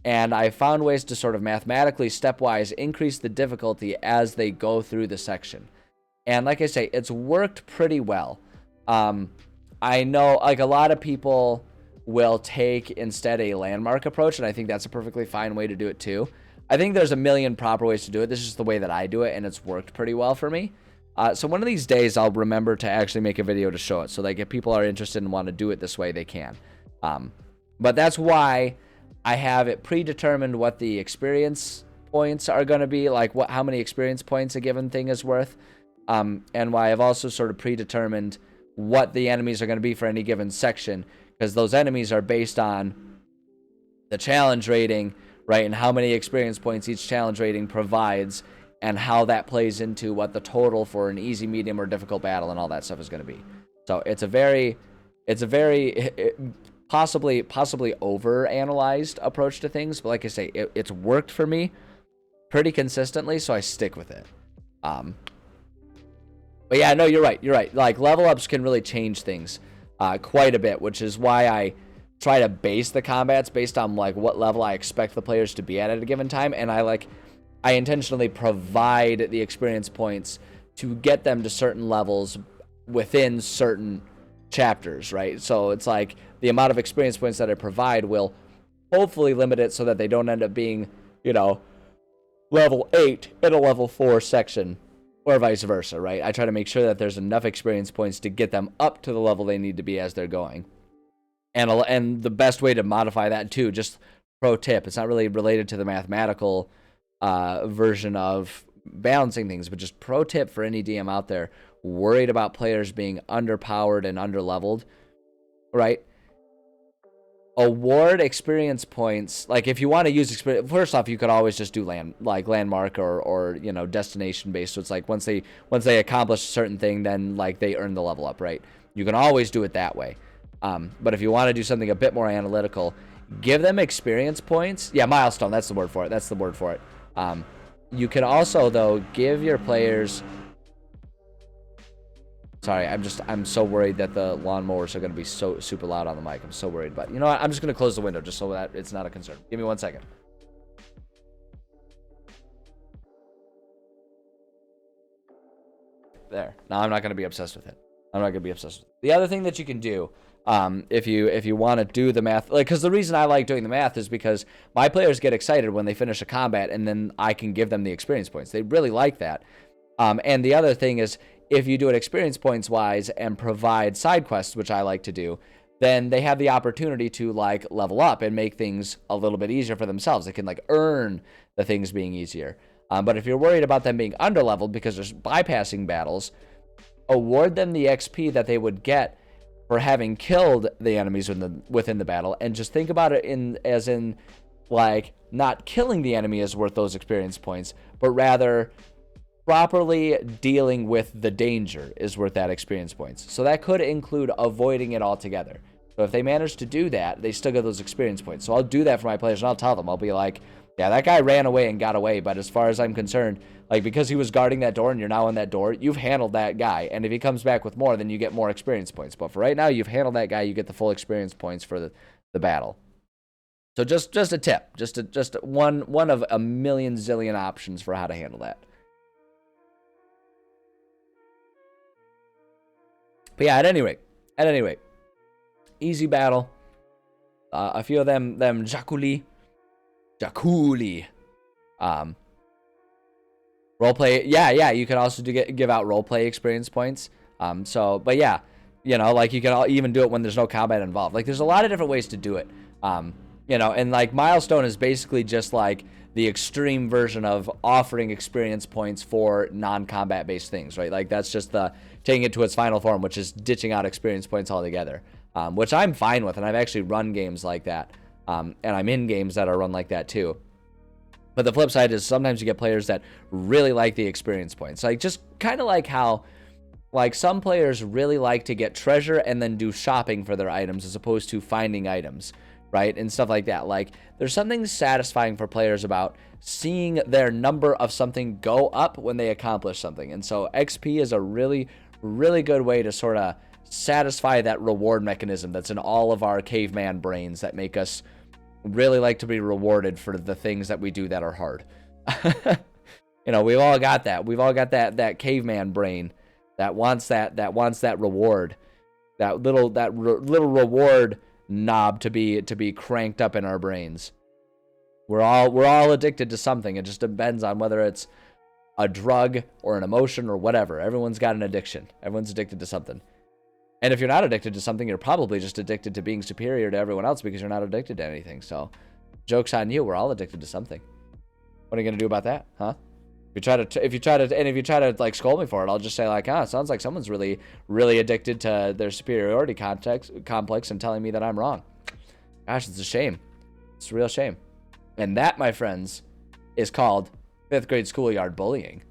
And I found ways to sort of mathematically, stepwise, increase the difficulty as they go through the section. And like I say, it's worked pretty well. I know, like, a lot of people will take instead a landmark approach, and I think that's a perfectly fine way to do it too. I think there's a million proper ways to do it. This is just the way that I do it, and it's worked pretty well for me. So one of these days, I'll remember to actually make a video to show it. So like, if people are interested and want to do it this way, they can. But that's why I have it predetermined what the experience points are going to be, like how many experience points a given thing is worth. And why I've also sort of predetermined what the enemies are going to be for any given section, because those enemies are based on the challenge rating, right? And how many experience points each challenge rating provides, and how that plays into what the total for an easy, medium, or difficult battle and all that stuff is going to be. So it's a very possibly over-analyzed approach to things, but like I say, it's worked for me pretty consistently, so I stick with it. But yeah, no, you're right. Like, level ups can really change things quite a bit, which is why I try to base the combats based on like what level I expect the players to be at a given time, and I intentionally provide the experience points to get them to certain levels within certain chapters, right? So it's like the amount of experience points that I provide will hopefully limit it so that they don't end up being, level 8 in a level 4 section, or vice versa, right? I try to make sure that there's enough experience points to get them up to the level they need to be as they're going. And the best way to modify that too, just pro tip, it's not really related to the mathematical version of balancing things, but just pro tip for any DM out there worried about players being underpowered and underleveled, right? Award experience points. Like, if you want to use experience, first off, you could always just do landmark or destination based. So it's like once they accomplish a certain thing, then like they earn the level up, right? You can always do it that way. But if you want to do something a bit more analytical, give them experience points. Yeah, milestone. That's the word for it. You can also, though, give your players. Sorry, I'm so worried that the lawnmowers are going to be so super loud on the mic. I'm so worried, but you know what? I'm just going to close the window just so that it's not a concern. Give me 1 second. There. Now I'm not going to be obsessed with it. The other thing that you can do, if you want to do the math, like, because the reason I like doing the math is because my players get excited when they finish a combat, and then I can give them the experience points. They really like that. And the other thing is, if you do it experience points wise and provide side quests, which I like to do, then they have the opportunity to like level up and make things a little bit easier for themselves. They can like earn the things being easier. But if you're worried about them being underleveled because they're bypassing battles, award them the XP that they would get for having killed the enemies within the battle, and just think about it as in like not killing the enemy is worth those experience points, but rather properly dealing with the danger is worth that experience points. So that could include avoiding it altogether. So if they manage to do that, they still get those experience points. So I'll do that for my players, and I'll tell them, I'll be like, yeah, that guy ran away and got away, but as far as I'm concerned, like, because he was guarding that door and you're now in that door, you've handled that guy. And if he comes back with more, then you get more experience points. But for right now, you've handled that guy, you get the full experience points for the battle. So just a tip, just one of a million zillion options for how to handle that. But yeah, at any rate, easy battle. A few of them Jakuli. Roleplay, yeah. You can also give out roleplay experience points. But yeah, like you can even do it when there's no combat involved. Like, there's a lot of different ways to do it. And like milestone is basically just like the extreme version of offering experience points for non-combat based things, right? Like, that's just taking it to its final form, which is ditching out experience points altogether, which I'm fine with, and I've actually run games like that, and I'm in games that are run like that too. But the flip side is sometimes you get players that really like the experience points, like just kind of like how, like, some players really like to get treasure and then do shopping for their items as opposed to finding items, right? And stuff like that. Like, there's something satisfying for players about seeing their number of something go up when they accomplish something. And so XP is a really, really good way to sort of satisfy that reward mechanism that's in all of our caveman brains that make us really like to be rewarded for the things that we do that are hard. You know, we've all got that. We've all got that caveman brain that wants that reward, that little reward knob to be cranked up in our brains. We're all addicted to something. It just depends on whether it's a drug or an emotion or whatever. Everyone's got an addiction. Everyone's addicted to something. And if you're not addicted to something, you're probably just addicted to being superior to everyone else because you're not addicted to anything. So, joke's on you. We're all addicted to something. What are you gonna do about that, huh? If you try to like scold me for it, I'll just say like, it sounds like someone's really, really addicted to their superiority complex and telling me that I'm wrong. Gosh, it's a shame. It's a real shame. And that, my friends, is called 5th grade schoolyard bullying,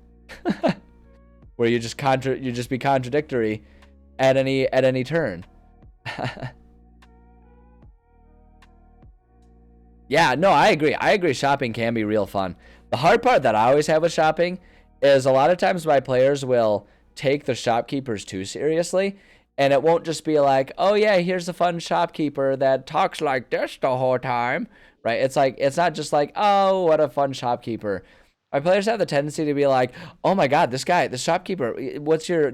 where you just be contradictory at any turn. Yeah, no, I agree. Shopping can be real fun. The hard part that I always have with shopping is a lot of times my players will take the shopkeepers too seriously, and it won't just be like, oh yeah, here's a fun shopkeeper that talks like this the whole time, right? It's like, it's not just like, oh, what a fun shopkeeper. My players have the tendency to be like, oh my god, this shopkeeper,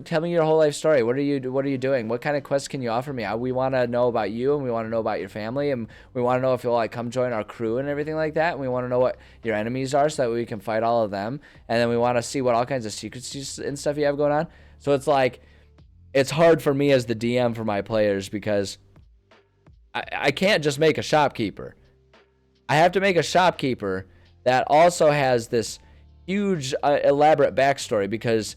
tell me your whole life story. What are you doing? What kind of quests can you offer me? We want to know about you, and we want to know about your family, and we want to know if you'll like come join our crew and everything like that. And we want to know what your enemies are so that we can fight all of them. And then we want to see what all kinds of secrets and stuff you have going on. So it's like, it's hard for me as the DM for my players because I can't just make a shopkeeper. I have to make a shopkeeper that also has this huge, elaborate backstory, because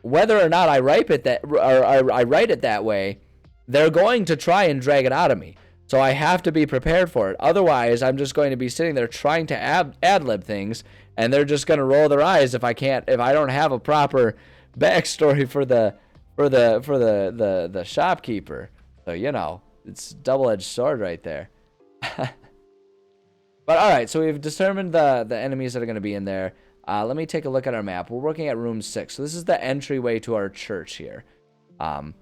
whether or not I write it that way, they're going to try and drag it out of me. So I have to be prepared for it. Otherwise, I'm just going to be sitting there trying to ad-lib things, and they're just going to roll their eyes if I don't have a proper backstory for the shopkeeper. So, you know, it's a double-edged sword right there. But all right, so we've determined the enemies that are going to be in there. Let me take a look at our map. We're working at room 6. So this is the entryway to our church here. And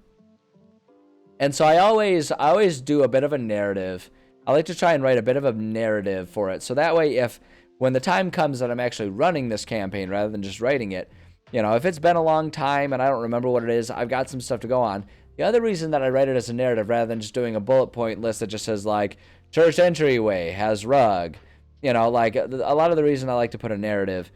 so I always do a bit of a narrative. I like to try and write a bit of a narrative for it. So that way, when the time comes that I'm actually running this campaign rather than just writing it, you know, if it's been a long time and I don't remember what it is, I've got some stuff to go on. The other reason that I write it as a narrative rather than just doing a bullet point list that just says like, church entryway has rug, you know, like a lot of the reason I like to put a narrative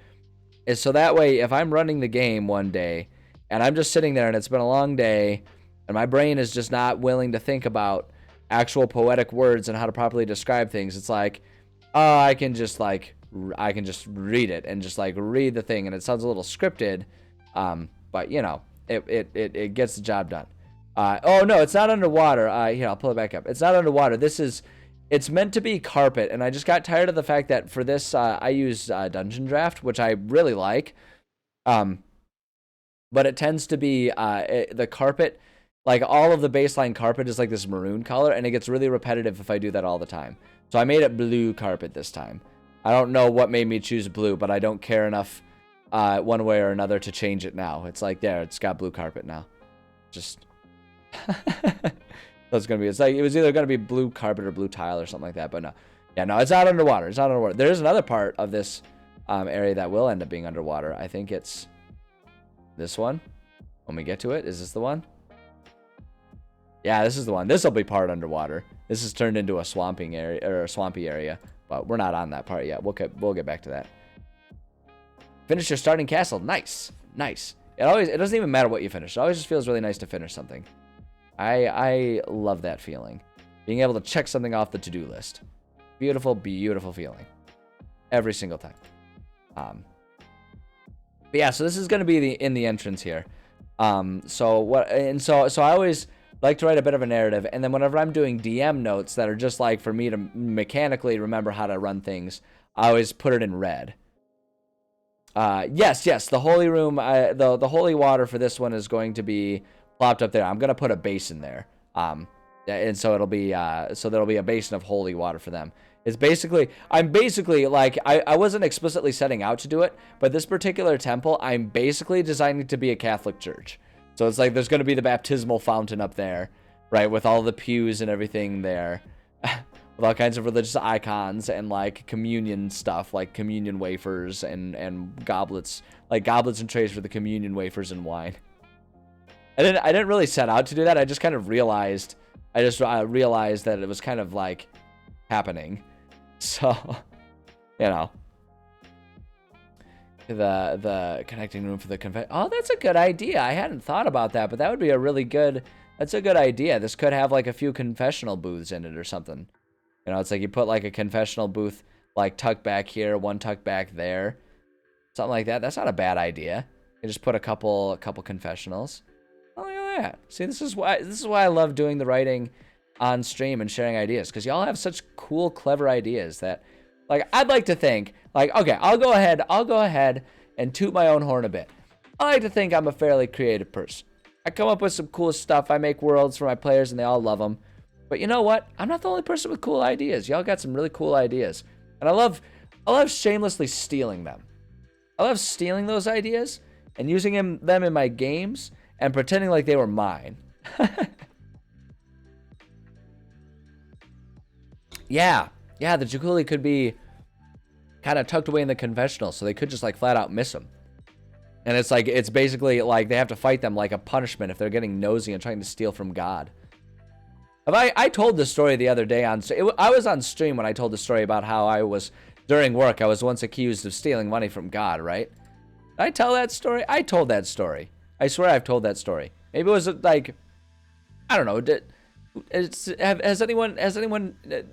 is so that way if I'm running the game one day and I'm just sitting there and it's been a long day and my brain is just not willing to think about actual poetic words and how to properly describe things, it's like, oh, I can just read it and just like read the thing, and it sounds a little scripted, but you know, it gets the job done. Oh no, it's not underwater. Here, I'll pull it back up. It's not underwater. It's meant to be carpet, and I just got tired of the fact that for this, I use Dungeon Draft, which I really like. But it tends to be the carpet, like all of the baseline carpet is like this maroon color, and it gets really repetitive if I do that all the time. So I made it blue carpet this time. I don't know what made me choose blue, but I don't care enough one way or another to change it now. It's like, there, it's got blue carpet now. Just... That's gonna be. It's like it was either gonna be blue carpet or blue tile or something like that. But no, yeah, no, it's not underwater. It's not underwater. There is another part of this area that will end up being underwater. I think it's this one. When we get to it, is this the one? Yeah, this is the one. This will be part underwater. This is turned into a swamping area or a swampy area, but we're not on that part yet. We'll get back to that. Finish your starting castle. Nice, nice. It doesn't even matter what you finish. It always just feels really nice to finish something. I love that feeling. Being able to check something off the to-do list. Beautiful, beautiful feeling. Every single time. But yeah, so this is going to be in the entrance here. So I always like to write a bit of a narrative, and then whenever I'm doing DM notes that are just like for me to mechanically remember how to run things, I always put it in red. Yes, the holy room, the holy water for this one is going to be plopped up there. I'm going to put a basin there. and so it'll be so there'll be a basin of holy water for them. It's basically, I'm basically like, I wasn't explicitly setting out to do it, but this particular temple, I'm basically designing to be a Catholic church. So it's like there's going to be the baptismal fountain up there, right, with all the pews and everything there, with all kinds of religious icons and like communion stuff, like communion wafers and goblets, like goblets and trays for the communion wafers and wine. I didn't really set out to do that. I just kind of realized, realized that it was kind of like happening. So, you know, the connecting room for the confession. Oh, that's a good idea. I hadn't thought about that, but that would be a really good. That's a good idea. This could have like a few confessional booths in it or something. You know, it's like you put like a confessional booth like tucked back here, one tucked back there, something like that. That's not a bad idea. You just put a couple confessionals. Oh, look at that. See, this is why I love doing the writing on stream and sharing ideas, because y'all have such cool, clever ideas that, like, I'd like to think, like, okay, I'll go ahead and toot my own horn a bit. I like to think I'm a fairly creative person. I come up with some cool stuff. I make worlds for my players, and they all love them. But you know what? I'm not the only person with cool ideas. Y'all got some really cool ideas, and I love shamelessly stealing them. I love stealing those ideas and using them in my games and pretending like they were mine. Yeah, the Jakuli could be kind of tucked away in the confessional, so they could just like flat out miss them. And it's like, it's basically like they have to fight them like a punishment if they're getting nosy and trying to steal from God. I told this story the other day I was on stream when I told the story about how I was, during work, I was once accused of stealing money from God, right? Did I tell that story? I told that story. I swear I've told that story. Maybe it was like, I don't know, has anyone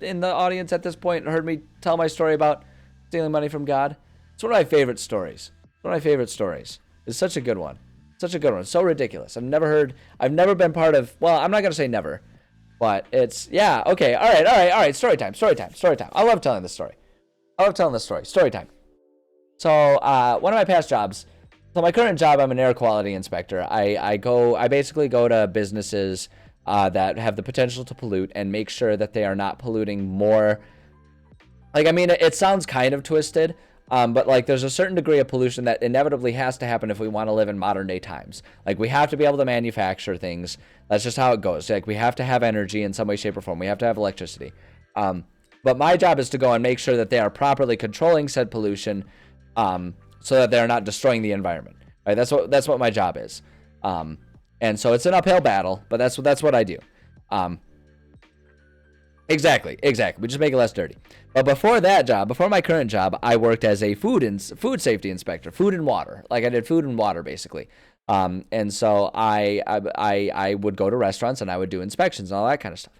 in the audience at this point heard me tell my story about stealing money from God? It's one of my favorite stories. It's such a good one. So ridiculous. I've never been part of, well, I'm not going to say never, but it's, yeah, okay. All right. Story time. I love telling this story. Story time. So, one of my past jobs, so my current job, I'm an air quality inspector. I basically go to businesses that have the potential to pollute and make sure that they are not polluting more. Like, I mean, it sounds kind of twisted, but like there's a certain degree of pollution that inevitably has to happen if we want to live in modern day times. Like, we have to be able to manufacture things. That's just how it goes. Like, we have to have energy in some way, shape, or form. We have to have electricity. But my job is to go and make sure that they are properly controlling said pollution, so that they're not destroying the environment. Right? That's what my job is. And so it's an uphill battle, but that's what I do. Exactly. We just make it less dirty. But before my current job, I worked as a food safety inspector, food and water. Like, I did food and water basically. And so I would go to restaurants and I would do inspections and all that kind of stuff.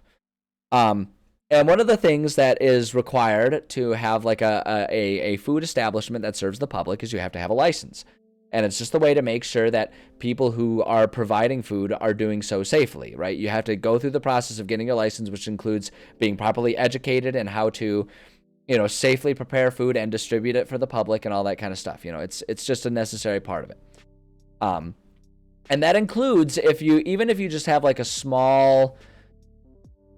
And one of the things that is required to have like a food establishment that serves the public is you have to have a license. And it's just the way to make sure that people who are providing food are doing so safely, right? You have to go through the process of getting your license, which includes being properly educated in how to, safely prepare food and distribute it for the public and all that kind of stuff. It's just a necessary part of it. And that includes even if you just have like a small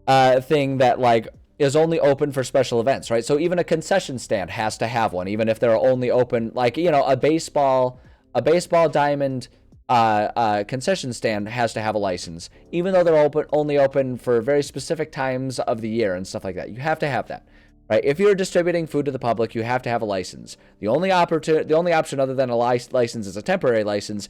thing that like is only open for special events, right? So even a concession stand has to have one, even if they're only open, like, a baseball diamond concession stand has to have a license, even though they're only open for very specific times of the year and stuff like that. You have to have that, right? If you're distributing food to the public, you have to have a license. The only option other than a license is a temporary license.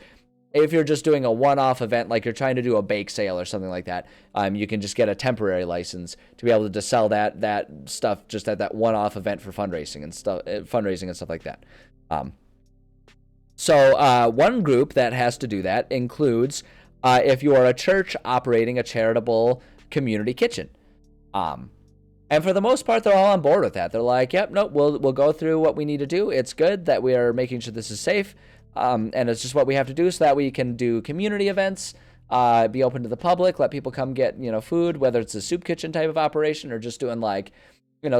If you're just doing a one-off event, like you're trying to do a bake sale or something like that, you can just get a temporary license to be able to sell that stuff just at that one-off event for fundraising and stuff like that. So one group that has to do that includes if you are a church operating a charitable community kitchen. And for the most part, they're all on board with that. They're like, yep, no, we'll go through what we need to do. It's good that we are making sure this is safe. And it's just what we have to do so that we can do community events, be open to the public, let people come get, food, whether it's a soup kitchen type of operation or just doing like,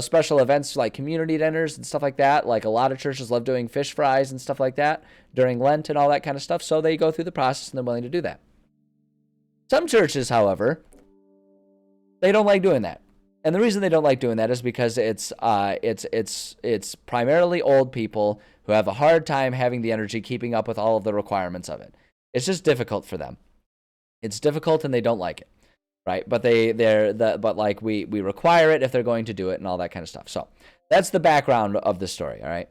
special events like community dinners and stuff like that. Like, a lot of churches love doing fish fries and stuff like that during Lent and all that kind of stuff. So they go through the process and they're willing to do that. Some churches, however, They don't like doing that. And the reason they don't like doing that is because it's primarily old people who have a hard time having the energy keeping up with all of the requirements of it. It's just difficult for them. It's difficult and they don't like it, right? But we require it if they're going to do it and all that kind of stuff. So that's the background of the story, all right?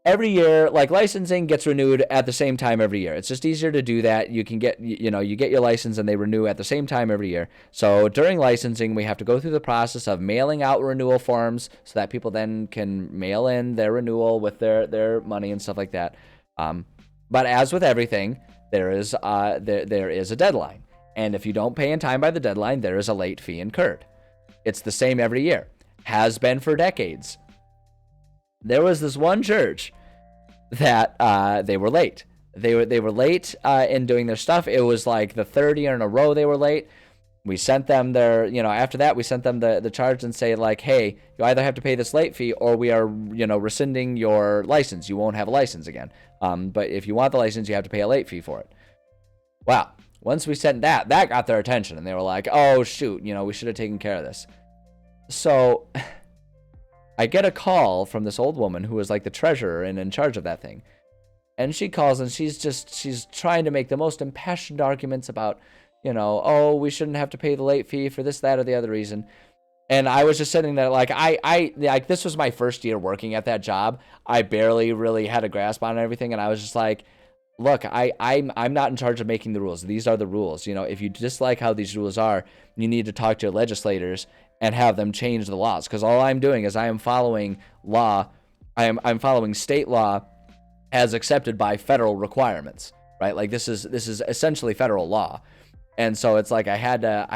Every year, like, licensing gets renewed at the same time every year. It's just easier to do that. You can get, you get your license and they renew at the same time every year. So during licensing, we have to go through the process of mailing out renewal forms so that people then can mail in their renewal with their money and stuff like that. But as with everything, there is a deadline. And if you don't pay in time by the deadline, there is a late fee incurred. It's the same every year. Has been for decades. There was this one church that they were late. They were late in doing their stuff. It was like the third year in a row they were late. We sent them after that, we sent them the charge and say, like, hey, you either have to pay this late fee or we are, rescinding your license. You won't have a license again. But if you want the license, you have to pay a late fee for it. Wow. Once we sent that got their attention and they were like, oh, shoot, we should have taken care of this. So I get a call from this old woman who was like the treasurer and in charge of that thing. And she calls and she's trying to make the most impassioned arguments about, oh, we shouldn't have to pay the late fee for this, that, or the other reason. And I was just sitting there like, like, this was my first year working at that job. I barely really had a grasp on everything. And I was just like, look, I'm not in charge of making the rules. These are the rules. If you dislike how these rules are, you need to talk to your legislators and have them change the laws. Because all I'm doing is I am following law. I'm following state law as accepted by federal requirements, right? Like this is essentially federal law. And so it's like I had to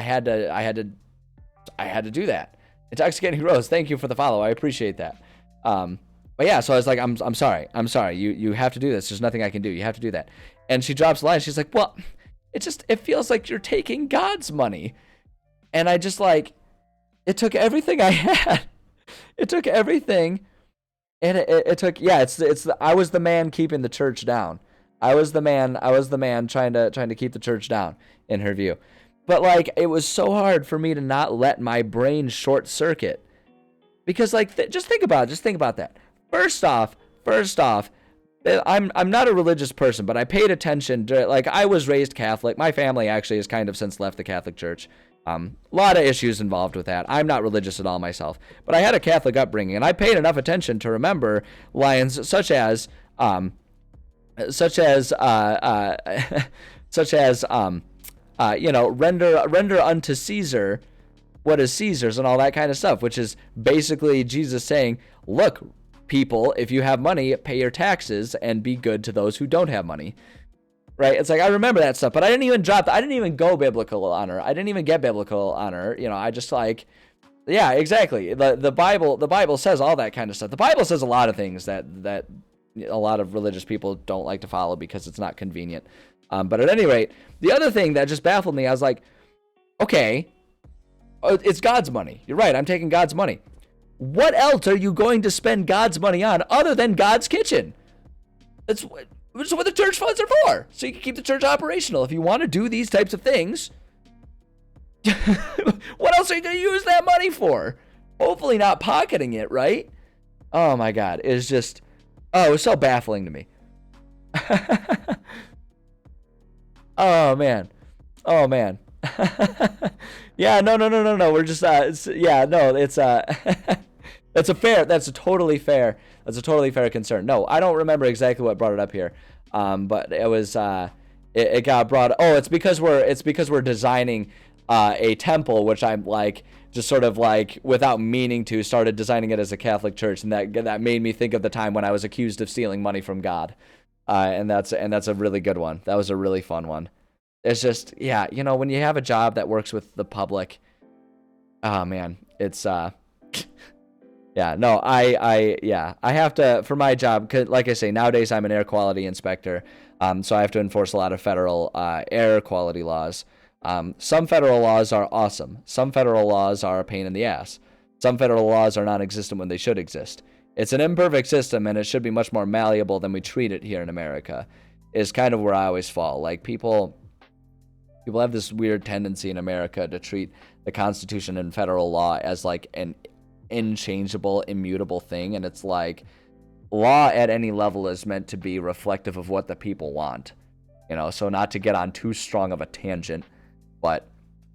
do that. Intoxicating Rose, thank you for the follow. I appreciate that. But yeah, so I was like, I'm sorry. You have to do this. There's nothing I can do. You have to do that. And she drops the line. She's like, well, it feels like you're taking God's money. And I just like, it took everything I had. It took everything. And it took, I was the man keeping the church down. I was the man trying to keep the church down in her view. But like, it was so hard for me to not let my brain short circuit. Because like, just think about that. First off, I'm not a religious person, but I paid attention to, like, I was raised Catholic. My family actually has kind of since left the Catholic Church. A lot of issues involved with that. I'm not religious at all myself, but I had a Catholic upbringing, and I paid enough attention to remember lines such as render unto Caesar what is Caesar's and all that kind of stuff, which is basically Jesus saying, look, people, if you have money, pay your taxes and be good to those who don't have money. Right? It's like, I remember that stuff, but I didn't even go biblical honor. I didn't even get biblical honor. I just like, yeah, exactly. The Bible says all that kind of stuff. The Bible says a lot of things that a lot of religious people don't like to follow because it's not convenient. But at any rate, the other thing that just baffled me, I was like, okay, it's God's money. You're right. I'm taking God's money. What else are you going to spend God's money on other than God's kitchen? That's what the church funds are for. So you can keep the church operational. If you want to do these types of things, what else are you going to use that money for? Hopefully not pocketing it, right? Oh my God. It was so baffling to me. Oh man. Yeah, no. We're just that's a totally fair concern. No, I don't remember exactly what brought it up here. But it was it got brought. Oh, it's because we're designing a temple, which I'm like just sort of like without meaning to started designing it as a Catholic church, and that made me think of the time when I was accused of stealing money from God. And that's a really good one. That was a really fun one. It's just, yeah, when you have a job that works with the public, oh man, it's yeah, no, I have to, for my job, 'cause like I say, nowadays I'm an air quality inspector, so I have to enforce a lot of federal air quality laws. Some federal laws are awesome. Some federal laws are a pain in the ass. Some federal laws are non-existent when they should exist. It's an imperfect system, and it should be much more malleable than we treat it here in America, is kind of where I always fall. Like, people People have this weird tendency in America to treat the Constitution and federal law as like an inchangeable, immutable thing. And it's like, law at any level is meant to be reflective of what the people want. You know, so not to get on too strong of a tangent, but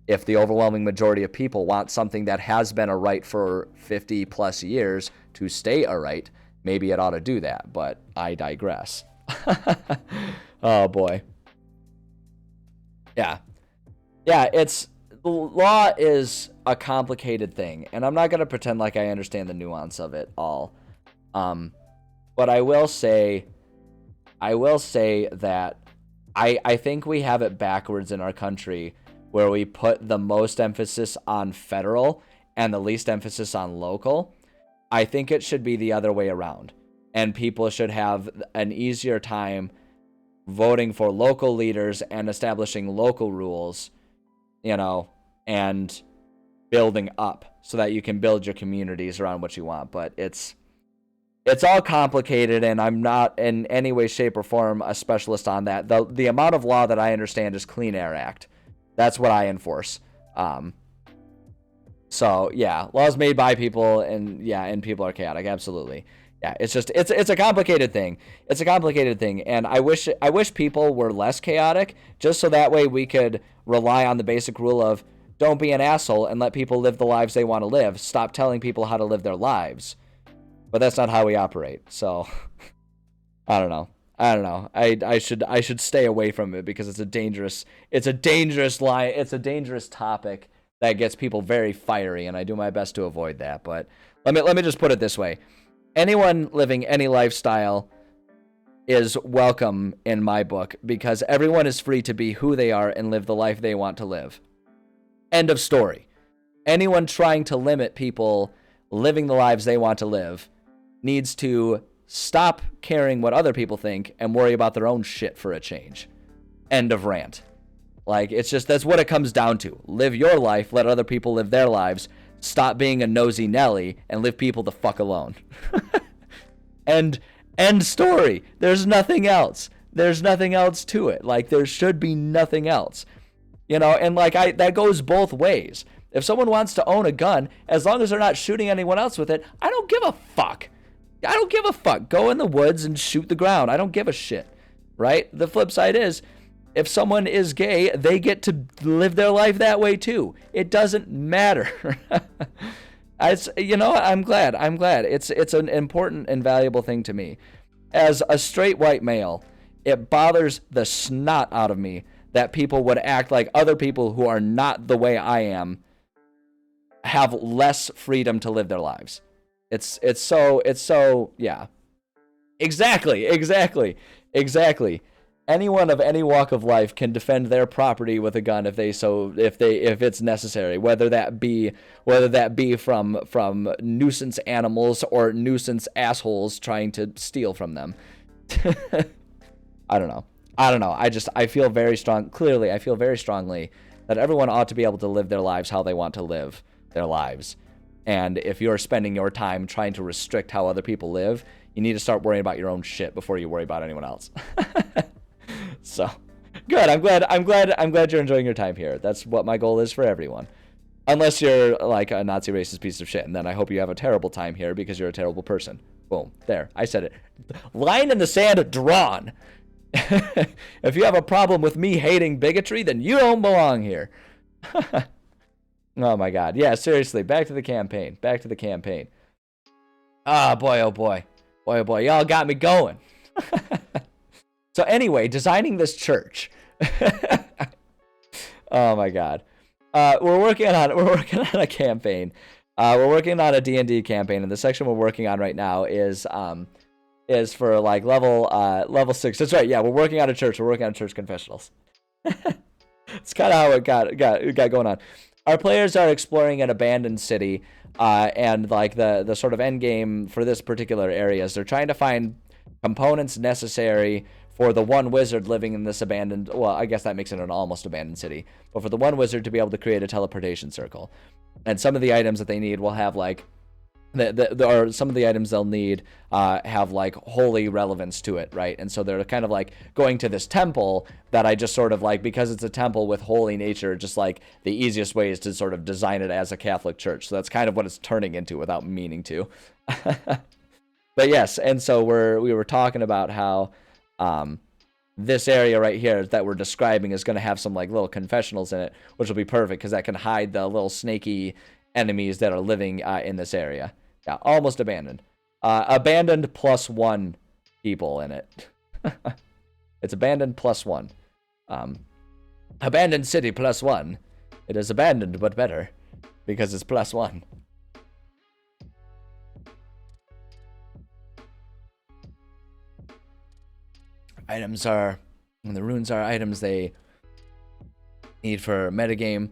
if the overwhelming majority of people want something that has been a right for 50 plus years to stay a right, maybe it ought to do that, but I digress. Oh boy. Yeah, it's, law is a complicated thing, and I'm not going to pretend like I understand the nuance of it all. But I will say that I think we have it backwards in our country, where we put the most emphasis on federal and the least emphasis on local. I think it should be the other way around, and people should have an easier time voting for local leaders and establishing local rules, you know, and building up so that you can build your communities around what you want. But it's all complicated, and I'm not in any way, shape, or form a specialist on that. The amount of law that I understand is Clean Air Act. That's what I enforce. So yeah, laws made by people, and people are chaotic. Absolutely. Yeah, it's a complicated thing. It's a complicated thing, and I wish people were less chaotic, just so that way we could rely on the basic rule of don't be an asshole and let people live the lives they want to live. Stop telling people how to live their lives. But that's not how we operate. So I don't know. I should stay away from it because it's a dangerous line. It's a dangerous topic that gets people very fiery, and I do my best to avoid that. But let me just put it this way. Anyone living any lifestyle is welcome in my book, because everyone is free to be who they are and live the life they want to live. End of story. Anyone trying to limit people living the lives they want to live needs to stop caring what other people think and worry about their own shit for a change. End of rant. Like, it's just, that's what it comes down to. Live your life, let other people live their lives. Stop being a nosy Nelly and leave people the fuck alone. And end story. There's nothing else. There's nothing else to it. Like, there should be nothing else. You know, and like, that goes both ways. If someone wants to own a gun, as long as they're not shooting anyone else with it, I don't give a fuck. I don't give a fuck. Go in the woods and shoot the ground. I don't give a shit. Right? The flip side is, if someone is gay, they get to live their life that way too. It doesn't matter. I'm glad. It's an important and valuable thing to me. As a straight white male, it bothers the snot out of me that people would act like other people who are not the way I am have less freedom to live their lives. It's so yeah. Exactly. Anyone of any walk of life can defend their property with a gun if it's necessary, whether that be from nuisance animals or nuisance assholes trying to steal from them. I don't know. I feel very strongly that everyone ought to be able to live their lives how they want to live their lives. And if you're spending your time trying to restrict how other people live, you need to start worrying about your own shit before you worry about anyone else. So, good. I'm glad you're enjoying your time here. That's what my goal is for everyone. Unless you're like a Nazi racist piece of shit, and then I hope you have a terrible time here because you're a terrible person. Boom. There. I said it. Line in the sand drawn. If you have a problem with me hating bigotry, then you don't belong here. Oh my God. Yeah, seriously. Back to the campaign. Ah, boy, oh boy. Y'all got me going. So anyway, designing this church. Oh my God. We're working on a campaign. We're working on a D&D campaign, and the section we're working on right now is for like level 6. That's right. Yeah, we're working on a church. We're working on church confessionals. It's kind of how it got going on. Our players are exploring an abandoned city, and like the sort of end game for this particular area is they're trying to find components necessary for the one wizard living in this abandoned, well, I guess that makes it an almost abandoned city, but for the one wizard to be able to create a teleportation circle. And some of the items that they need will have like or some of the items they'll need have like holy relevance to it, right? And so they're kind of like going to this temple that I just sort of like, because it's a temple with holy nature, just like the easiest way is to sort of design it as a Catholic church. So that's kind of what it's turning into without meaning to. But yes, and so we were talking about how this area right here that we're describing is going to have some like little confessionals in it, which will be perfect because that can hide the little snaky enemies that are living in this area. Yeah, almost abandoned. Abandoned +1 people in it. It's abandoned +1. Abandoned city +1. It is abandoned but better because it's +1. Items are, when the runes are items they need for metagame,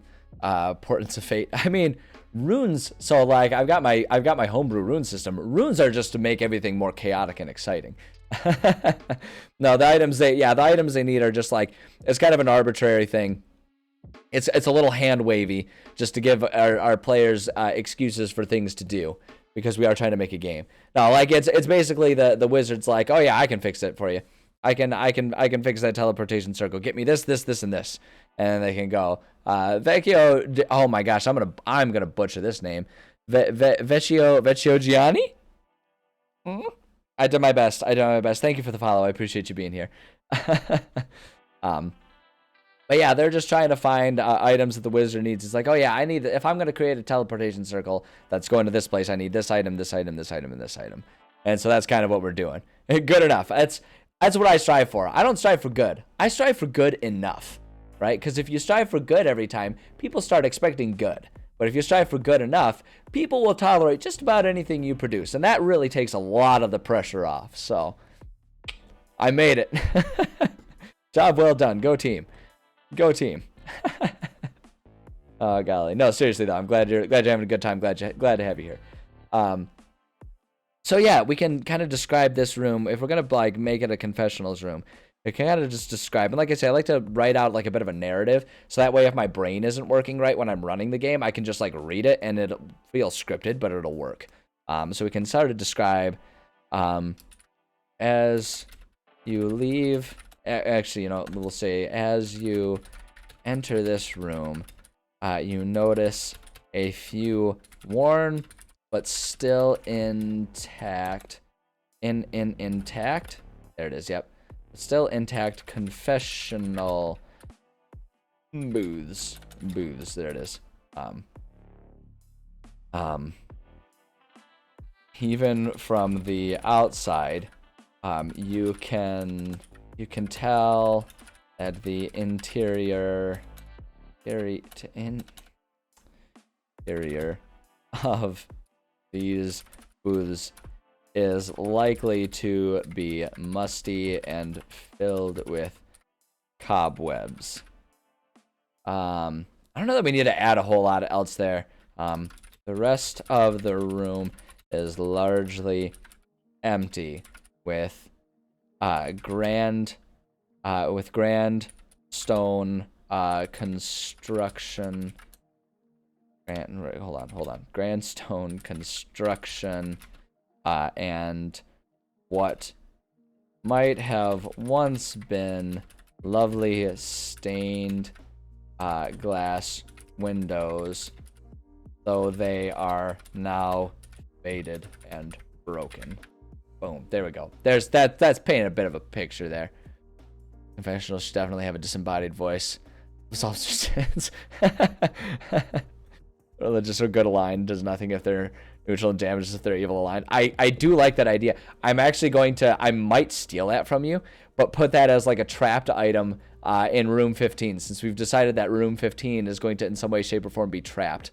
Portents of Fate. I mean, runes. So like, I've got my homebrew rune system. Runes are just to make everything more chaotic and exciting. No, the items they need are just like, it's kind of an arbitrary thing. It's a little hand wavy just to give our players excuses for things to do, because we are trying to make a game. No, like it's basically the wizard's like, oh yeah, I can fix it for you. I can fix that teleportation circle. Get me this, and this, and they can go. Vecchio. Oh my gosh, I'm gonna butcher this name. Vecchio Gianni. I did my best. Thank you for the follow. I appreciate you being here. But yeah, they're just trying to find items that the wizard needs. It's like, oh yeah, if I'm gonna create a teleportation circle that's going to this place, I need this item, this item, this item, and this item. And so that's kind of what we're doing. Good enough. That's what I strive for. I don't strive for good. I strive for good enough, right? Because if you strive for good every time, people start expecting good. But if you strive for good enough, people will tolerate just about anything you produce. And that really takes a lot of the pressure off. So, I made it. Job well done. Go team. Go team. Oh, golly. No, seriously, though. I'm glad you're having a good time. Glad to have you here. So yeah, we can kind of describe this room. If we're gonna like make it a confessionals room, we can kind of just describe. And like I say, I like to write out like a bit of a narrative, so that way if my brain isn't working right when I'm running the game, I can just like read it and it'll feel scripted, but it'll work. So we can start to describe as you leave. Actually, we'll say as you enter this room, you notice a few worn but still intact, intact, there it is, yep, still intact confessional booths, there it is. Even from the outside, you can tell that the interior of these booths is likely to be musty and filled with cobwebs. I don't know that we need to add a whole lot else there. The rest of the room is largely empty with grand stone construction. Hold on. Grand stone construction, and what might have once been lovely stained glass windows, though they are now faded and broken. Boom. There we go. That's painting a bit of a picture there. Confessionals should definitely have a disembodied voice. Religious or good aligned does nothing if they're neutral and damages if they're evil aligned. I do like that idea. I'm actually I might steal that from you, but put that as like a trapped item in room 15, since we've decided that room 15 is going to in some way, shape, or form be trapped.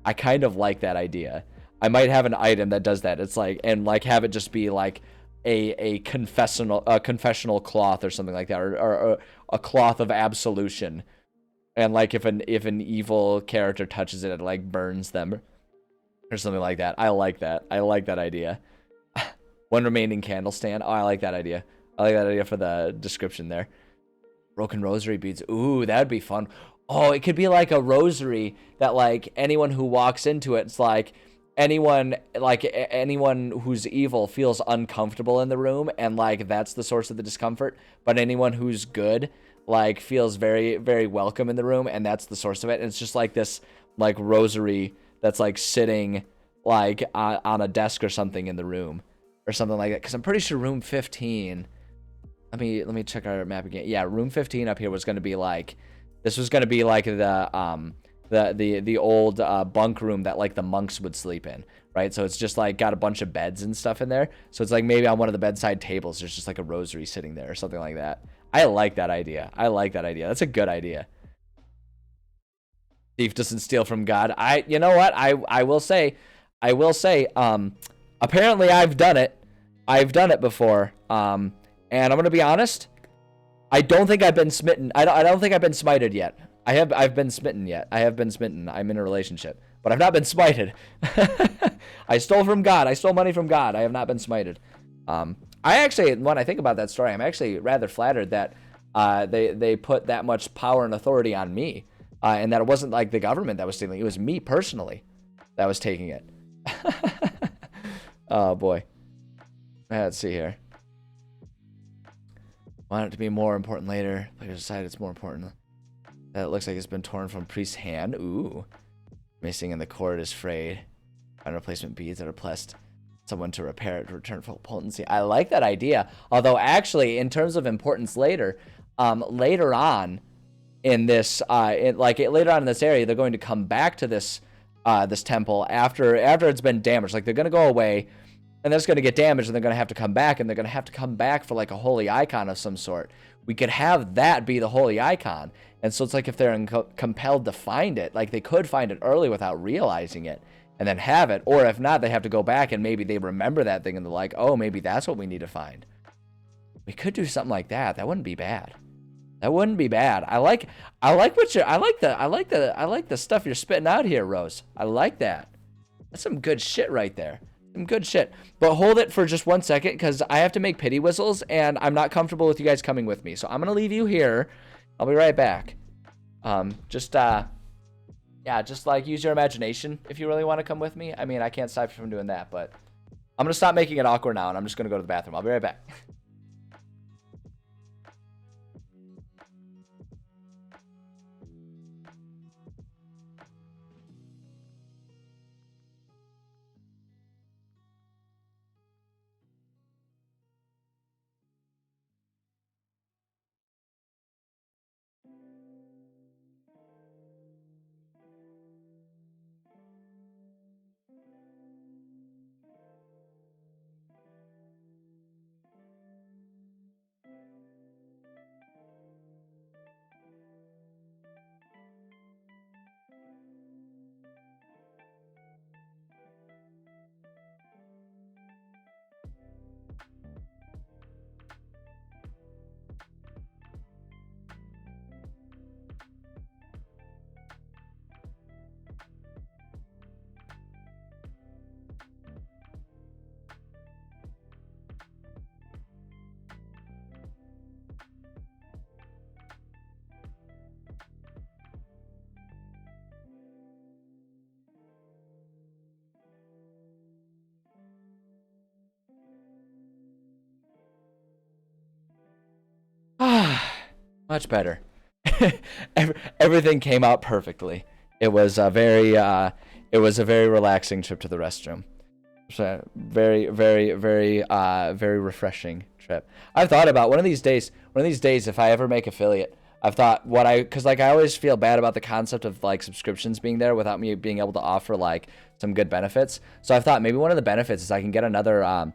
I kind of like that idea. I might have an item that does that. It's like, and like have it just be like a confessional cloth or something like that, or a cloth of absolution. And like if an evil character touches it, it like burns them or something like that. I like that. I like that idea. One remaining candle stand. Oh, I like that idea. I like that idea for the description there. Broken rosary beads. Ooh, that'd be fun. Oh, it could be like a rosary that like anyone who walks into it, it's like anyone who's evil feels uncomfortable in the room, and like that's the source of the discomfort. But anyone who's good like feels very, very welcome in the room, and that's the source of it. And it's just like this like rosary that's like sitting like on a desk or something in the room or something like that. Because I'm pretty sure room 15. Let me check our map again. Yeah, room 15 up here was going to be like, this was going to be like the old bunk room that like the monks would sleep in, right? So it's just like got a bunch of beds and stuff in there. So it's like maybe on one of the bedside tables there's just like a rosary sitting there or something like that. I like that idea. That's a good idea. Thief doesn't steal from God. You know what? I will say, apparently I've done it. I've done it before. And I'm gonna be honest. I don't think I've been smitten. I don't think I've been smited yet. I've been smitten yet. I have been smitten. I'm in a relationship, but I've not been smited. I stole from God. I stole money from God. I have not been smited. I actually, when I think about that story, I'm actually rather flattered that they put that much power and authority on me, and that it wasn't like the government that was stealing. It was me personally that was taking it. Oh boy. Let's see here. Want it to be more important later. Players decide it's more important. That looks like it's been torn from priest's hand. Ooh. Missing in the cord is frayed. Find replacement beads that are pressed. Someone to repair it to return full potency. I like that idea. Although actually, in terms of importance later, later on in this, later on in this area, they're going to come back to this this temple after it's been damaged. Like they're going to go away, and then it's going to get damaged, and they're going to have to come back, and they're going to have to come back for like a holy icon of some sort. We could have that be the holy icon. And so it's like if they're compelled to find it, like they could find it early without realizing it and then have it. Or if not, they have to go back and maybe they remember that thing and they're like, oh, maybe that's what we need to find. We could do something like that. That wouldn't be bad. That wouldn't be bad. I like the stuff you're spitting out here, Rose. I like that. That's some good shit right there. Some good shit. But hold it for just 1 second, because I have to make pity whistles, and I'm not comfortable with you guys coming with me. So I'm gonna leave you here. I'll be right back. Just like use your imagination if you really want to come with me. I mean, I can't stop you from doing that, but I'm gonna stop making it awkward now, and I'm just gonna go to the bathroom. I'll be right back. Much better. Everything came out perfectly. It was a very relaxing trip to the restroom. So very, very, very, very refreshing trip. I've thought about one of these days, if I ever make affiliate, I've thought because like I always feel bad about the concept of like subscriptions being there without me being able to offer like some good benefits. So I've thought maybe one of the benefits is I can get another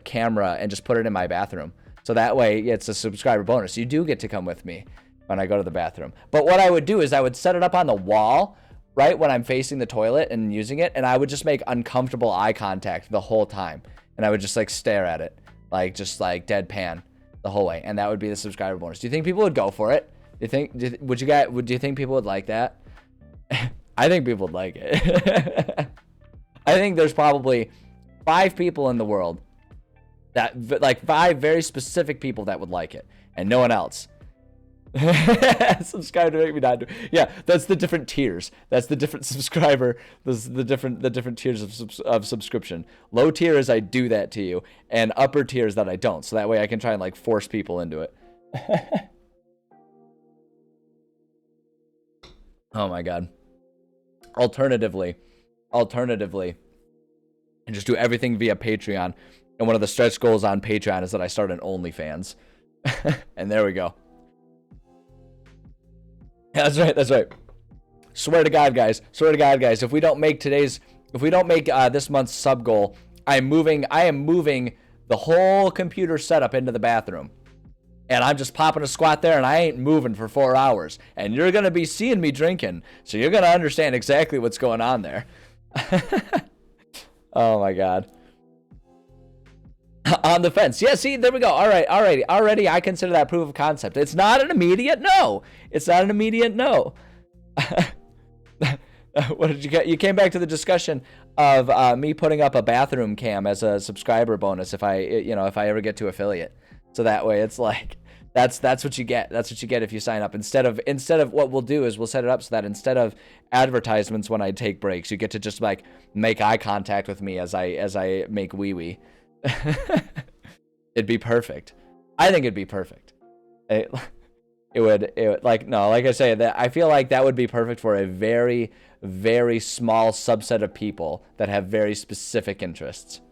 camera and just put it in my bathroom. So that way it's a subscriber bonus. You do get to come with me when I go to the bathroom. But what I would do is I would set it up on the wall right when I'm facing the toilet and using it, and I would just make uncomfortable eye contact the whole time. And I would just like stare at it, like just like deadpan the whole way. And that would be the subscriber bonus. Do you think people would go for it? Do you think people would like that? I think people would like it. I think there's probably 5 people in the world that, like 5 very specific people that would like it, and no one else. Subscribe to make me not do. Yeah, that's the different tiers. That's the different subscriber. The different tiers of subscription. Low tier is I do that to you, and upper tier is that I don't. So that way I can try and like force people into it. Oh my god. Alternatively, and just do everything via Patreon. And one of the stretch goals on Patreon is that I start an OnlyFans. And there we go. That's right. Swear to God, guys. If we don't make this month's sub goal, I am moving the whole computer setup into the bathroom. And I'm just popping a squat there, and I ain't moving for 4 hours. And you're going to be seeing me drinking, so you're going to understand exactly what's going on there. Oh, my God. On the fence. Yeah, see, there we go. All right. Already, I consider that proof of concept. It's not an immediate no. What did you get? You came back to the discussion of me putting up a bathroom cam as a subscriber bonus if I ever get to affiliate. So that way it's like that's what you get. That's what you get if you sign up. Instead of what we'll do is we'll set it up so that instead of advertisements when I take breaks, you get to just like make eye contact with me as I make wee wee. It'd be perfect. I think it'd be perfect. It would like I say, that I feel like that would be perfect for a very, very small subset of people that have very specific interests.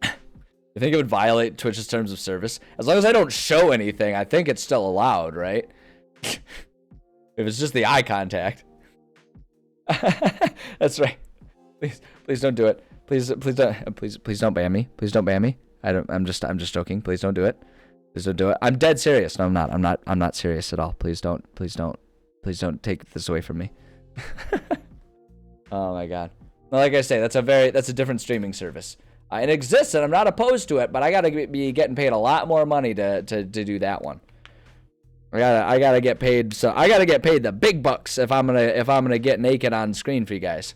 You think it would violate Twitch's terms of service? As long as I don't show anything, I think it's still allowed, right? If it's just the eye contact. That's right. Please don't do it. Please don't ban me. Please don't ban me. I'm just joking. Please don't do it. Please don't do it. I'm dead serious. No, I'm not serious at all. Please don't take this away from me. Oh my God. Well, like I say, that's a different streaming service. It exists and I'm not opposed to it, but I gotta be getting paid a lot more money to do that one. I gotta get paid. So I gotta get paid the big bucks if I'm gonna get naked on screen for you guys.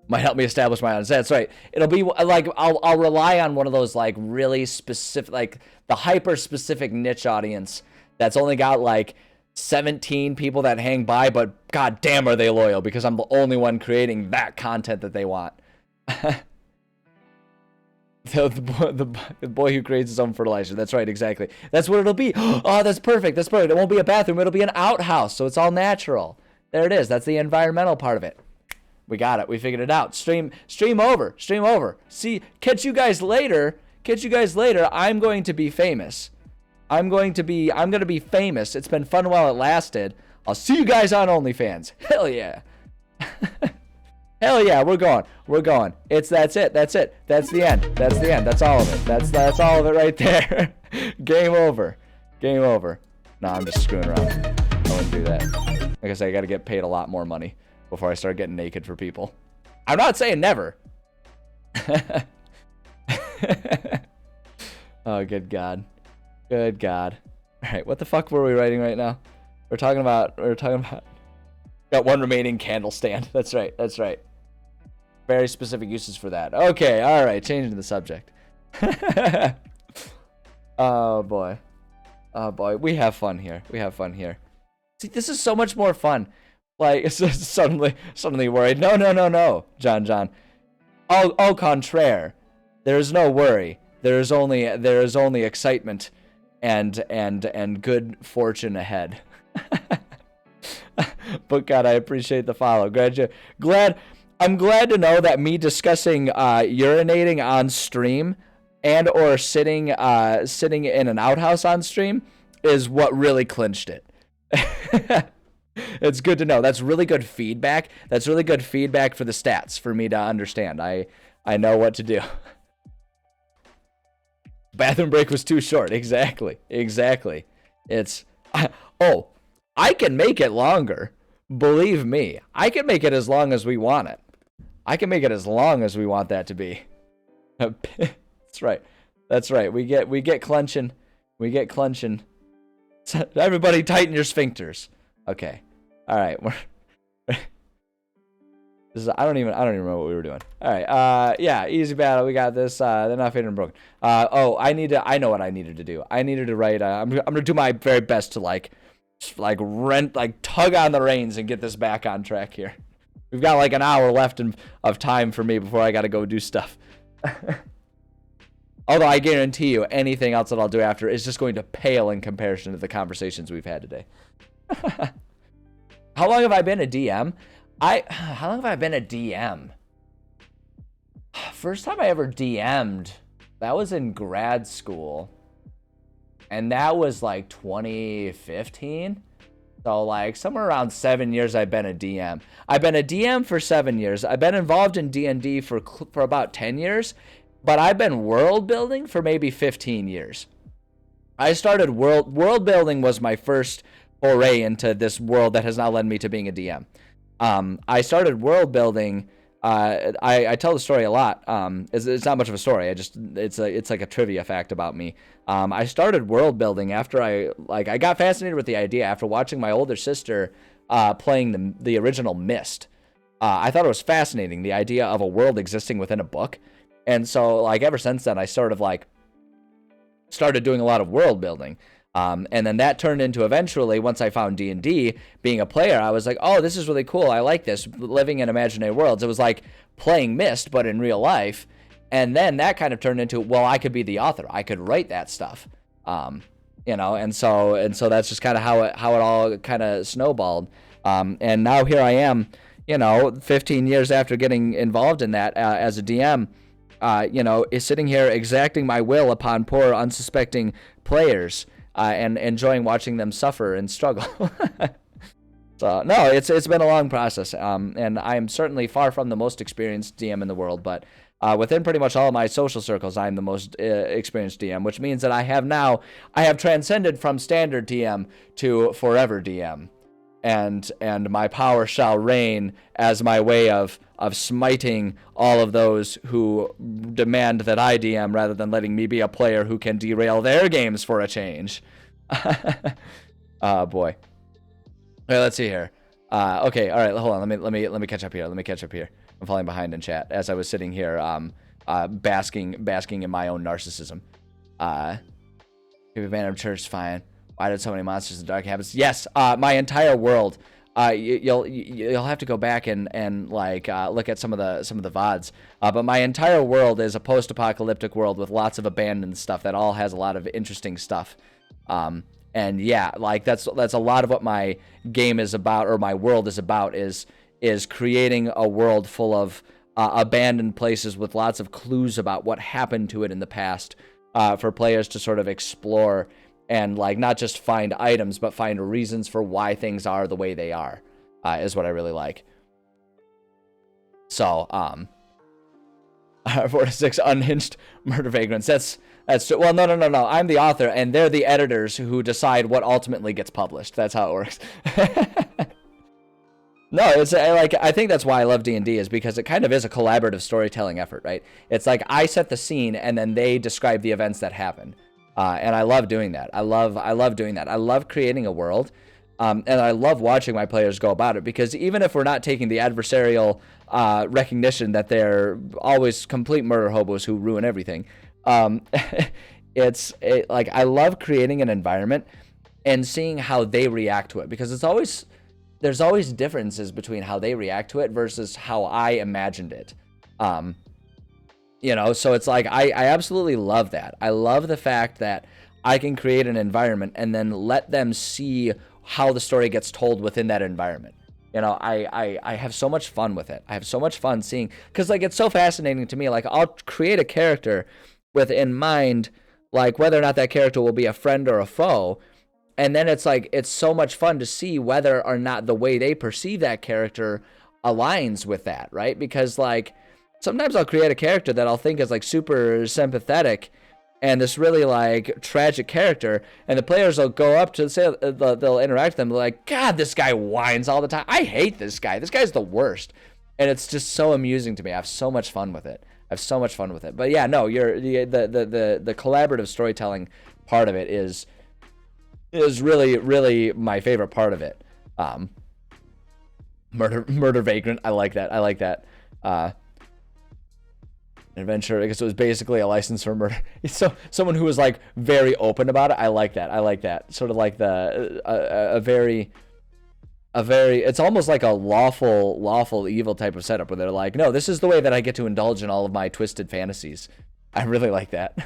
Might help me establish my own. That's right. It'll be like I'll rely on one of those like really specific, like the hyper specific niche audience that's only got like 17 people that hang by, but god damn are they loyal because I'm the only one creating that content that they want. The boy who creates his own fertilizer. That's right, exactly. That's what it'll be. Oh, that's perfect. It won't be a bathroom. It'll be an outhouse, so it's all natural. There it is. That's the environmental part of it. We got it. We figured it out. Stream over. See, catch you guys later. I'm going to be famous. I'm going to be famous. It's been fun while it lasted. I'll see you guys on OnlyFans. Hell yeah. Hell yeah, we're going. That's it. That's the end. That's all of it. That's all of it right there. Game over. No, I'm just screwing around. I wouldn't do that. Like I said, I gotta get paid a lot more money before I start getting naked for people. I'm not saying never. Oh, good God. All right, what the fuck were we writing right now? We're talking about got one remaining candle stand. That's right. Very specific uses for that. Okay, all right, changing the subject. Oh boy. We have fun here. See, this is so much more fun. Like, it's just suddenly worried. No, John. Au contraire. There is no worry. There is only excitement and good fortune ahead. But God, I appreciate the follow. I'm glad to know that me discussing urinating on stream and or sitting in an outhouse on stream is what really clinched it. It's good to know. That's really good feedback. That's really good feedback for the stats for me to understand. I know what to do. Bathroom break was too short. Exactly. It's I can make it longer. Believe me, I can make it as long as we want it. I can make it as long as we want that to be. That's right. We get clenching. Everybody tighten your sphincters. Okay. All right. I don't even remember what we were doing. All right. Yeah, easy battle. We got this. They're not faded and broken. I know what I needed to do. I needed to write. I'm gonna do my very best to tug on the reins and get this back on track here. We've got like an hour left of time for me before I got to go do stuff. Although I guarantee you, anything else that I'll do after is just going to pale in comparison to the conversations we've had today. How long have I been a DM? How long have I been a DM? First time I ever DM'd, that was in grad school. And that was like 2015. So like somewhere around 7 years I've been a DM. I've been a DM for 7 years. I've been involved in D&D for about 10 years. But I've been world building for maybe 15 years. I started world building was my first foray into this world that has now led me to being a DM. I started world building. I tell the story a lot. It's not much of a story. It's like a trivia fact about me. I started world building after I got fascinated with the idea after watching my older sister playing the original Myst. I thought it was fascinating, the idea of a world existing within a book. And so like ever since then I sort of like started doing a lot of world building. And then that turned into eventually, once I found D&D, being a player, I was like, oh, this is really cool. I like this, living in imaginary worlds. It was like playing Myst, but in real life. And then that kind of turned into, well, I could be the author. I could write that stuff. And so that's just kind of how it all kind of snowballed. And now here I am, 15 years after getting involved in that as a DM, is sitting here exacting my will upon poor, unsuspecting players. And enjoying watching them suffer and struggle. So no, it's been a long process, and I'm certainly far from the most experienced DM in the world, but within pretty much all of my social circles, I'm the most experienced DM, which means that I have transcended from standard DM to forever DM, and my power shall reign as my way of smiting all of those who demand that I DM rather than letting me be a player who can derail their games for a change. Oh boy. Okay, let's see here. Okay, all right, hold on. Let me catch up here. I'm falling behind in chat as I was sitting here basking in my own narcissism. Give a man of church, fine. Why did so many monsters and dark habits? Yes, my entire world. You'll have to go back and look at some of the VODs. But my entire world is a post-apocalyptic world with lots of abandoned stuff that all has a lot of interesting stuff. And yeah, like that's a lot of what my game is about, or my world is about, is creating a world full of abandoned places with lots of clues about what happened to it in the past, for players to sort of explore. And like not just find items, but find reasons for why things are the way they are, is what I really like. So, 4 to 6 unhinged murder vagrants. That's well, no. I'm the author, and they're the editors who decide what ultimately gets published. That's how it works. No, it's I think that's why I love D&D, is because it kind of is a collaborative storytelling effort, right? It's like I set the scene, and then they describe the events that happen. And I love doing that. I love doing that. I love creating a world, and I love watching my players go about it, because even if we're not taking the adversarial recognition that they're always complete murder hobos who ruin everything, I love creating an environment and seeing how they react to it, because there's always differences between how they react to it versus how I imagined it. So it's like, I absolutely love that. I love the fact that I can create an environment and then let them see how the story gets told within that environment. I have so much fun with it. I have so much fun seeing, because like it's so fascinating to me. Like I'll create a character with in mind, like whether or not that character will be a friend or a foe. And then it's like, it's so much fun to see whether or not the way they perceive that character aligns with that, right? Because like, sometimes I'll create a character that I'll think is like super sympathetic and this really like tragic character, and the players will go up to say, they'll interact with them, like, God, this guy whines all the time. I hate this guy. This guy's the worst. And it's just so amusing to me. I have so much fun with it. But yeah, no, the collaborative storytelling part of it is really, really my favorite part of it. Murder vagrant. I like that. I like that. Adventure. I guess it was basically a license for murder. So someone who was like very open about it. I like that. I like that. Sort of like the a very. It's almost like a lawful evil type of setup where they're like, no, this is the way that I get to indulge in all of my twisted fantasies. I really like that.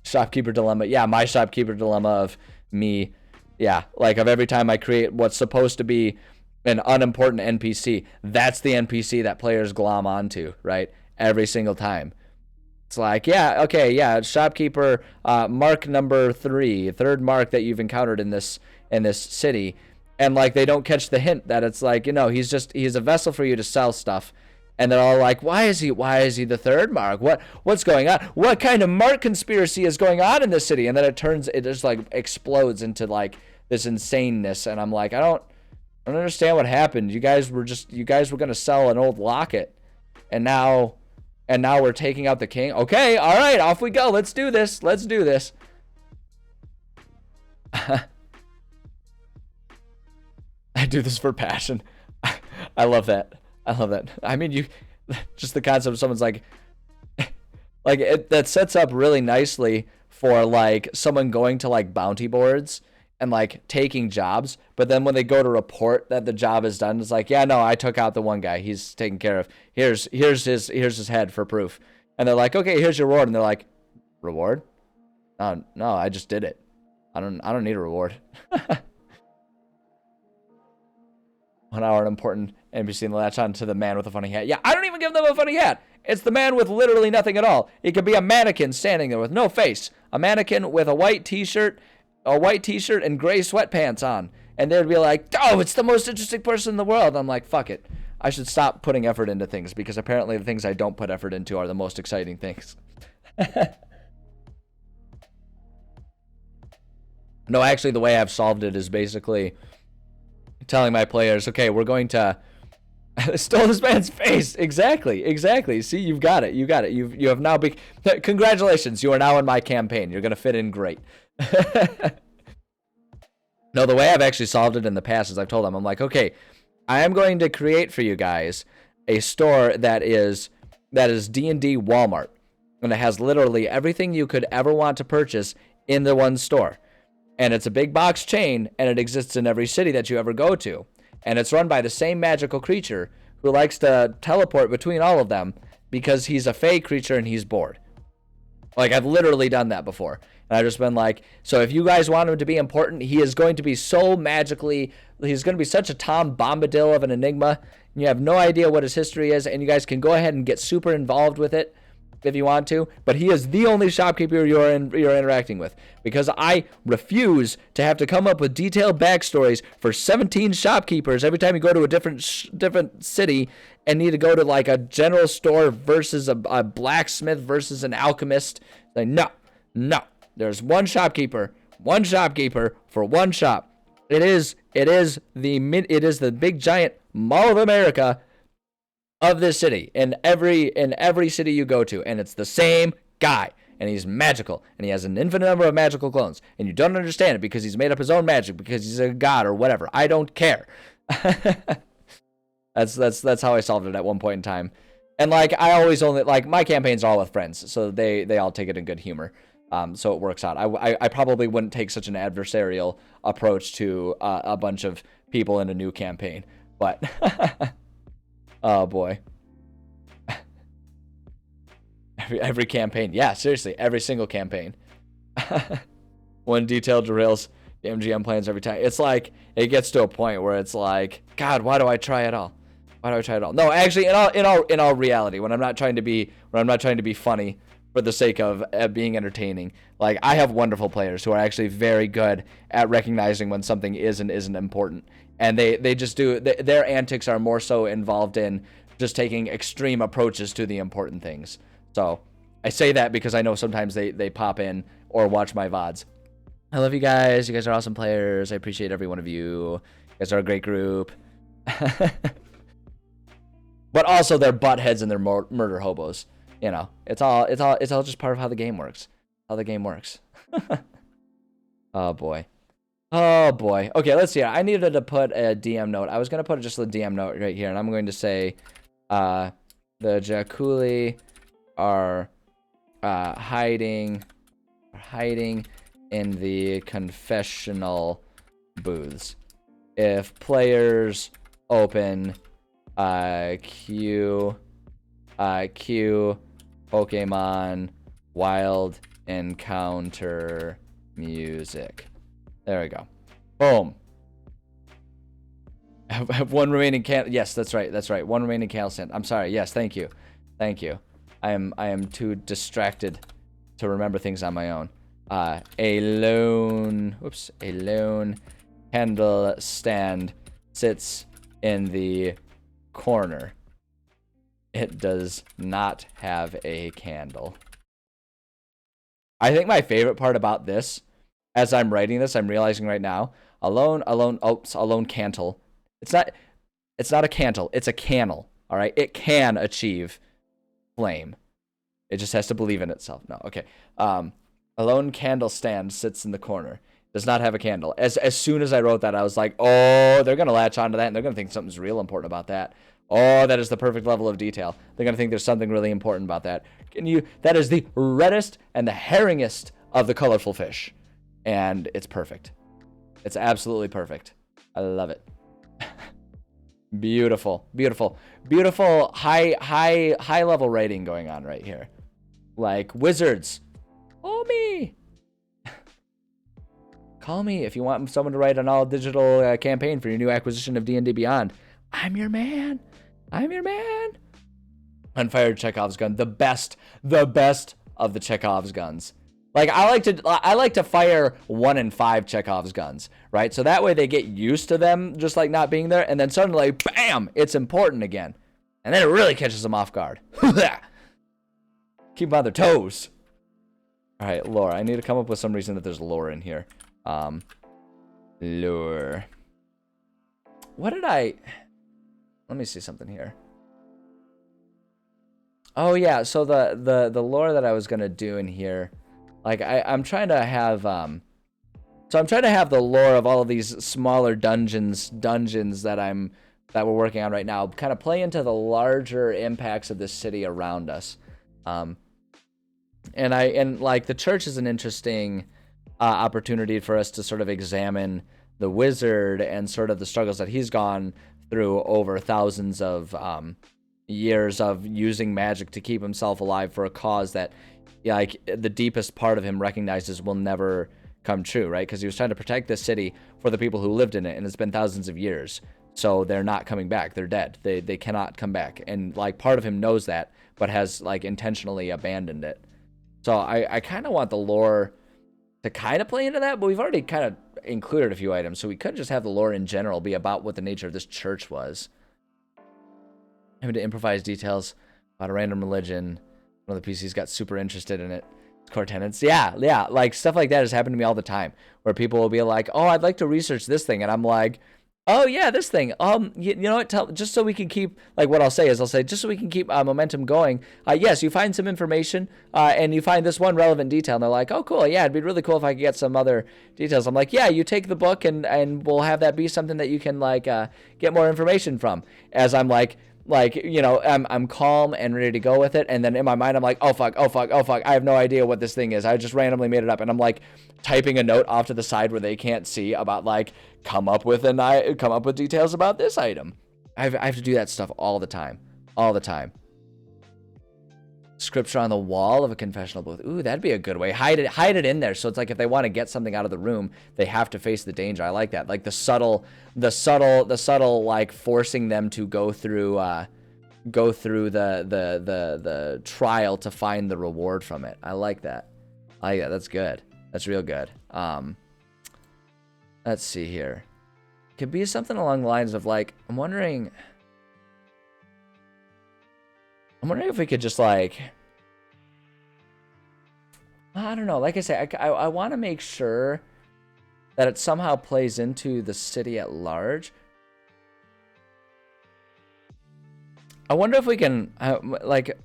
Shopkeeper dilemma. Yeah, my shopkeeper dilemma of me. Yeah, like of every time I create what's supposed to be an unimportant NPC, that's the NPC that players glom onto, right? Every single time. It's like, yeah, okay, yeah, shopkeeper, mark number 3, third mark that you've encountered in this city. And like they don't catch the hint that it's like, he's a vessel for you to sell stuff. And they're all like, why is he the third mark? What's going on? What kind of mark conspiracy is going on in this city? And then it just like explodes into like this insaneness. And I'm like, I don't understand what happened. You guys were gonna sell an old locket. And now we're taking out the king. Okay, all right, off we go. Let's do this. I do this for passion. I love that. I mean, just the concept of someone's like that sets up really nicely for like someone going to like bounty boards and like taking jobs, but then when they go to report that the job is done, it's like, yeah, no, I took out the one guy. He's taken care of. Here's his head for proof. And they're like, okay, here's your reward. And they're like, reward? No, I just did it. I don't need a reward. 1 hour, an important NPC and latch on to the man with a funny hat. Yeah, I don't even give them a funny hat. It's the man with literally nothing at all. It could be a mannequin standing there with no face. A mannequin with a white t-shirt and gray sweatpants on. And they'd be like, oh, it's the most interesting person in the world. I'm like, fuck it. I should stop putting effort into things because apparently the things I don't put effort into are the most exciting things. No, actually, the way I've solved it is basically telling my players, okay, we're going to stole this man's face. Exactly. See, you've got it. You have now congratulations. You are now in my campaign. You're going to fit in great. No, the way I've actually solved it in the past is I've told them, I'm like, okay, I am going to create for you guys a store that is D&D Walmart. And it has literally everything you could ever want to purchase in the one store. And it's a big box chain, and it exists in every city that you ever go to. And it's run by the same magical creature who likes to teleport between all of them because he's a fey creature and he's bored. Like, I've literally done that before. And I've just been like, so if you guys want him to be important, he is going to be so magically, he's going to be such a Tom Bombadil of an enigma. And you have no idea what his history is, and you guys can go ahead and get super involved with it if you want to, but he is the only shopkeeper you're interacting with, because I refuse to have to come up with detailed backstories for 17 shopkeepers every time you go to a different city and need to go to like a general store versus a blacksmith versus an alchemist. Like, no, there's one shopkeeper for one shop. It is the big giant Mall of America of this city, in every city you go to, and it's the same guy, and he's magical, and he has an infinite number of magical clones, and you don't understand it because he's made up his own magic, because he's a god or whatever. I don't care. That's how I solved it at one point in time. And like, I always only, like, my campaigns are all with friends, so they all take it in good humor. So it works out. I probably wouldn't take such an adversarial approach to a bunch of people in a new campaign, but oh boy. Every campaign. Yeah, seriously, every single campaign. One detail derails the MGM plans every time. It's like, it gets to a point where it's like, God, why do I try it all? No, actually, in all reality, when I'm not trying to be funny for the sake of being entertaining, like, I have wonderful players who are actually very good at recognizing when something is and isn't important. And they just do, their antics are more so involved in just taking extreme approaches to the important things. So I say that because I know sometimes they pop in or watch my VODs. I love you guys. You guys are awesome players. I appreciate every one of you. You guys are a great group. But also they're buttheads and they're murder hobos. You know, it's all just part of how the game works. Oh boy. Oh boy. Okay, let's see. I needed to put a DM note. I was gonna put just a DM note right here, and I'm going to say, the Jakuli are hiding in the confessional booths. If players open Q Pokemon Wild Encounter music. There we go. Boom. Have one remaining candle. Yes, that's right. That's right. One remaining candle stand. I'm sorry. Yes, thank you. Thank you. I am too distracted to remember things on my own. A lone candle stand sits in the corner. It does not have a candle. I think my favorite part about this, as I'm writing this, I'm realizing right now, alone cantle. It's not a cantle, it's a cannel, all right? It can achieve flame. It just has to believe in itself. No, okay. Alone candle stand sits in the corner. Does not have a candle. As soon as I wrote that, I was like, oh, they're going to latch onto that, and they're going to think something's real important about that. Oh, that is the perfect level of detail. They're going to think there's something really important about that. That is the reddest and the herringest of the colorful fish. And it's perfect. It's absolutely perfect. I love it. Beautiful, beautiful, beautiful high level writing going on right here. Like wizards. Call me. Call me if you want someone to write an all digital campaign for your new acquisition of D&D Beyond. I'm your man. I'm your man. Unfired Chekhov's gun, the best of the Chekhov's guns. Like I like to fire 1 in 5 Chekhov's guns, right? So that way they get used to them just like not being there, and then suddenly, bam, it's important again, and then it really catches them off guard. Keep them on their toes. All right, lore. I need to come up with some reason that there's lore in here. Lore. What did I? Let me see something here. Oh yeah, so the lore that I was gonna do in here, like I'm trying to have so I'm trying to have the lore of all of these smaller dungeons that we're working on right now kind of play into the larger impacts of this city around us. And like the church is an interesting opportunity for us to sort of examine the wizard and sort of the struggles that he's gone through over thousands of years of using magic to keep himself alive for a cause that, like, the deepest part of him recognizes will never come true, right? Because he was trying to protect this city for the people who lived in it, and it's been thousands of years. So they're not coming back. They're dead. They cannot come back. And like part of him knows that, but has like intentionally abandoned it. So I kind of want the lore to kind of play into that, but we've already kind of included a few items, so we could just have the lore in general be about what the nature of this church was. Having to improvise details about a random religion. One of the PCs got super interested in it. Core tenets. Yeah, like stuff like that has happened to me all the time, where people will be like, oh, I'd like to research this thing, and I'm like, oh yeah, this thing. You know what? Just so we can keep, like, what I'll say is just so we can keep momentum going. Yes, you find some information, and you find this one relevant detail, and they're like, oh, cool. Yeah, it'd be really cool if I could get some other details. I'm like, yeah, you take the book, and we'll have that be something that you can like get more information from. As I'm like, you know, I'm calm and ready to go with it, and then in my mind I'm like, oh fuck, I have no idea what this thing is. I just randomly made it up, and I'm like typing a note off to the side where they can't see about like come up with details about this item. I have to do that stuff all the time. Scripture on the wall of a confessional booth. Ooh, that'd be a good way. Hide it in there, so it's like if they want to get something out of the room, they have to face the danger. I like that. Like the subtle like forcing them to go through the trial to find the reward from it. I like that. That's good. That's real good. Let's see here. Could be something along the lines of like, I'm wondering if we could just like, I don't know. Like I say, I want to make sure that it somehow plays into the city at large. I wonder if we can, like,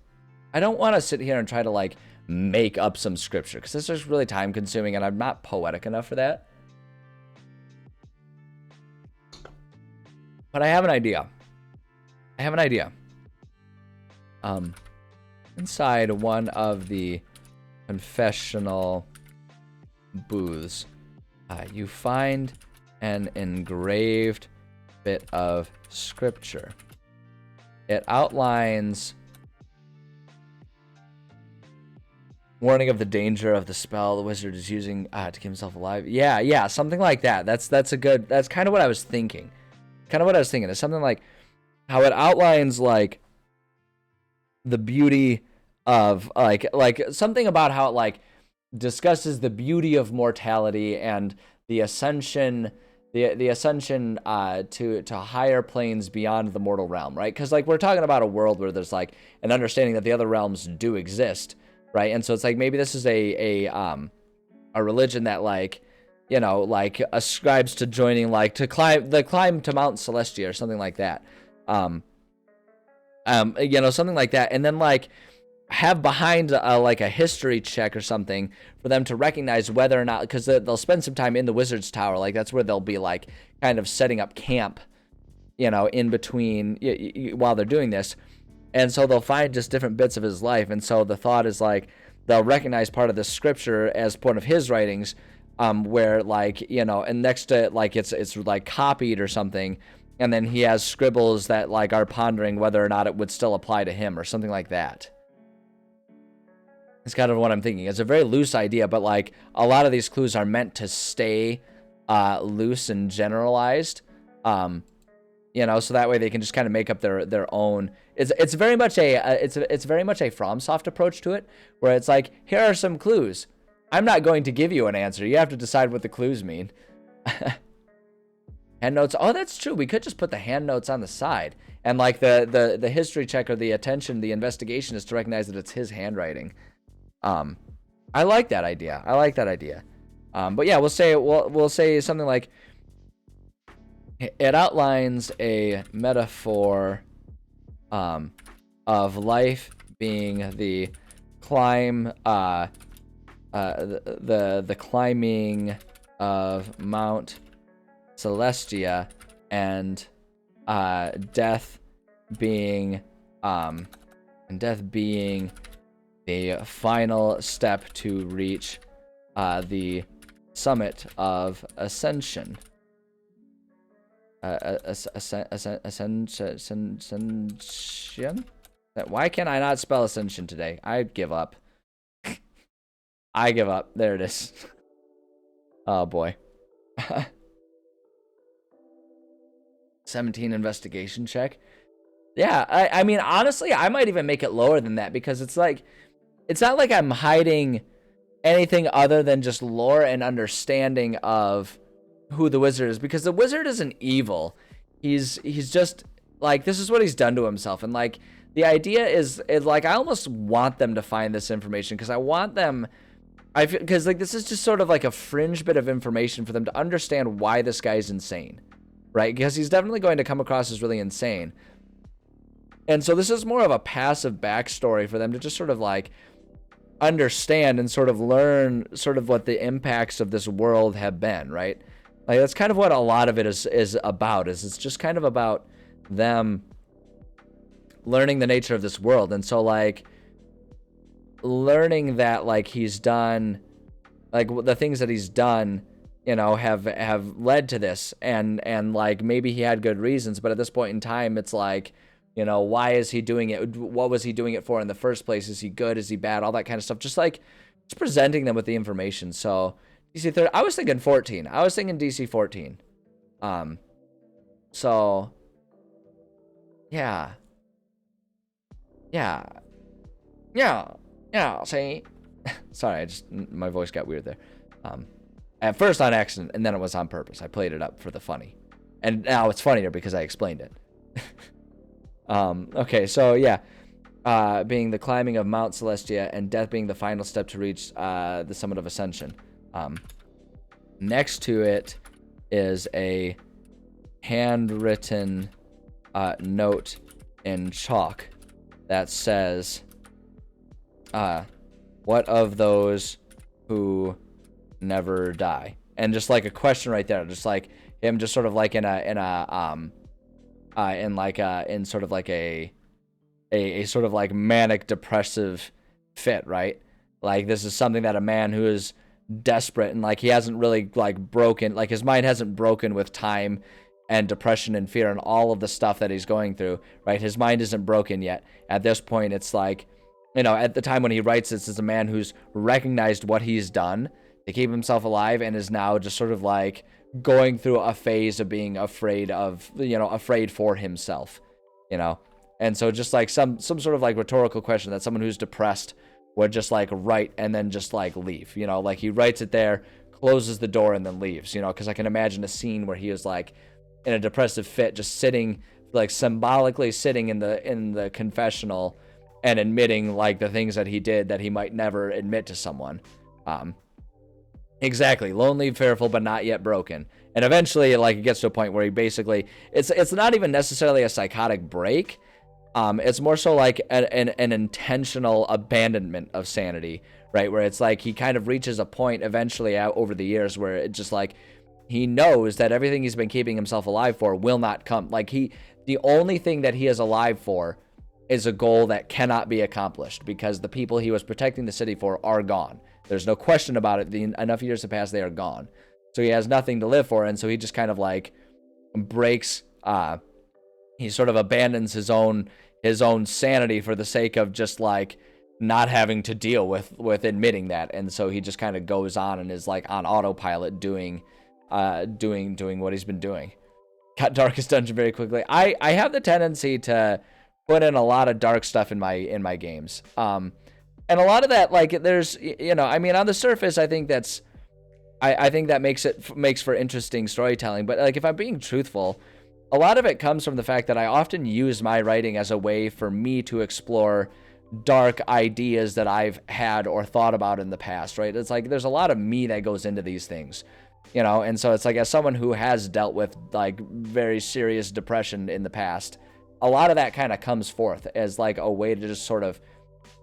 I don't want to sit here and try to like make up some scripture, because this is really time consuming and I'm not poetic enough for that. But I have an idea. Inside one of the confessional booths, you find an engraved bit of scripture. It outlines warning of the danger of the spell the wizard is using to keep himself alive. Yeah, something like that. That's kind of what I was thinking. It's something like how it outlines like the beauty of like something about how it like discusses the beauty of mortality and the ascension to higher planes beyond the mortal realm, right? Because like we're talking about a world where there's like an understanding that the other realms do exist, right? And so it's like maybe this is a religion that like, you know, like ascribes to joining like to climb to Mount Celestia or something like that, you know, something like that, and then like have behind like a history check or something for them to recognize whether or not, because they'll spend some time in the wizard's tower, like that's where they'll be like kind of setting up camp, you know, in between while they're doing this, and so they'll find just different bits of his life, and so the thought is like they'll recognize part of the scripture as part of his writings, where like, you know, and next to it, like it's like copied or something, and then he has scribbles that like are pondering whether or not it would still apply to him or something like that. It's kind of what I'm thinking. It's a very loose idea, but like a lot of these clues are meant to stay loose and generalized, you know, so that way they can just kind of make up their own. It's very much it's very much a FromSoft approach to it, where it's like, here are some clues. I'm not going to give you an answer. You have to decide what the clues mean. Hand notes. Oh, that's true. We could just put the hand notes on the side, and like the history check or the investigation is to recognize that it's his handwriting. I like that idea. But yeah, we'll say something like it outlines a metaphor of life being the climb the climbing of Mount Celestia, and death being the final step to reach the summit of ascension. Ascension? Why can't I not spell ascension today? I give up. I give up. There it is. Oh boy. 17 investigation check. Yeah, I mean, honestly, I might even make it lower than that, because it's like, it's not like I'm hiding anything other than just lore and understanding of who the wizard is, because the wizard isn't evil. He's just like, this is what he's done to himself, and like the idea is like I almost want them to find this information, because I want them, because like this is just sort of like a fringe bit of information for them to understand why this guy's insane, right? Because he's definitely going to come across as really insane. And so this is more of a passive backstory for them to just sort of like understand and sort of learn sort of what the impacts of this world have been, right? Like that's kind of what a lot of it is about, is it's just kind of about them learning the nature of this world. And so like learning that like he's done, like the things that he's done, you know, have led to this, and like maybe he had good reasons, but at this point in time it's like, you know, why is he doing it? What was he doing it for in the first place? Is he good? Is he bad? All that kind of stuff. Just like, just presenting them with the information. So DC 30, I was thinking 14. I was thinking DC 14. So yeah. See, sorry, my voice got weird there. At first on accident, and then it was on purpose. I played it up for the funny, and now it's funnier because I explained it. Okay, so yeah, being the climbing of Mount Celestia, and death being the final step to reach the summit of ascension. Next to it is a handwritten note in chalk that says, what of those who never die? And just like a question right there, just like him just sort of like in a in sort of like a sort of like manic depressive fit, right? Like this is something that a man who is desperate and like he hasn't really like broken, like his mind hasn't broken with time and depression and fear and all of the stuff that he's going through, right? His mind isn't broken yet. At this point, it's like, at the time when he writes this, is a man who's recognized what he's done to keep himself alive and is now just sort of like going through a phase of being afraid of, afraid for himself, And so just like some sort of like rhetorical question that someone who's depressed would just like write and then just like leave, like he writes it there, closes the door and then leaves, because I can imagine a scene where he is like in a depressive fit, just sitting, like symbolically sitting in the confessional and admitting like the things that he did that he might never admit to someone. Exactly. Lonely, fearful, but not yet broken. And eventually, like, it gets to a point where he basically, it's not even necessarily a psychotic break. It's more so like an intentional abandonment of sanity, right? Where it's like he kind of reaches a point eventually out over the years where it just like, he knows that everything he's been keeping himself alive for will not come. Like the only thing that he is alive for is a goal that cannot be accomplished because the people he was protecting the city for are gone. There's no question about it. Enough years have passed, they are gone. So he has nothing to live for, and so he just kind of like breaks, he sort of abandons his own sanity for the sake of just like not having to deal with admitting that. And so he just kind of goes on and is like on autopilot doing what he's been doing. Got Darkest Dungeon very quickly. I have the tendency to put in a lot of dark stuff in my games. And a lot of that, like, there's, I mean, on the surface, I think that's, I think that makes for interesting storytelling. But like, if I'm being truthful, a lot of it comes from the fact that I often use my writing as a way for me to explore dark ideas that I've had or thought about in the past, right? It's like, there's a lot of me that goes into these things, and so it's like, as someone who has dealt with like very serious depression in the past, a lot of that kind of comes forth as like a way to just sort of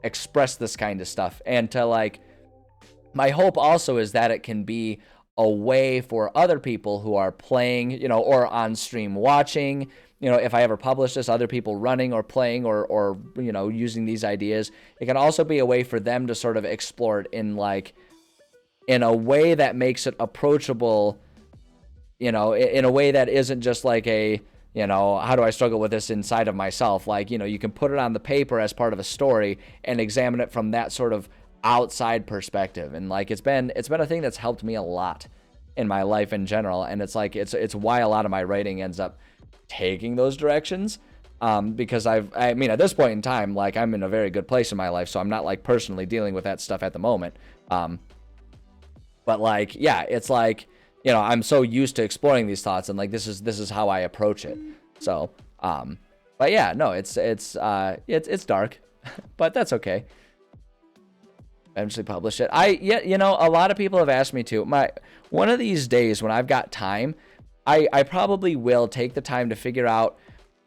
express this kind of stuff. And to like, my hope also is that it can be a way for other people who are playing, or on stream watching, if I ever publish this, other people running or playing or using these ideas, it can also be a way for them to sort of explore it in a way that makes it approachable, in a way that isn't just like a, how do I struggle with this inside of myself? Like, you can put it on the paper as part of a story and examine it from that sort of outside perspective. And like, it's been a thing that's helped me a lot in my life in general. And it's like, it's why a lot of my writing ends up taking those directions. Because I mean, at this point in time, like, I'm in a very good place in my life, so I'm not like personally dealing with that stuff at the moment. But like, yeah, it's like, I'm so used to exploring these thoughts, and like, this is how I approach it. So, but yeah, no, it's dark, but that's okay. Eventually publish it. A lot of people have asked me to. One of these days when I've got time, I probably will take the time to figure out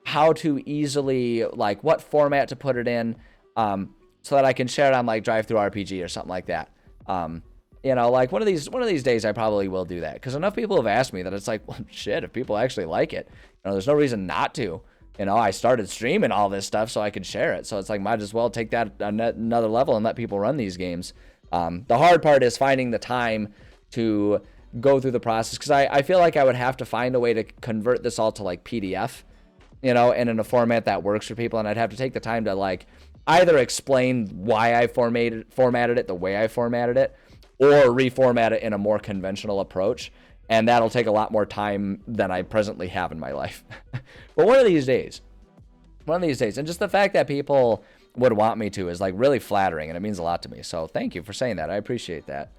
how to easily, like, what format to put it in, so that I can share it on like DriveThruRPG or something like that. Like one of these days I probably will do that, because enough people have asked me that it's like, well, shit, if people actually like it, there's no reason not to. I started streaming all this stuff so I could share it. So it's like, might as well take that another level and let people run these games. The hard part is finding the time to go through the process, because I feel like I would have to find a way to convert this all to like PDF, and in a format that works for people. And I'd have to take the time to like either explain why I formatted it the way I formatted it, or reformat it in a more conventional approach. And that'll take a lot more time than I presently have in my life. But one of these days, and just the fact that people would want me to is like really flattering, and it means a lot to me. So thank you for saying that. I appreciate that.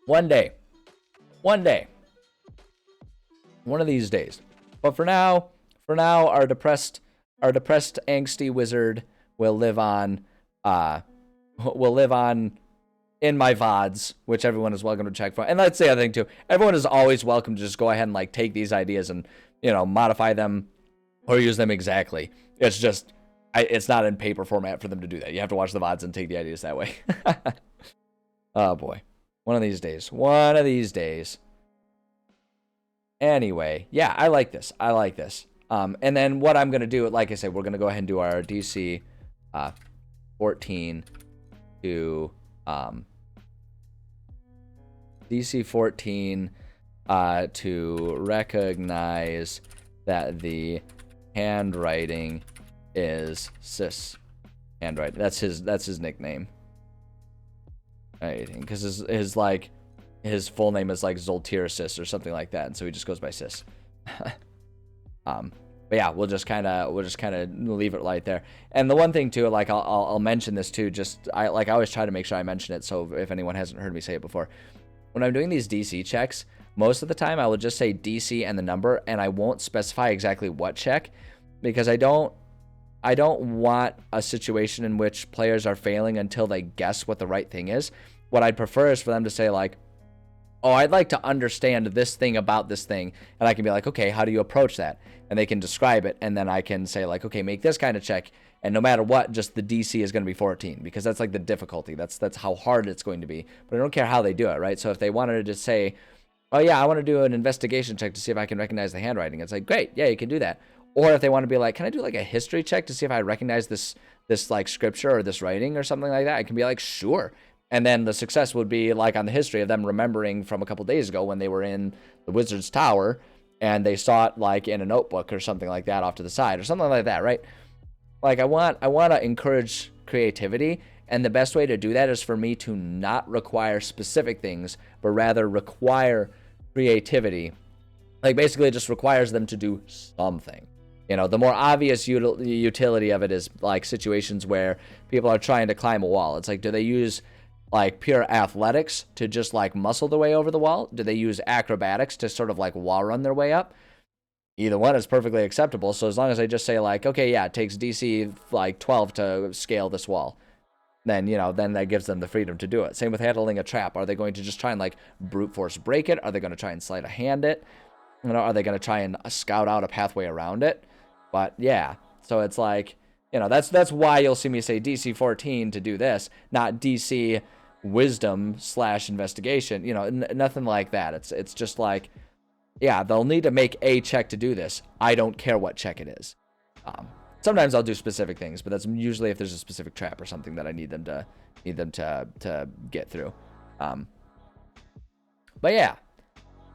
One day, one of these days. But for now, our depressed angsty wizard will live on, in my VODs, which everyone is welcome to check for. And let's say the other thing too, everyone is always welcome to just go ahead and like take these ideas and, modify them or use them exactly. It's just, it's not in paper format for them to do that. You have to watch the VODs and take the ideas that way. Oh boy. One of these days. Anyway, yeah, I like this. I like this. And then what I'm gonna do, like I said, we're gonna go ahead and do our DC 14 to DC 14 to recognize that the handwriting is cis handwriting. That's his nickname. Right, because his full name is like Zoltir Sis or something like that, and so he just goes by Sis. But yeah, we'll just kind of leave it right there. And the one thing too, like I'll mention this too. Just I always try to make sure I mention it. So if anyone hasn't heard me say it before, when I'm doing these DC checks, most of the time I will just say DC and the number, and I won't specify exactly what check, because I don't want a situation in which players are failing until they guess what the right thing is. What I'd prefer is for them to say like, oh, I'd like to understand this thing about this thing. And I can be like, okay, how do you approach that? And they can describe it. And then I can say like, okay, make this kind of check. And no matter what, just the DC is going to be 14, because that's like the difficulty. That's how hard it's going to be. But I don't care how they do it, right? So if they wanted to just say, oh yeah, I want to do an investigation check to see if I can recognize the handwriting, it's like, great, yeah, you can do that. Or if they want to be like, can I do like a history check to see if I recognize this like scripture or this writing or something like that? I can be like, sure. And then the success would be like on the history of them remembering from a couple days ago when they were in the Wizard's Tower and they saw it like in a notebook or something like that off to the side or something like that, right? Like I want to encourage creativity, and the best way to do that is for me to not require specific things, but rather require creativity. Like basically it just requires them to do something. You know, the more obvious utility of it is like situations where people are trying to climb a wall. It's like, do they use like pure athletics to just like muscle their way over the wall? Do they use acrobatics to sort of like wall run their way up? Either one is perfectly acceptable. So as long as I just say like, okay, yeah, it takes DC like 12 to scale this wall, then, you know, then that gives them the freedom to do it. Same with handling a trap. Are they going to just try and like brute force break it? Are they going to try and sleight of hand it? You know, are they going to try and scout out a pathway around it? But yeah, so it's like, you know, that's why you'll see me say DC 14 to do this, not DC wisdom / investigation. You know, nothing like that. It's just like, yeah, they'll need to make a check to do this. I don't care what check it is. Sometimes I'll do specific things, but that's usually if there's a specific trap or something that I need them to get through. But yeah,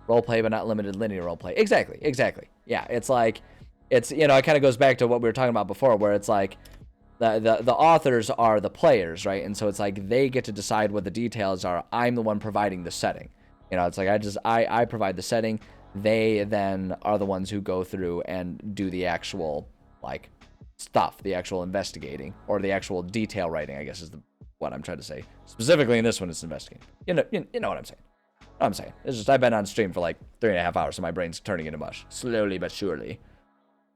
role play, but not limited linear role play. Exactly. Yeah, it's like, it's, you know, it kind of goes back to what we were talking about before, where it's like the authors are the players, right? And so it's like they get to decide what the details are. I'm the one providing the setting. You know, it's like I provide the setting. They then are the ones who go through and do the actual like stuff, the actual investigating, or the actual detail writing, I guess is what I'm trying to say. Specifically in this one, it's investigating. You know what I'm saying. It's just I've been on stream for like 3.5 hours, so my brain's turning into mush. Slowly but surely.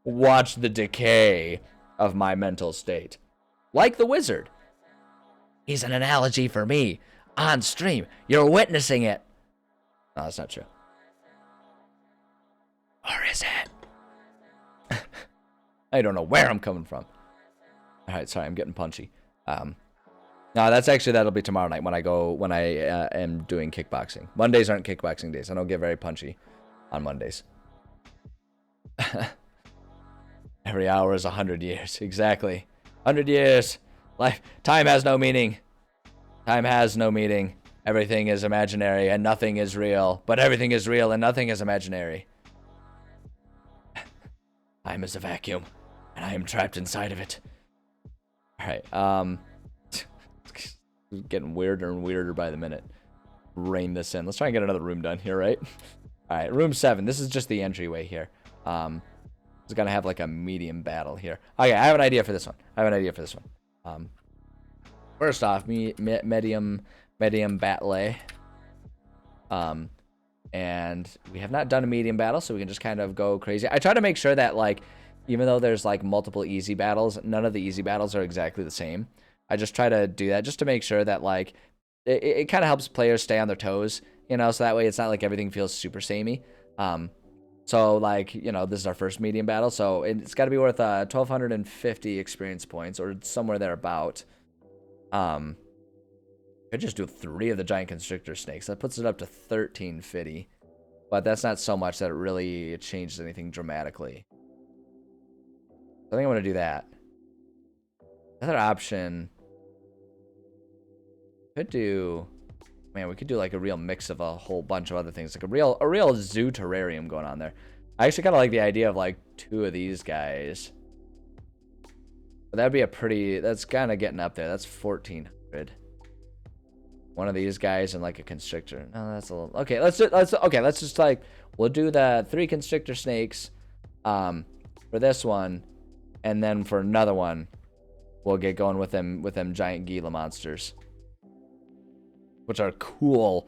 Watch the decay of my mental state. Like the wizard. He's an analogy for me. On stream. You're witnessing it. No, that's not true. Or is it? I don't know where I'm coming from. Alright, sorry, I'm getting punchy. No, that'll be tomorrow night when I am doing kickboxing. Mondays aren't kickboxing days. I don't get very punchy on Mondays. Every hour is 100 years. Exactly. 100 years. Time has no meaning. Time has no meaning. Everything is imaginary and nothing is real. But everything is real and nothing is imaginary. Time is a vacuum, and I am trapped inside of it. Alright, it's getting weirder and weirder by the minute. Rein this in. Let's try and get another room done here, right? Alright, room 7. This is just the entryway here. It's gonna have like a medium battle here. Okay, I have an idea for this one. First off, medium battle. And we have not done a medium battle, so we can just kind of go crazy. I try to make sure that like, even though there's like multiple easy battles, none of the easy battles are exactly the same. I just try to do that just to make sure that like, it kind of helps players stay on their toes, you know, so that way it's not like everything feels super samey. So like, you know, this is our first medium battle, so it's got to be worth 1,250 experience points or somewhere thereabout. I just do 3 of the giant constrictor snakes. That puts it up to 1,350. but that's not so much that it really changes anything dramatically. I think I'm gonna do that. Another option could do, man, we could do like a real mix of a whole bunch of other things, like a real zoo terrarium going on there. I actually kind of like the idea of like 2 of these guys. But that'd be a pretty, that's kind of getting up there. That's 1,400. One of these guys and like a constrictor. No, that's a little, okay, let's just like, we'll do the 3 constrictor snakes for this one, and then for another one we'll get going with them giant Gila monsters, which are cool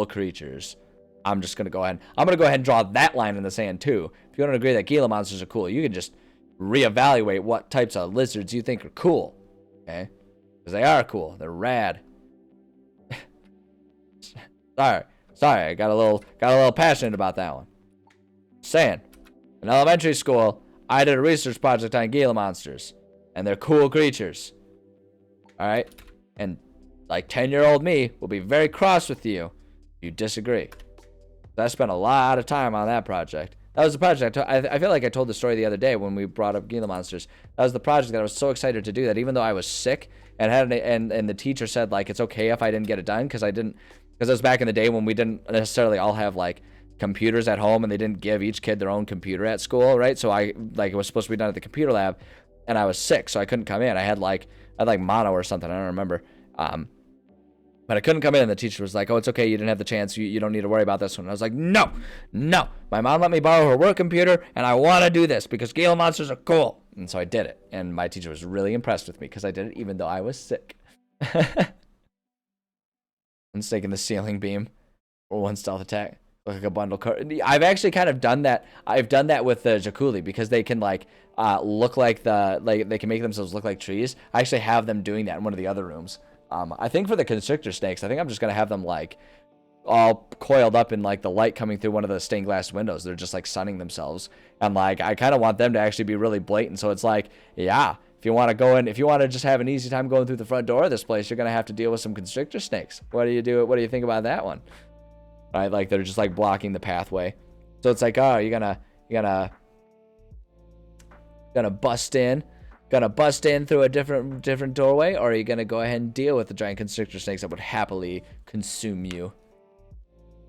creatures. I'm gonna go ahead and draw that line in the sand too. If you don't agree that Gila monsters are cool, you can just reevaluate what types of lizards you think are cool, okay? Because they are cool. They're rad. Sorry, I got a little passionate about that one. Saying, in elementary school, I did a research project on Gila monsters, and they're cool creatures. All right, and like 10-year-old me will be very cross with you if you disagree. I spent a lot of time on that project. That was the project. I feel like I told the story the other day when we brought up Gila monsters. That was the project that I was so excited to do, that even though I was sick and and the teacher said like it's okay if I didn't get it done, because it was back in the day when we didn't necessarily all have like computers at home, and they didn't give each kid their own computer at school, right? So it was supposed to be done at the computer lab, and I was sick, so I couldn't come in. I had like mono or something, I don't remember. But I couldn't come in, and the teacher was like, oh, it's okay, you didn't have the chance, you don't need to worry about this one. I was like, no, my mom let me borrow her work computer, and I want to do this because Gila monsters are cool. And so I did it, and my teacher was really impressed with me because I did it even though I was sick. I'm staking the ceiling beam or 1 stealth attack, look like a bundle card. I've actually kind of done that. I've done that with the Jaculi, because they can like look like they can make themselves look like trees. I actually have them doing that in one of the other rooms. I think for the constrictor snakes, I think I'm just gonna have them like all coiled up in like the light coming through one of the stained glass windows. They're just like sunning themselves, and like I kind of want them to actually be really blatant. So it's like, yeah, if you want to go in, if you want to just have an easy time going through the front door of this place, you're gonna have to deal with some constrictor snakes. What do you think about that one? Right, like they're just like blocking the pathway. So it's like, oh, you're gonna bust in. Gonna bust in through a different doorway, or are you gonna go ahead and deal with the giant constrictor snakes that would happily consume you?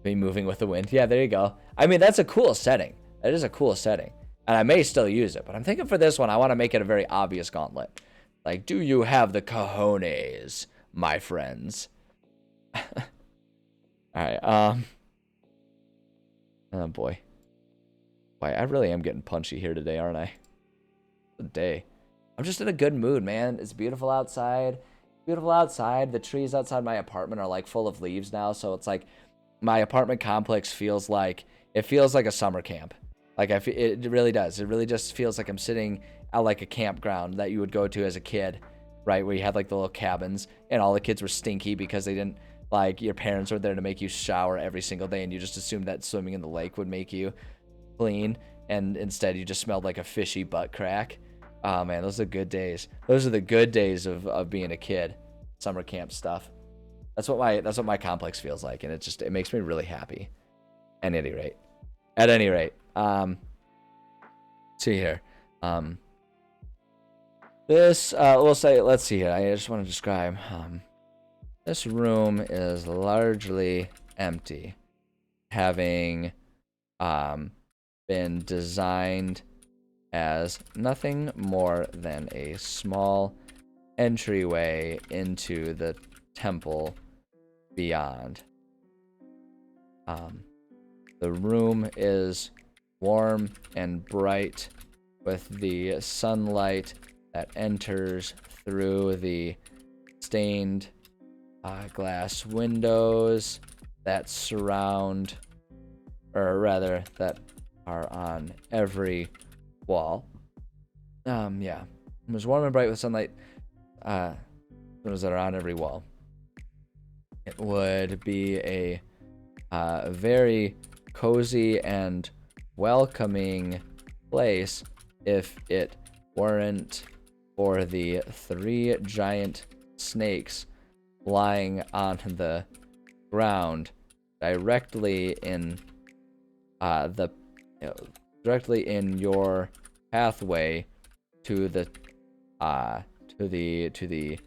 Be moving with the wind. Yeah, there you go. I mean, that's a cool setting. That is a cool setting, and I may still use it. But I'm thinking for this one, I want to make it a very obvious gauntlet. Like, do you have the cojones, my friends? All right. Oh boy. Boy, I really am getting punchy here today, aren't I? The day. I'm just in a good mood, man. It's beautiful outside. The trees outside my apartment are like full of leaves now, so it's like my apartment complex feels like a summer camp. Like it really does. It really just feels like I'm sitting at like a campground that you would go to as a kid, right? Where you had like the little cabins, and all the kids were stinky because they didn't, like, your parents were there to make you shower every single day, and you just assumed that swimming in the lake would make you clean, and instead you just smelled like a fishy butt crack. Oh man, those are good days. Those are the good days of being a kid. Summer camp stuff. That's what my complex feels like, and it makes me really happy. At any rate. Let's see here. Let's see here. I just want to describe. This room is largely empty, having been designed as nothing more than a small entryway into the temple beyond. The room is warm and bright with the sunlight that enters through the stained glass windows that surround, or rather that are on every wall. Yeah, it was warm and bright with sunlight windows that are on every wall. It would be a very cozy and welcoming place if it weren't for the 3 giant snakes lying on the ground directly in the directly in your pathway to the to the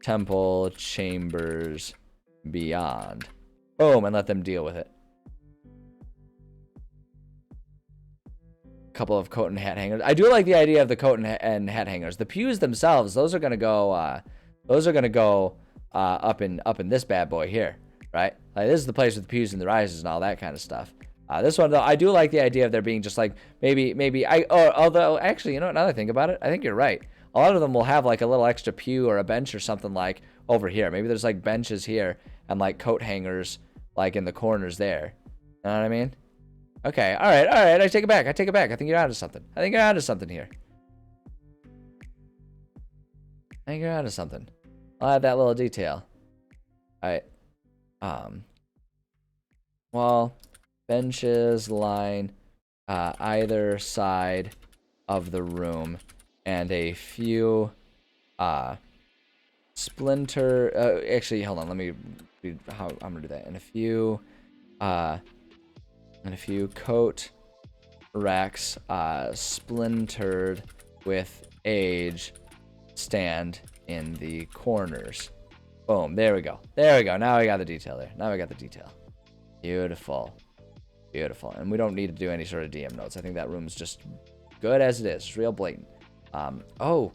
temple chambers beyond. Boom, and let them deal with it. Couple of coat and hat hangers. I do like the idea of the coat and hat hangers. The pews themselves, those are gonna go up in this bad boy here, right? Like, this is the place with the pews and the rises and all that kind of stuff. This one though, I do like the idea of there being just like although actually, you know what, now that I think about it, I think you're right. A lot of them will have like a little extra pew or a bench or something like over here. Maybe there's like benches here and like coat hangers like in the corners there. You know what I mean? Okay, all right, I take it back. I think you're onto something. Here. I think you're onto something. I'll add that little detail. All right. Well, benches line either side of the room, and a few splinter. Actually, hold on. Let me read how I'm gonna do that. And a few coat racks splintered with age stand in the corners. Boom, there we go. Now we got the detail there. Beautiful. And we don't need to do any sort of DM notes. I think that room's just good as it is. It's real blatant. Oh,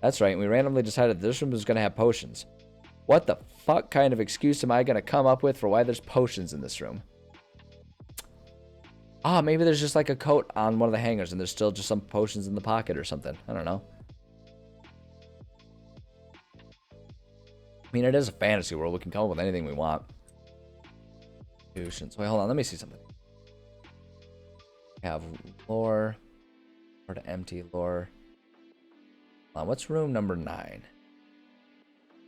that's right. We randomly decided this room is going to have potions. What the fuck kind of excuse am I going to come up with for why there's potions in this room? Maybe there's just like a coat on one of the hangers and there's still just some potions in the pocket or something. I don't know. I mean, it is a fantasy world. We can come up with anything we want. Potions. Wait, hold on. Let me see something. We have lore. Or to empty lore. What's room number 9?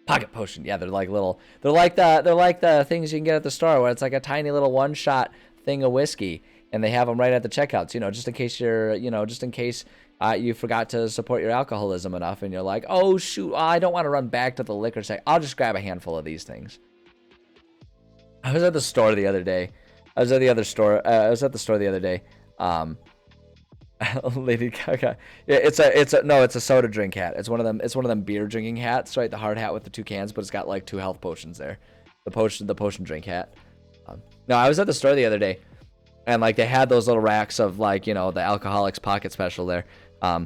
Pocket potion. Yeah, they're like the things you can get at the store where it's like a tiny little one-shot thing of whiskey. And they have them right at the checkouts, just in case you forgot to support your alcoholism enough and you're like, oh, shoot, I don't want to run back to the liquor site. I'll just grab a handful of these things. I was at the store the other day. Lady Gaga. Yeah, it's a soda drink hat. It's one of them beer drinking hats, right? The hard hat with the 2 cans, but it's got like 2 health potions there. The potion drink hat. No, I was at the store the other day. And like they had those little racks of like, the Alcoholics Pocket Special there. I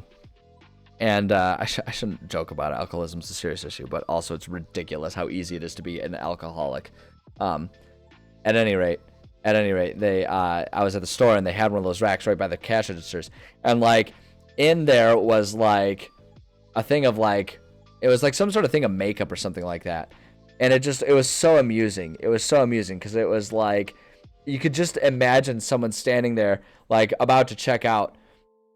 shouldn't joke about it. Alcoholism's a serious issue, but also it's ridiculous how easy it is to be an alcoholic. At any rate, I was at the store and they had one of those racks right by the cash registers. And like in there was like a thing of like, it was like some sort of thing of makeup or something like that. And it was so amusing. Because it was like, you could just imagine someone standing there, like, about to check out,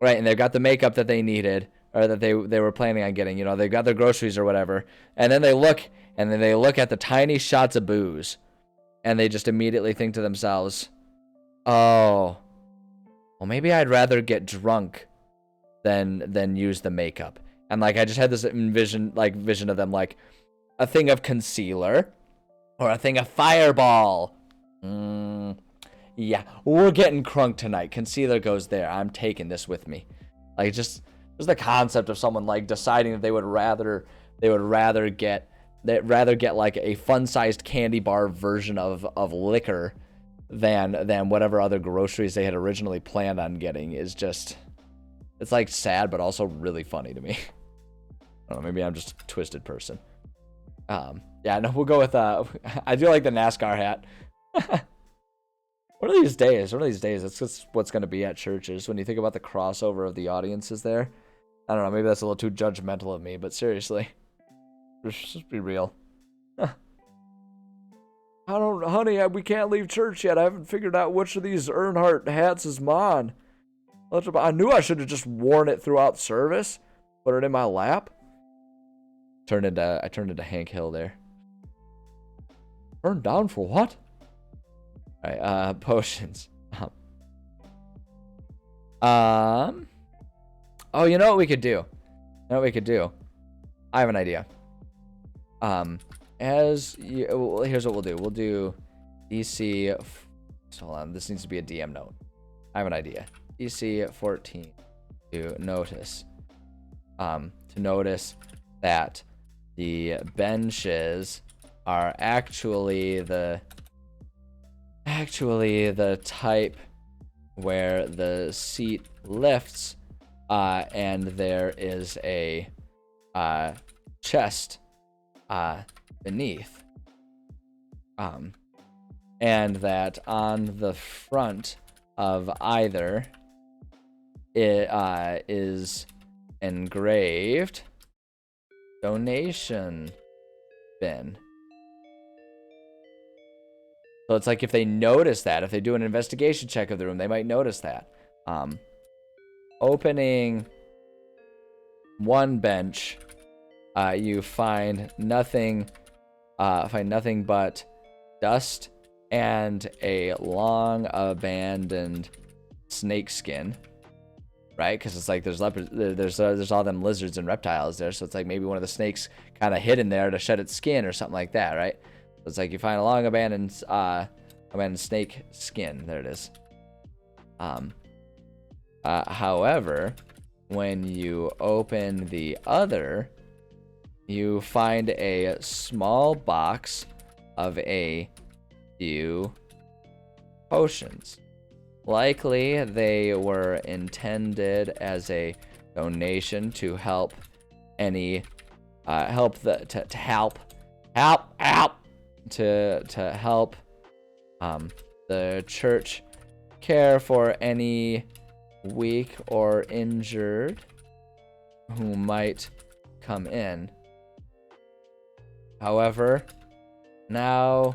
right? And they've got the makeup that they needed, or that they were planning on getting. They've got their groceries or whatever. And then they look at the tiny shots of booze, and they just immediately think to themselves, oh, well, maybe I'd rather get drunk than use the makeup. And, like, I just had this vision of them, like, a thing of concealer, or a thing of Fireball. Yeah, we're getting crunk tonight. Concealer goes there. I'm taking this with me. Like, just the concept of someone like deciding that they would rather get like a fun-sized candy bar version of liquor than whatever other groceries they had originally planned on getting is just, it's like sad but also really funny to me. I don't know, maybe I'm just a twisted person. Yeah, no, we'll go with I do like the NASCAR hat. One of these days, it's just what's going to be at churches. When you think about the crossover of the audiences there, I don't know, maybe that's a little too judgmental of me, but seriously, let's just be real. Honey, we can't leave church yet. I haven't figured out which of these Earnhardt hats is mine. I knew I should have just worn it throughout service, put it in my lap. I turned into Hank Hill there. Turned down for what? Alright, potions. Oh, you know what we could do? I have an idea. Here's what we'll do. We'll do DC. Hold on, this needs to be a DM note. I have an idea. DC 14 to notice. To notice that the benches are actually the type where the seat lifts, and there is a chest beneath, and that on the front of either it is engraved donation bin. So it's like if they notice that, if they do an investigation check of the room, they might notice that. Opening one bench, you find nothing but dust and a long abandoned snake skin, right? Because it's like there's leopards, there's all them lizards and reptiles there, so it's like maybe one of the snakes kind of hid in there to shed its skin or something like that, right? So it's like you find a long abandoned snake skin. There it is. However, when you open the other, you find a small box of a few potions. Likely they were intended as a donation to help any help the church care for any weak or injured who might come in. However, now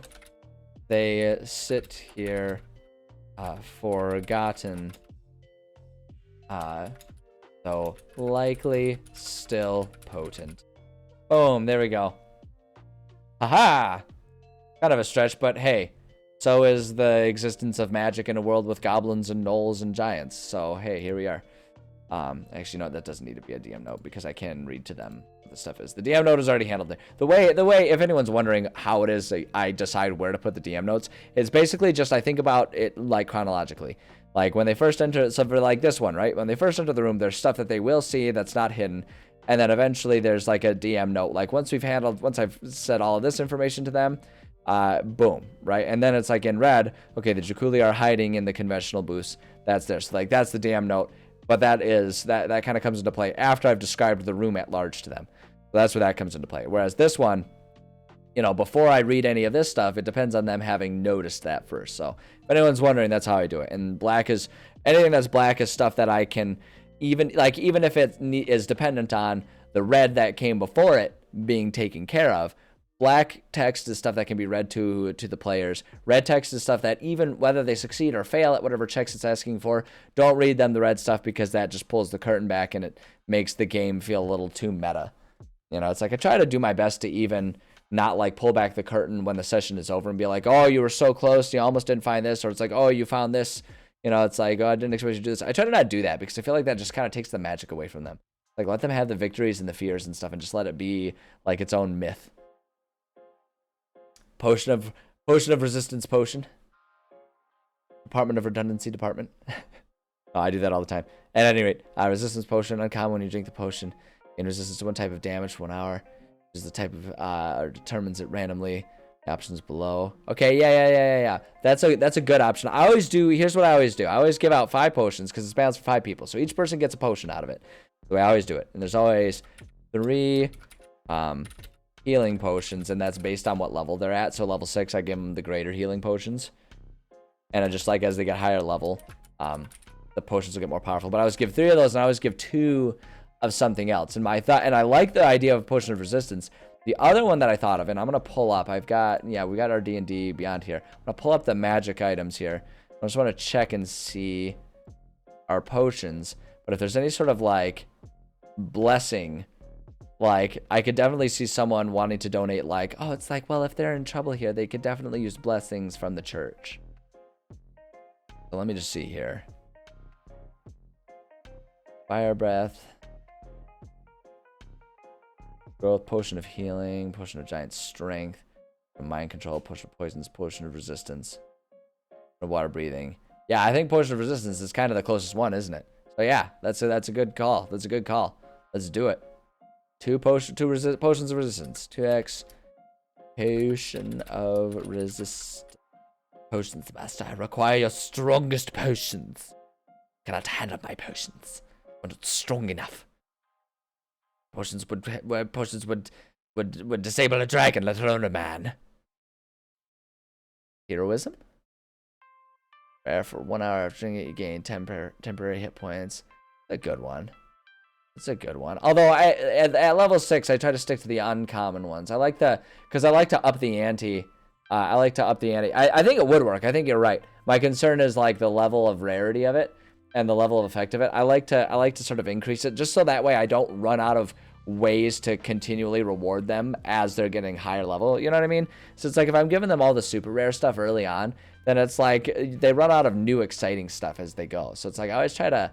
they sit here forgotten, though likely still potent. Boom, there we go. Haha! Kind of a stretch, but hey, so is the existence of magic in a world with goblins and gnolls and giants. So hey, here we are. Actually, no, that doesn't need to be a DM note because I can read to them what the stuff is. The DM note is already handled there. The way, if anyone's wondering how it is I decide where to put the DM notes, it's basically just I think about it like chronologically. Like when they first enter, so for like this one, right? When they first enter the room, there's stuff that they will see that's not hidden. And then eventually there's like a DM note. Like once I've said all of this information to them, boom, right? And then it's like in red, okay, the Jukuli are hiding in the conventional booths. That's there. So like that's the DM note. But that kind of comes into play after I've described the room at large to them. So that's where that comes into play. Whereas this one, you know, before I read any of this stuff, it depends on them having noticed that first. So if anyone's wondering, that's how I do it. And black is, anything that's black is stuff that I can, even if it is dependent on the red that came before it being taken care of, black text is stuff that can be read to the players. Red text is stuff that even whether they succeed or fail at whatever checks it's asking for, don't read them the red stuff because that just pulls the curtain back and it makes the game feel a little too meta. You know, it's like I try to do my best to even not like pull back the curtain when the session is over and be like, oh, you were so close, you almost didn't find this, or it's like, oh, you found this. You know, it's like, oh, I didn't expect you to do this. I try to not do that because I feel like that just kind of takes the magic away from them. Like let them have the victories and the fears and stuff and just let it be like its own myth. Potion of resistance potion. Department of redundancy department. Oh, I do that all the time. At any rate, resistance potion, uncommon when you drink the potion. In resistance to one type of damage for 1 hour. Is the type of determines it randomly. The options below. Okay, yeah. That's a good option. I always do. Here's what I always do. I always give out 5 potions because it's balanced for 5 people. So each person gets a potion out of it. The way I always do it. And there's always 3 healing potions, and that's based on what level they're at. So level 6, I give them the greater healing potions. And I just like as they get higher level, the potions will get more powerful. But I always give 3 of those, and I always give 2 of something else. And I like the idea of potion of resistance. The other one that I thought of, and I'm gonna pull up. We got our D&D Beyond here. I'm gonna pull up the magic items here. I just want to check and see our potions. But if there's any sort of like blessing, like I could definitely see someone wanting to donate. Like, oh, it's like, well, if they're in trouble here, they could definitely use blessings from the church. So let me just see here. Fire breath. Growth, potion of healing, potion of giant strength, mind control, potion of poisons, potion of resistance, water breathing. Yeah, I think Potion of Resistance is kind of the closest one, isn't it? So yeah, that's a good call. That's a good call. Let's do it. Potions of Resistance. 2x Potion of Resist. Potions, master. I require your strongest potions. Cannot handle my potions. We're not strong enough. Potions would disable a dragon, let alone a man. Heroism? For 1 hour of drinking, you gain temporary hit points. A good one. It's a good one. Although at level 6, I try to stick to the uncommon ones. I like because I like to up the ante. I think it would work. I think you're right. My concern is like the level of rarity of it and the level of effect of it. I like to sort of increase it just so that way I don't run out of ways to continually reward them as they're getting higher level. You know what I mean? So it's like if I'm giving them all the super rare stuff early on, then it's like they run out of new exciting stuff as they go. So it's like I always try to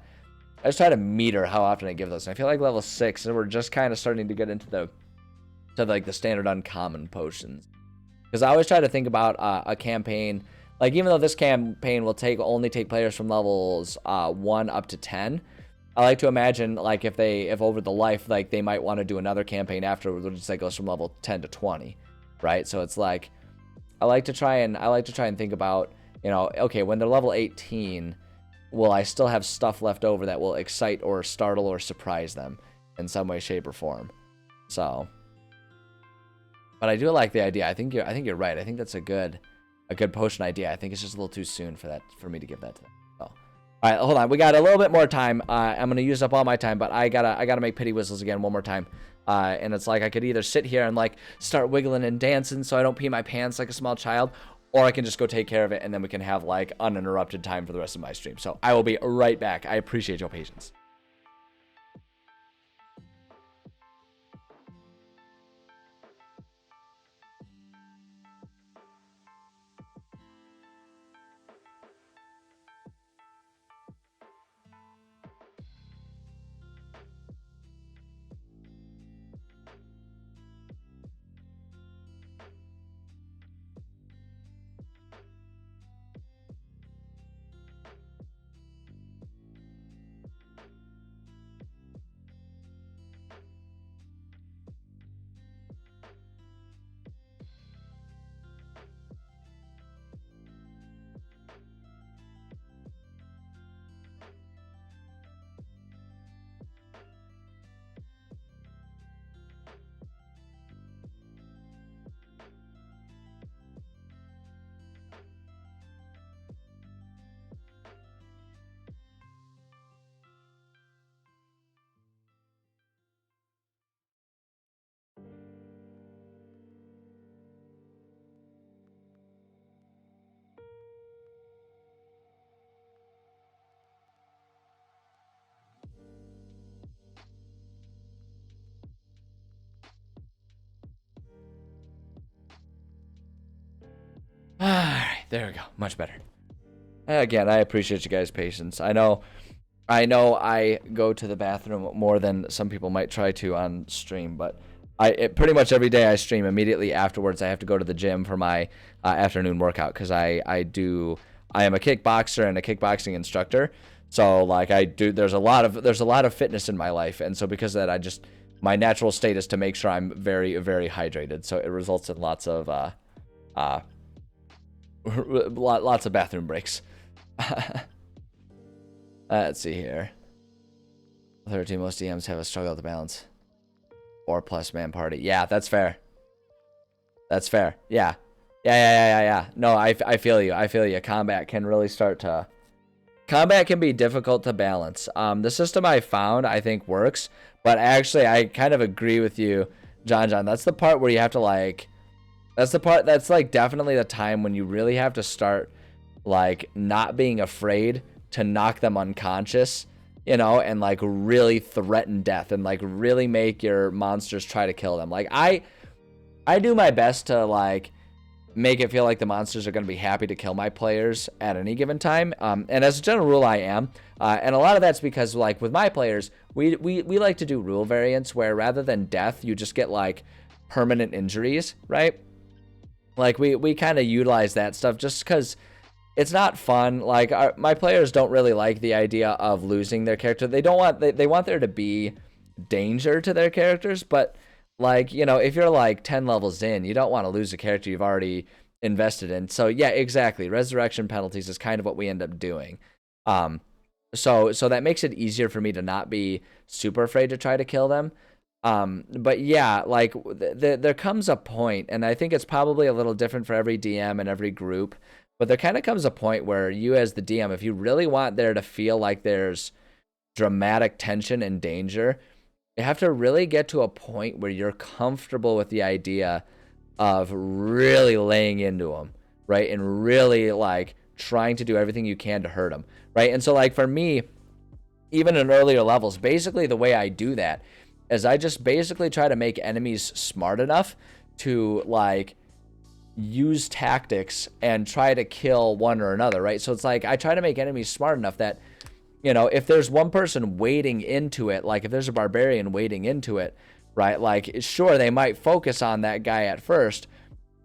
meter how often I give those. And I feel like level 6, and we're just kind of starting to get into the standard uncommon potions. Because I always try to think about a campaign, like even though this campaign will only take players from levels 1 up to 10, I like to imagine like if over the life, like they might want to do another campaign afterwards, which like goes from level 10 to 20, right? So it's like I like to try and think about, okay, when they're level 18, will I still have stuff left over that will excite or startle or surprise them in some way, shape, or form? So, but I do like the idea. I think you're right. I think that's a good potion idea. I think it's just a little too soon for me to give that to them. So, all right, hold on. We got a little bit more time. I'm gonna use up all my time, but I gotta make pity whistles again one more time. And it's like I could either sit here and like start wiggling and dancing so I don't pee my pants like a small child, or I can just go take care of it and then we can have like uninterrupted time for the rest of my stream. So I will be right back. I appreciate your patience. All right, there we go. Much better. Again, I appreciate you guys' patience. I know I go to the bathroom more than some people might try to on stream, but pretty much every day I stream. Immediately afterwards, I have to go to the gym for my afternoon workout because I am a kickboxer and a kickboxing instructor. So like there's a lot of fitness in my life, and so because of that, my natural state is to make sure I'm very, very hydrated. So it results in lots of bathroom breaks. Let's see here. 13 most DMs have a struggle to balance 4+ man party. Yeah, that's fair. That's fair. Yeah. No, I feel you. Combat can be difficult to balance. The system I found I think works, but actually I kind of agree with you, John. That's the part where you have to that's like definitely the time when you really have to start like not being afraid to knock them unconscious, and like really threaten death and like really make your monsters try to kill them. Like I do my best to like make it feel like the monsters are going to be happy to kill my players at any given time. And as a general rule, I am. And a lot of that's because like with my players, we like to do rule variants where rather than death, you just get like permanent injuries, right? Like we kind of utilize that stuff just because it's not fun. Like my players don't really like the idea of losing their character. They don't want they want there to be danger to their characters, but like, you know, if you're like 10 levels in, you don't want to lose a character you've already invested in. So yeah, exactly. Resurrection penalties is kind of what we end up doing. Um so that makes it easier for me to not be super afraid to try to kill them. But yeah, like there comes a point, and I think it's probably a little different for every DM and every group, but there kind of comes a point where you as the DM, if you really want there to feel like there's dramatic tension and danger, you have to really get to a point where you're comfortable with the idea of really laying into them, right? And really like trying to do everything you can to hurt them, right? And so like for me, even in earlier levels, basically the way I do that is I just basically try to make enemies smart enough to like use tactics and try to kill one or another, right? So it's like I try to make enemies smart enough that, you know, if there's one person wading into it, like if there's a barbarian wading into it, right? Like sure, they might focus on that guy at first,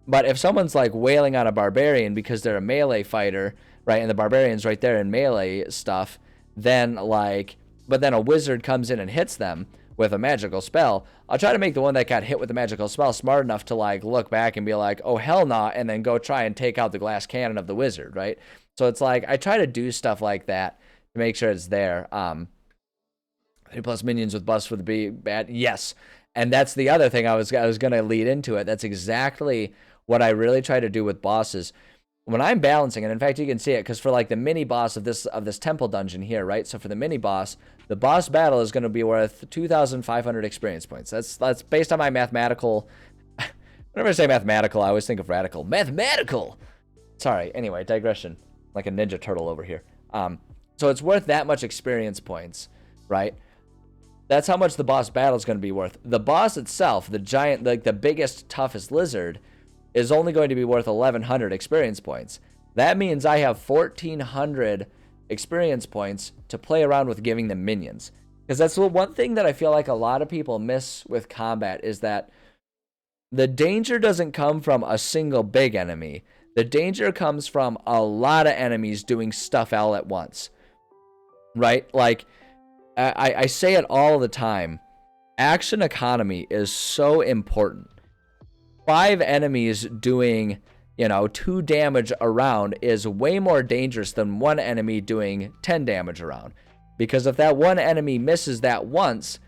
but if someone's like wailing on a barbarian because they're a melee fighter, right, and the barbarian's right there in melee stuff, then like, but then a wizard comes in and hits them with a magical spell, I'll try to make the one that got hit with the magical spell smart enough to like look back and be like, oh hell nah, and then go try and take out the glass cannon of the wizard, right? So it's like I try to do stuff like that to make sure it's there. 3+ minions with buffs for the big bad, yes. And that's the other thing I was gonna lead into it. That's exactly what I really try to do with bosses. When I'm balancing, and in fact you can see it, because for like the mini boss of this temple dungeon here, right? So for the mini boss, the boss battle is going to be worth 2,500 experience points. That's based on my mathematical. Whenever I say mathematical, I always think of radical. Mathematical. Sorry. Anyway, digression. Like a ninja turtle over here. So it's worth that much experience points, right? That's how much the boss battle is going to be worth. The boss itself, the giant, like the biggest, toughest lizard, is only going to be worth 1,100 experience points. That means I have 1,400 experience points to play around with giving them minions. Because that's the one thing that I feel like a lot of people miss with combat is that the danger doesn't come from a single big enemy. The danger comes from a lot of enemies doing stuff all at once. Right? Like, I say it all the time. Action economy is so important. 5 enemies doing, 2 damage around is way more dangerous than 1 enemy doing 10 damage around. Because if that 1 enemy misses that once,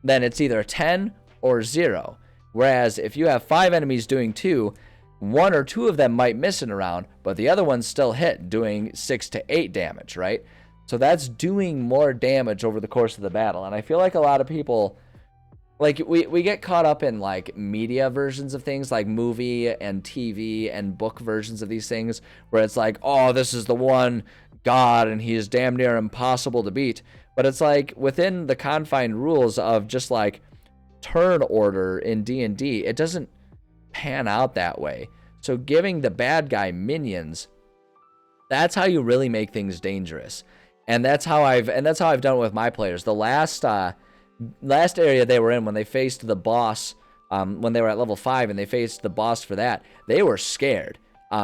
then it's either 10 or 0. Whereas if you have 5 enemies doing 2, 1 or 2 of them might miss it around, but the other one's still hit, doing 6 to 8 damage, right? So that's doing more damage over the course of the battle. And I feel like a lot of people, like, we get caught up in, like, media versions of things, like movie and TV and book versions of these things, where it's like, oh, this is the one god, and he is damn near impossible to beat. But it's like, within the confined rules of just, like, turn order in D&D, it doesn't pan out that way. So giving the bad guy minions, that's how you really make things dangerous. And that's how I've done it with my players. The last area they were in, when they faced the boss, when they were at level 5 and they faced the boss for that, they were scared,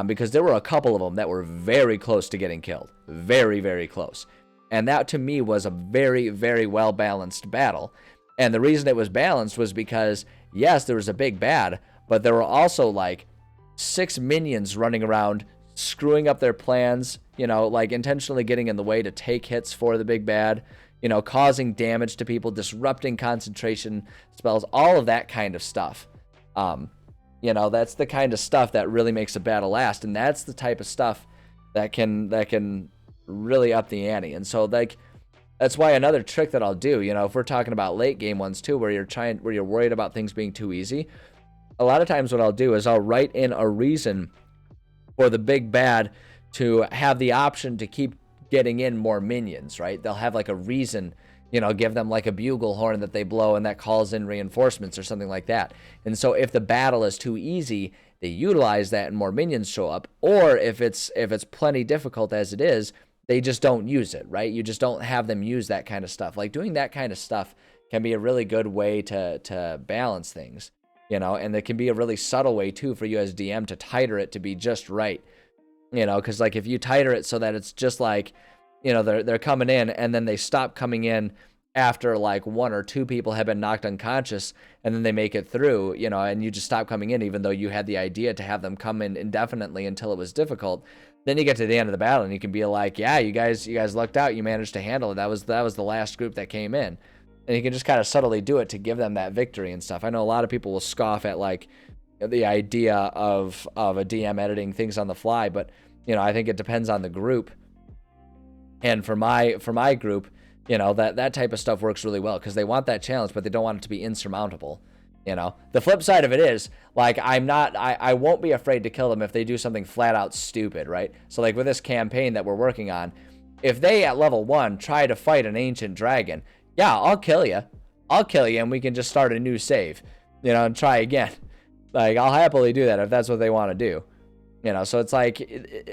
because there were a couple of them that were very close to getting killed. Very, very close. And that to me was a very, very well balanced battle. And the reason it was balanced was because, yes, there was a big bad, but there were also like 6 minions running around screwing up their plans, like intentionally getting in the way to take hits for the big bad, causing damage to people, disrupting concentration spells, all of that kind of stuff. That's the kind of stuff that really makes a battle last, and that's the type of stuff that can really up the ante. And so, like, that's why another trick that I'll do, if we're talking about late game ones too, where you're worried about things being too easy, a lot of times what I'll do is I'll write in a reason for the big bad to have the option to keep getting in more minions, right? They'll have like a reason, give them like a bugle horn that they blow and that calls in reinforcements or something like that. And so if the battle is too easy, they utilize that and more minions show up. Or if it's plenty difficult as it is, they just don't use it, right? You just don't have them use that kind of stuff. Like doing that kind of stuff can be a really good way to balance things, and it can be a really subtle way too for you as DM to tighter it to be just right. you know, because like if you tighter it so that it's just like, you know, they're coming in and then they stop coming in after like 1 or 2 people have been knocked unconscious, and then they make it through, you know, and you just stop coming in even though you had the idea to have them come in indefinitely until it was difficult. Then you get to the end of the battle and you can be like, yeah, you guys lucked out, you managed to handle it. That was the last group that came in. And you can just kind of subtly do it to give them that victory and stuff. I know a lot of people will scoff at like the idea of a DM editing things on the fly, but you know, I think it depends on the group. And for my group, you know, that type of stuff works really well because they want that challenge, but they don't want it to be insurmountable. You know, the flip side of it is like I won't be afraid to kill them if they do something flat out stupid, right? So like with this campaign that we're working on, if they at level 1 try to fight an ancient dragon, yeah, I'll kill you, and we can just start a new save, you know, and try again. Like I'll happily do that if that's what they want to do, you know. So it's like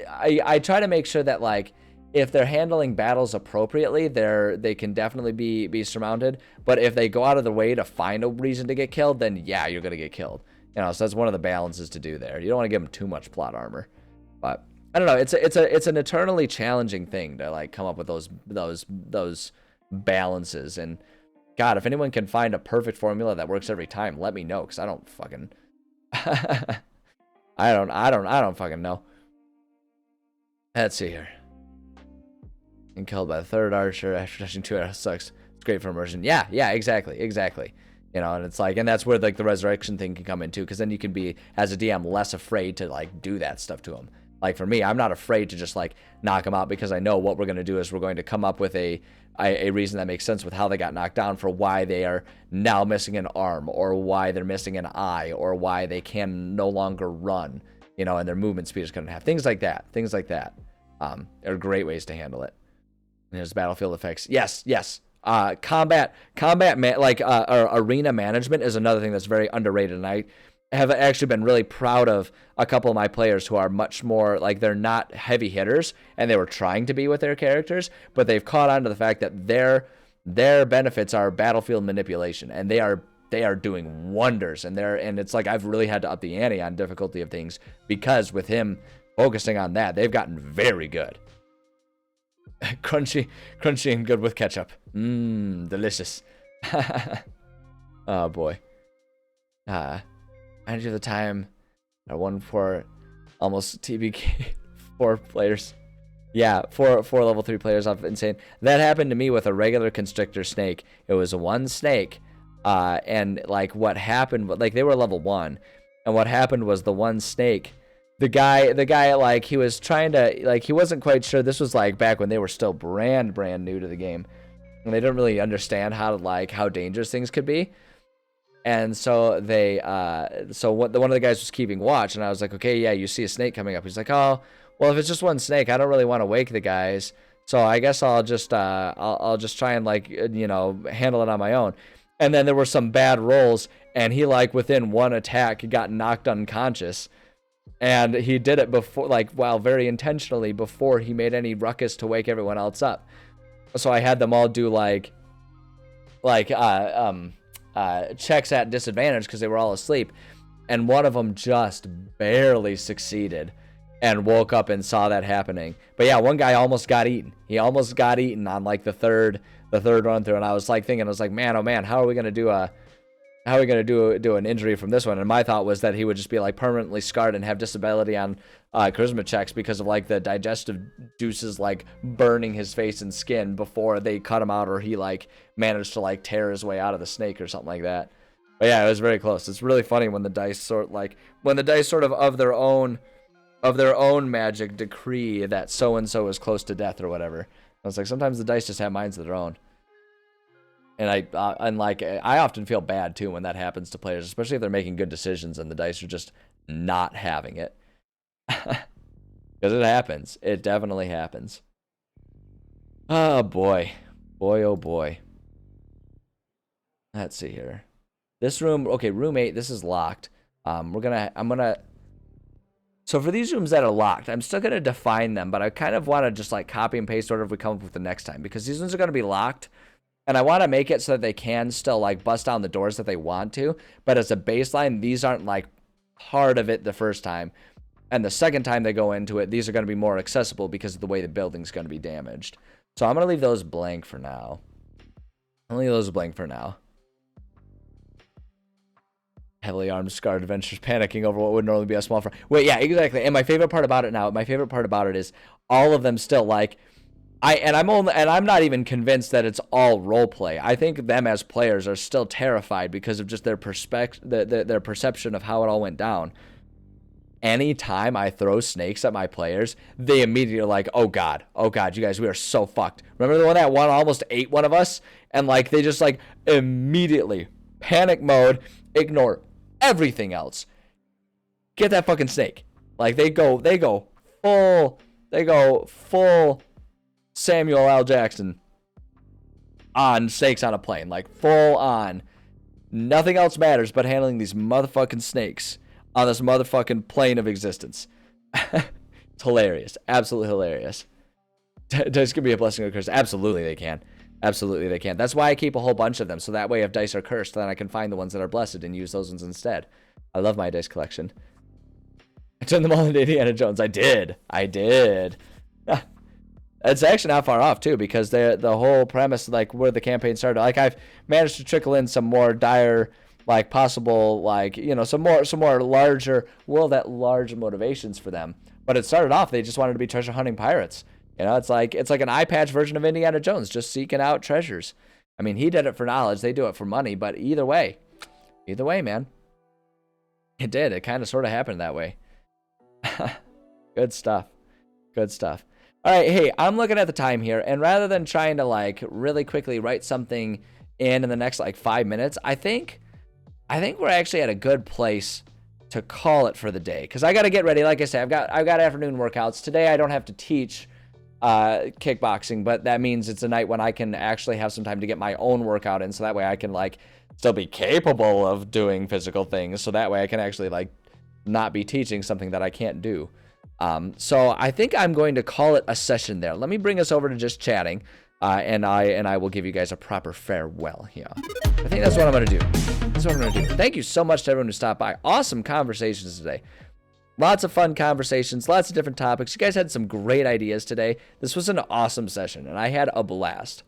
I try to make sure that like if they're handling battles appropriately, they can definitely be surmounted. But if they go out of the way to find a reason to get killed, then yeah, you're gonna get killed. You know, so that's one of the balances to do there. You don't want to give them too much plot armor, but I don't know. It's an eternally challenging thing to like come up with those balances. And God, if anyone can find a perfect formula that works every time, let me know, because I don't fucking I don't fucking know. Let's see here. And killed by the 3rd archer after touching 2 arrows sucks. It's great for immersion. Yeah, exactly. You know, and it's like, and that's where like the resurrection thing can come in too, because then you can be, as a DM, less afraid to like do that stuff to them. Like for me, I'm not afraid to just like knock them out, because I know what we're going to do is we're going to come up with a reason that makes sense with how they got knocked down, for why they are now missing an arm, or why they're missing an eye, or why they can no longer run, you know, and their movement speed is going to have things like that. Are great ways to handle it. And there's battlefield effects. Yes. Combat arena management is another thing that's very underrated, and I have actually been really proud of a couple of my players who are much more like, they're not heavy hitters, and they were trying to be with their characters, but they've caught on to the fact that their benefits are battlefield manipulation, and they are doing wonders. And it's like I've really had to up the ante on difficulty of things, because with him focusing on that, they've gotten very good. Crunchy and good with ketchup. Delicious. Oh boy. I do the time I won for almost TBK 4 players. Yeah, four level 3 players off insane. That happened to me with a regular constrictor snake. It was 1 snake, and like what happened, like they were level 1, and what happened was the 1 snake, the guy like he was trying to, like, he wasn't quite sure. This was like back when they were still brand new to the game, and they didn't really understand how dangerous things could be. And so one of the guys was keeping watch, and I was like, okay, yeah, you see a snake coming up. He's like, oh, well, if it's just 1 snake, I don't really want to wake the guys, so I guess I'll just try and, like, you know, handle it on my own. And then there were some bad rolls, and he, like, within 1 attack got knocked unconscious, and he did it before, like, while very intentionally, before he made any ruckus to wake everyone else up. So I had them all do checks at disadvantage because they were all asleep, and one of them just barely succeeded and woke up and saw that happening. But yeah, one guy almost got eaten. He almost got eaten on like the third run through, and I was like thinking, I was like, man, oh man, how are we gonna do an injury from this one? And my thought was that he would just be like permanently scarred and have disability on charisma checks because of like the digestive juices like burning his face and skin before they cut him out, or he like managed to like tear his way out of the snake or something like that. But yeah, it was very close. It's really funny when the dice sort of their own magic decree that so and so is close to death or whatever. I was like, sometimes the dice just have minds of their own. And I often feel bad too when that happens to players, especially if they're making good decisions and the dice are just not having it. Because it happens. It definitely happens. Oh boy. Oh boy. Let's see here. This room, okay, room 8, this is locked. So for these rooms that are locked, I'm still going to define them, but I kind of want to just like copy and paste whatever we come up with the next time, because these ones are going to be locked. And I want to make it so that they can still like bust down the doors if they want to. But as a baseline, these aren't like part of it the first time. And the second time they go into it, these are going to be more accessible because of the way the building's going to be damaged. So I'm going to leave those blank for now. I'll leave those blank for now. Heavily armed scarred adventurers panicking over what would normally be a small front. Wait, yeah, exactly. And my favorite part about it is all of them still like I'm not even convinced that it's all role play. I think them as players are still terrified because of just their their perception of how it all went down. Anytime I throw snakes at my players, they immediately are like, oh god, you guys, we are so fucked. Remember the one that one almost ate one of us? And like they just like immediately panic mode, ignore everything else. Get that fucking snake. Like they go full Samuel L. Jackson on snakes on a plane. Like full on. Nothing else matters but handling these motherfucking snakes on this motherfucking plane of existence. It's hilarious. Absolutely hilarious. Dice can be a blessing or a curse. Absolutely they can. Absolutely they can. That's why I keep a whole bunch of them. So that way if dice are cursed, then I can find the ones that are blessed and use those ones instead. I love my dice collection. I turned them all into Indiana Jones. I did. It's actually not far off too, because the whole premise, like where the campaign started, like I've managed to trickle in some more dire, like possible, like, you know, some more larger, large motivations for them. But it started off, they just wanted to be treasure hunting pirates. You know, it's like an eye patch version of Indiana Jones, just seeking out treasures. I mean, he did it for knowledge, they do it for money, but either way, man, it did. It kind of sort of happened that way. Good stuff. All right, hey, I'm looking at the time here, and rather than trying to like really quickly write something in the next like 5 minutes, I think we're actually at a good place to call it for the day, because I got to get ready. Like I said, I've got afternoon workouts today. I don't have to teach kickboxing, but that means it's a night when I can actually have some time to get my own workout in, so that way I can like still be capable of doing physical things, so that way I can actually like not be teaching something that I can't do. So I think I'm going to call it a session there. Let me bring us over to just chatting, and I will give you guys a proper farewell here. I think that's what I'm going to do. Thank you so much to everyone who stopped by. Awesome conversations today. Lots of fun conversations, lots of different topics. You guys had some great ideas today. This was an awesome session, and I had a blast.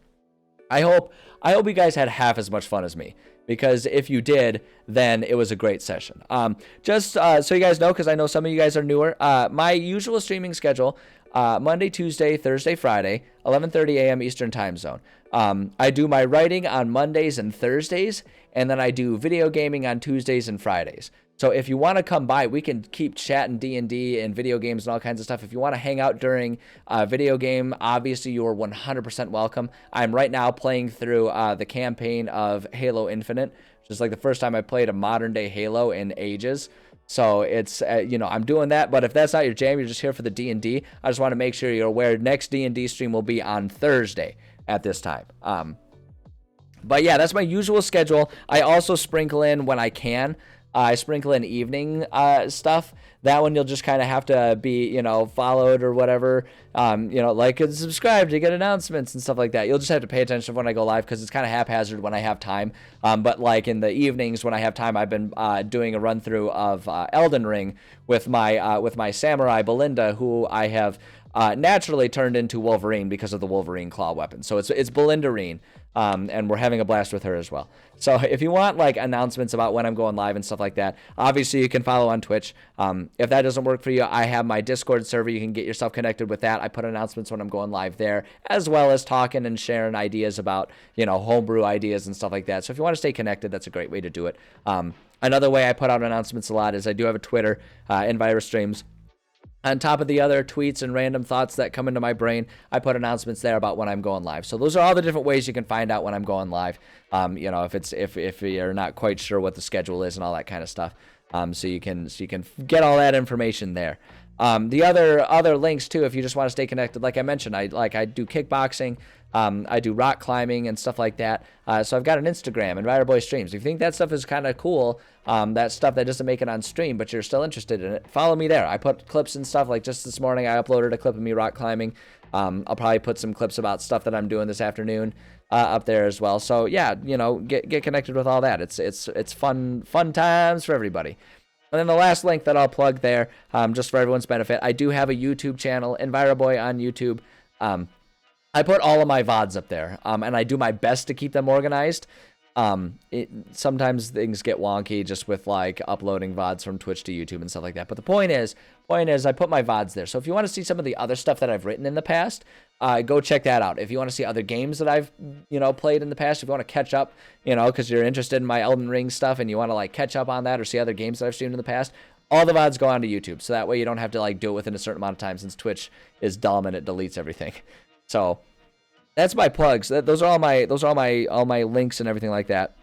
I hope you guys had half as much fun as me, because if you did, then it was a great session. Just so you guys know, because I know some of you guys are newer, my usual streaming schedule, Monday, Tuesday, Thursday, Friday, 11:30 a.m. Eastern Time Zone. I do my writing on Mondays and Thursdays, and then I do video gaming on Tuesdays and Fridays. So if you want to come by, we can keep chatting D&D and video games and all kinds of stuff. If you want to hang out during a video game, obviously you're 100% welcome. I'm right now playing through the campaign of Halo Infinite, which is like the first time I played a modern day Halo in ages. So it's, I'm doing that. But if that's not your jam, you're just here for the D&D, I just want to make sure you're aware next D&D stream will be on Thursday at this time. But yeah, that's my usual schedule. I also sprinkle in when I can. I sprinkle in evening stuff. That one you'll just kind of have to be, followed or whatever. Like and subscribe to get announcements and stuff like that. You'll just have to pay attention when I go live, because it's kind of haphazard when I have time. But like in the evenings when I have time, I've been doing a run through of Elden Ring with my samurai Belinda, who I have naturally turned into Wolverine because of the Wolverine claw weapon. So it's Belindarine. And we're having a blast with her as well. So if you want like announcements about when I'm going live and stuff like that, obviously you can follow on Twitch. If that doesn't work for you, I have my Discord server. You can get yourself connected with that. I put announcements when I'm going live there, as well as talking and sharing ideas about, homebrew ideas and stuff like that. So if you want to stay connected, that's a great way to do it. Another way I put out announcements a lot is I do have a Twitter, Virus Streams. On top of the other tweets and random thoughts that come into my brain, I put announcements there about when I'm going live. So those are all the different ways you can find out when I'm going live. If you're not quite sure what the schedule is and all that kind of stuff. So you can get all that information there. The other links too, if you just want to stay connected, like I mentioned, I do kickboxing. I do rock climbing and stuff like that. So I've got an Instagram, and Rider Boy Streams. If you think that stuff is kind of cool, that stuff that doesn't make it on stream, but you're still interested in it, follow me there. I put clips and stuff. Like just this morning, I uploaded a clip of me rock climbing. I'll probably put some clips about stuff that I'm doing this afternoon up there as well. So yeah, get connected with all that. It's fun times for everybody. And then the last link that I'll plug there, just for everyone's benefit, I do have a YouTube channel, EnviroBoy on YouTube. I put all of my VODs up there, and I do my best to keep them organized. Sometimes things get wonky just with like uploading VODs from Twitch to YouTube and stuff like that. But the point is I put my VODs there. So if you want to see some of the other stuff that I've written in the past, go check that out. If you want to see other games that I've, played in the past, if you want to catch up, because you're interested in my Elden Ring stuff and you want to like catch up on that or see other games that I've streamed in the past, all the VODs go onto YouTube. So that way you don't have to like do it within a certain amount of time, since Twitch is dumb and it deletes everything. So that's my plugs. Those are all my links and everything like that.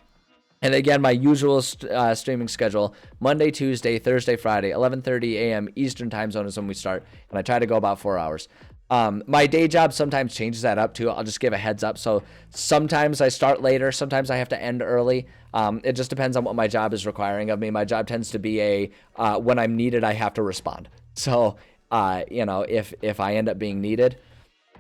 And again, my usual streaming schedule: Monday, Tuesday, Thursday, Friday, 11:30 a.m. Eastern time zone is when we start, and I try to go about 4 hours. My day job sometimes changes that up too. I'll just give a heads up. So sometimes I start later, sometimes I have to end early. It just depends on what my job is requiring of me. My job tends to be when I'm needed, I have to respond. So if I end up being needed,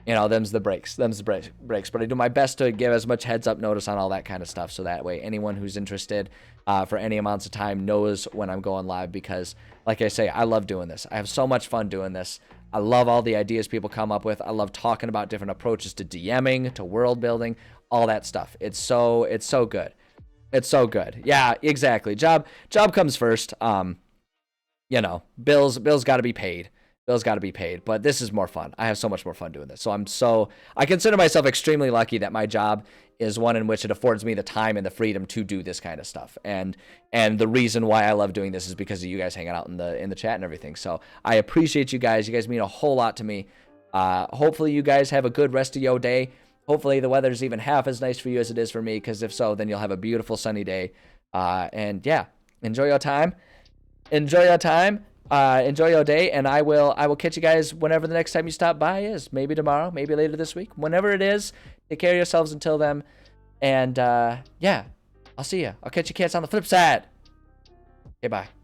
them's the breaks. But I do my best to give as much heads up notice on all that kind of stuff, so that way anyone who's interested for any amounts of time knows when I'm going live, because like I say, I love doing this. I have so much fun doing this. I love all the ideas people come up with. I love talking about different approaches to DMing, to world building, all that stuff. It's so good. It's so good. Yeah, exactly. Job comes first. Bills got to be paid. Bills got to be paid, but this is more fun. I have so much more fun doing this. So I consider myself extremely lucky that my job is one in which it affords me the time and the freedom to do this kind of stuff. And the reason why I love doing this is because of you guys hanging out in the chat and everything. So I appreciate you guys. You guys mean a whole lot to me. Hopefully you guys have a good rest of your day. Hopefully the weather's even half as nice for you as it is for me, because if so, then you'll have a beautiful sunny day. And yeah, enjoy your time. Enjoy your day, and I will catch you guys whenever the next time you stop by is. Maybe tomorrow, maybe later this week, whenever it is. Take care of yourselves until then, and yeah, I'll see you. I'll catch you cats on the flip side. Okay, bye.